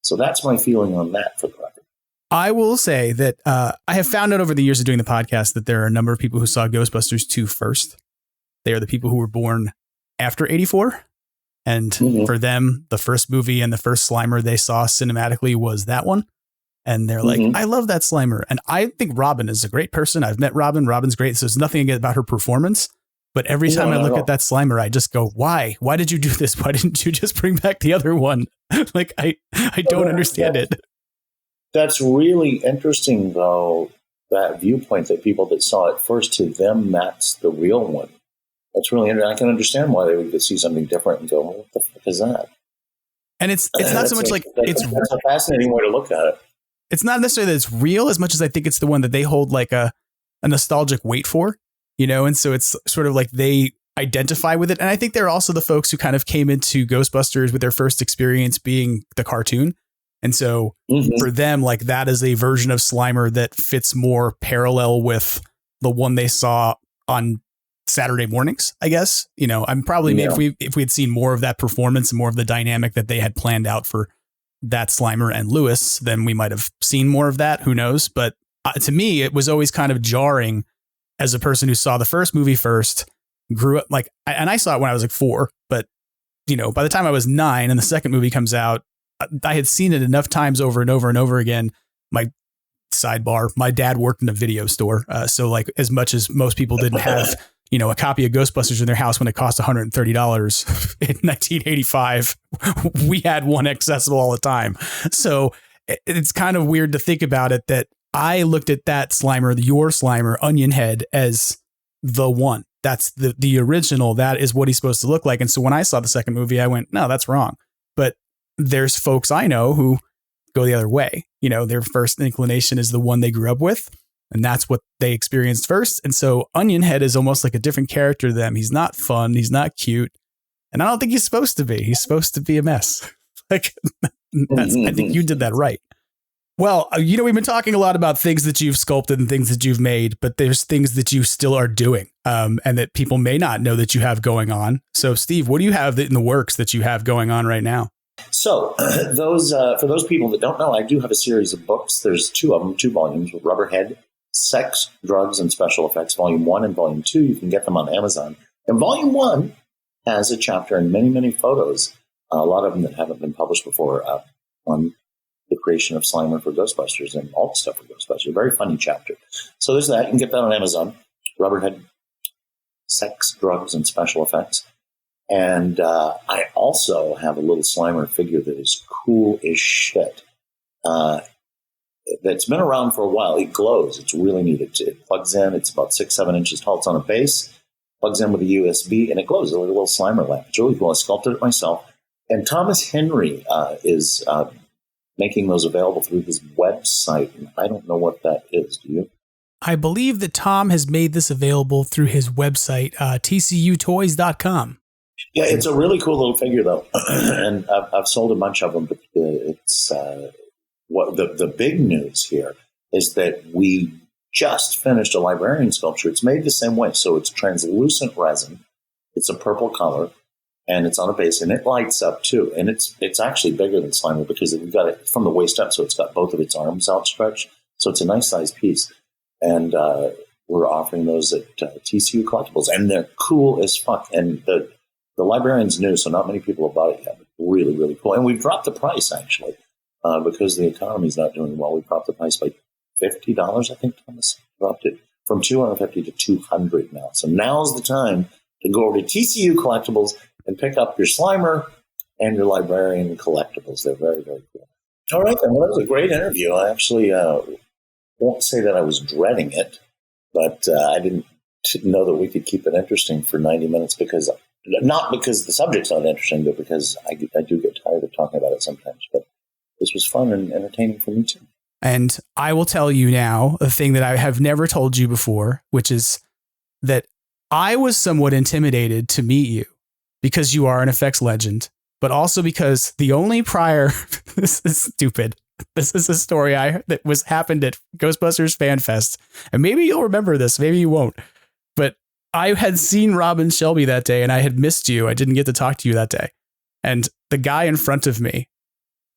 Speaker 9: So that's my feeling on that for the record.
Speaker 1: I will say that I have found out over the years of doing the podcast that there are a number of people who saw Ghostbusters 2 first. They are the people who were born after 84. And for them, the first movie and the first Slimer they saw cinematically was that one. And they're like, I love that Slimer. And I think Robin is a great person. I've met Robin. Robin's great. So there's nothing about her performance. But every time I look at that Slimer, I just go, why? Why did you do this? Why didn't you just bring back the other one? Like, I don't understand it.
Speaker 9: That's really interesting, though, that viewpoint that people that saw it first, to them, that's the real one. That's really interesting. I can understand why they would see something different and go, well, what the fuck is that?
Speaker 1: And it's not so much that's
Speaker 9: a fascinating way to look at it.
Speaker 1: It's not necessarily that it's real as much as I think it's the one that they hold like a nostalgic weight for, and so it's sort of like they identify with it. And I think they're also the folks who kind of came into Ghostbusters with their first experience being the cartoon. And so for them, like that is a version of Slimer that fits more parallel with the one they saw on Saturday mornings, I guess. You know, I'm probably if we had seen more of that performance and more of the dynamic that they had planned out for that Slimer and Lewis, then we might have seen more of that. Who knows? But to me, it was always kind of jarring as a person who saw the first movie first, grew up like, and I saw it when I was like 4, but you know, by the time I was 9 and the second movie comes out, I had seen it enough times over and over and over again. My sidebar, my dad worked in a video store. So like as much as most people didn't have, you know, a copy of Ghostbusters in their house when it cost $130 in 1985, we had one accessible all the time. So it's kind of weird to think about it that I looked at that Slimer, your Slimer, Onion Head, as the one. That's the original. That is what he's supposed to look like. And so when I saw the second movie, I went, no, that's wrong. But there's folks I know who go the other way. You know, their first inclination is the one they grew up with, and that's what they experienced first. And so Onion Head is almost like a different character to them. He's not fun. He's not cute. And I don't think he's supposed to be. He's supposed to be a mess. Like, I think you did that right. Well, you know, we've been talking a lot about things that you've sculpted and things that you've made, but there's things that you still are doing and that people may not know that you have going on. So, Steve, what do you have in the works that you have going on right now?
Speaker 9: So for those people that don't know, I do have a series of books. There's 2 of them, 2 volumes, Rubberhead, Sex, Drugs, and Special Effects, Volume 1 and Volume 2. You can get them on Amazon. And Volume 1 has a chapter and many, many photos, a lot of them that haven't been published before, on the creation of Slimer for Ghostbusters and all the stuff for Ghostbusters. A very funny chapter. So there's that. You can get that on Amazon. Rubberhead, Sex, Drugs, and Special Effects. And I also have a little Slimer figure that is cool as shit. That's been around for a while. It glows. It's really neat. It plugs in. It's about 6-7 inches tall. It's on a base. Plugs in with a USB, and it glows. It's like a little Slimer lamp. It's really cool. I sculpted it myself. And Thomas Henry is making those available through his website. And I don't know what that is. Do you?
Speaker 1: I believe that Tom has made this available through his website, tcutoys.com.
Speaker 9: Yeah, it's a really cool little figure, though. And I've sold a bunch of them, but it's what the big news here is that we just finished a librarian sculpture. It's made the same way. So it's translucent resin. It's a purple color. And it's on a base, and it lights up too. And it's actually bigger than Slimer because we've got it from the waist up, so it's got both of its arms outstretched. So it's a nice sized piece. And we're offering those at TCU Collectibles, and they're cool as fuck. And the librarian's new, so not many people have bought it yet. But really, really cool. And we've dropped the price actually because the economy's not doing well. We dropped the price by $50. I think Thomas dropped it from $250 to $200 now. So now's the time to go over to TCU Collectibles and pick up your Slimer and your librarian collectibles. They're very, very cool. All right, then. Well, that was a great interview. I actually won't say that I was dreading it, but I didn't know that we could keep it interesting for 90 minutes not because the subject's not interesting, but because I do get tired of talking about it sometimes. But this was fun and entertaining for me, too.
Speaker 1: And I will tell you now a thing that I have never told you before, which is that I was somewhat intimidated to meet you because you are an effects legend, but also because the only prior, this is stupid. This is a story that happened at Ghostbusters Fan Fest. And maybe you'll remember this, maybe you won't. But I had seen Robin Shelby that day and I had missed you. I didn't get to talk to you that day. And the guy in front of me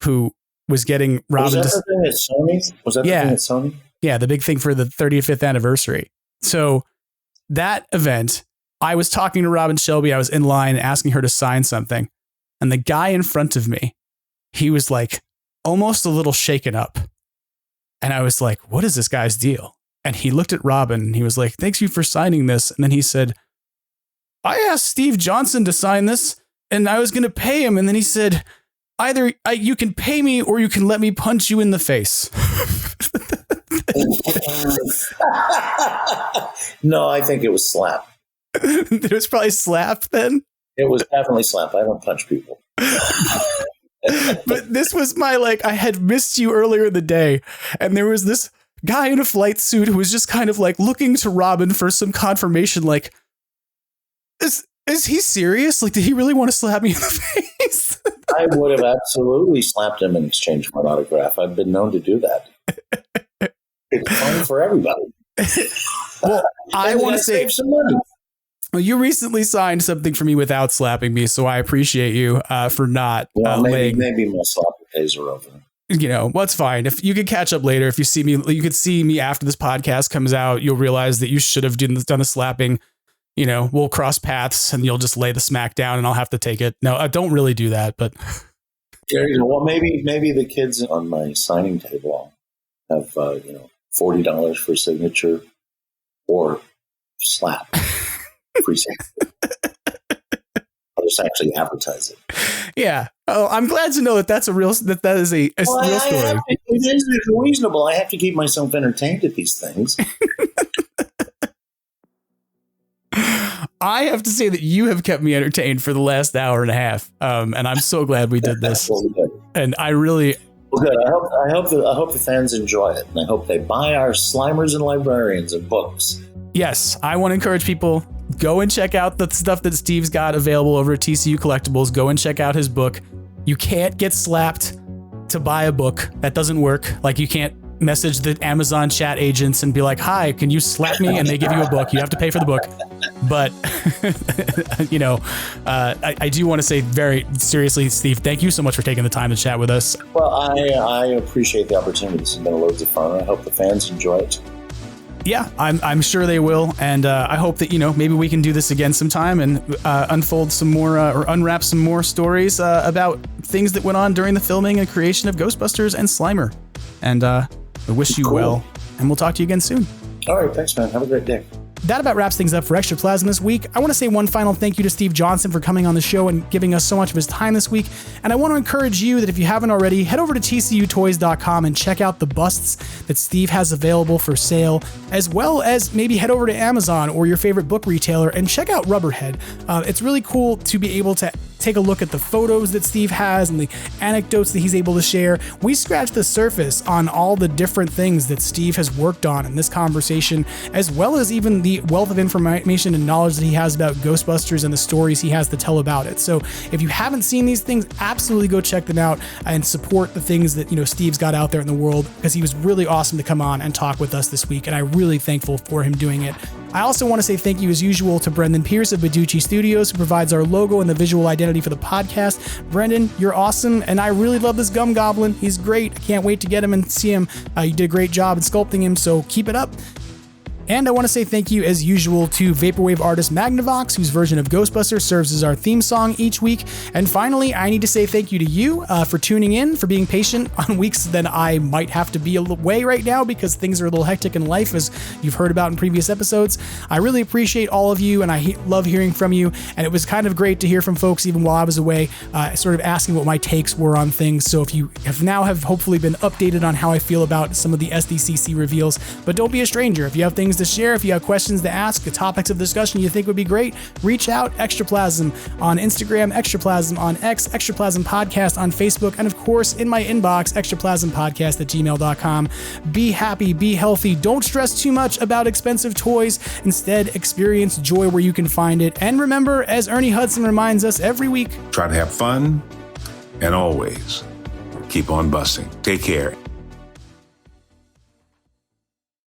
Speaker 1: who was getting Robin.
Speaker 9: Was that the thing at Sony? Was that the thing at Sony?
Speaker 1: Yeah, the big thing for the 35th anniversary. So that event, I was talking to Robin Shelby. I was in line asking her to sign something. And the guy in front of me, he was like almost a little shaken up. And I was like, what is this guy's deal? And he looked at Robin and he was like, thanks you for signing this. And then he said, I asked Steve Johnson to sign this and I was going to pay him. And then he said, either you can pay me or you can let me punch you in the face.
Speaker 9: No, I think it was slap.
Speaker 1: It was probably slap then?
Speaker 9: It was definitely slap. I don't punch people.
Speaker 1: But this was I had missed you earlier in the day, and there was this guy in a flight suit who was just kind of like looking to Robin for some confirmation, like, Is he serious? Like, did he really want to slap me in the face?
Speaker 9: I would have absolutely slapped him in exchange for an autograph. I've been known to do that. It's fun for everybody.
Speaker 1: Well, I want to
Speaker 9: save some money.
Speaker 1: Well, you recently signed something for me without slapping me, so I appreciate you for not.
Speaker 9: Well, maybe my slap days are over.
Speaker 1: You know, well, it's fine. If you could catch up later, if you see me, you could see me after this podcast comes out. You'll realize that you should have done a slapping. You know, we'll cross paths and you'll just lay the smack down and I'll have to take it. No, I don't really do that, but.
Speaker 9: Well, maybe the kids on my signing table have, $40 for signature or slap. Free signature. I'll just actually advertise it.
Speaker 1: Yeah. Oh, I'm glad to know that that is a real story.
Speaker 9: It is reasonable. I have to keep myself entertained at these things.
Speaker 1: I have to say that you have kept me entertained for the last hour and a half, and I'm so glad we did this. And I really,
Speaker 9: well, good. I hope the fans enjoy it, and I hope they buy our Slimers and Librarians and books.
Speaker 1: Yes, I want to encourage people, go and check out the stuff that Steve's got available over at TCU Collectibles. Go and check out his book. You can't get slapped to buy a book. That doesn't work. Like, you can't message the Amazon chat agents and be like, hi, can you slap me? And they give you a book. You have to pay for the book. But, I do want to say very seriously, Steve, thank you so much for taking the time to chat with us.
Speaker 9: Well, I appreciate the opportunity. This has been loads of fun. I hope the fans enjoy it.
Speaker 1: Yeah, I'm sure they will. And I hope that, maybe we can do this again sometime and unfold some more or unwrap some more stories about things that went on during the filming and creation of Ghostbusters and Slimer. And I wish you well, and we'll talk to you again soon.
Speaker 9: All right, thanks, man. Have a great day.
Speaker 1: That about wraps things up for Extraplasm this week. I want to say one final thank you to Steve Johnson for coming on the show and giving us so much of his time this week. And I want to encourage you that if you haven't already, head over to tcutoys.com and check out the busts that Steve has available for sale, as well as maybe head over to Amazon or your favorite book retailer and check out Rubberhead. It's really cool to be able to take a look at the photos that Steve has and the anecdotes that he's able to share. We scratched the surface on all the different things that Steve has worked on in this conversation, as well as even the wealth of information and knowledge that he has about Ghostbusters and the stories he has to tell about it. So if you haven't seen these things, absolutely go check them out and support the things that, Steve's got out there in the world, because he was really awesome to come on and talk with us this week. And I'm really thankful for him doing it. I also want to say thank you as usual to Brendan Pierce of Beducci Studios, who provides our logo and the visual identity for the podcast. Brendan, you're awesome, and I really love this gum goblin. He's great. I can't wait to get him and see him. You did a great job in sculpting him, so keep it up. And I want to say thank you, as usual, to vaporwave artist Magnavox, whose version of Ghostbusters serves as our theme song each week. And finally, I need to say thank you to you for tuning in, for being patient on weeks that I might have to be away right now because things are a little hectic in life, as you've heard about in previous episodes. I really appreciate all of you, and I love hearing from you. And it was kind of great to hear from folks even while I was away, sort of asking what my takes were on things. So if you have hopefully been updated on how I feel about some of the SDCC reveals, but don't be a stranger. If you have things to share, if you have questions to ask, the topics of discussion you think would be great, reach out. Extraplasm on Instagram, Extraplasm on X, Extraplasm Podcast on Facebook, and of course in my inbox, extraplaspmpodcast@gmail.com. Be happy, be healthy, don't stress too much about expensive toys. Instead, experience joy where you can find it. And remember, as Ernie Hudson reminds us every week,
Speaker 8: try to have fun and always keep on busting. Take care.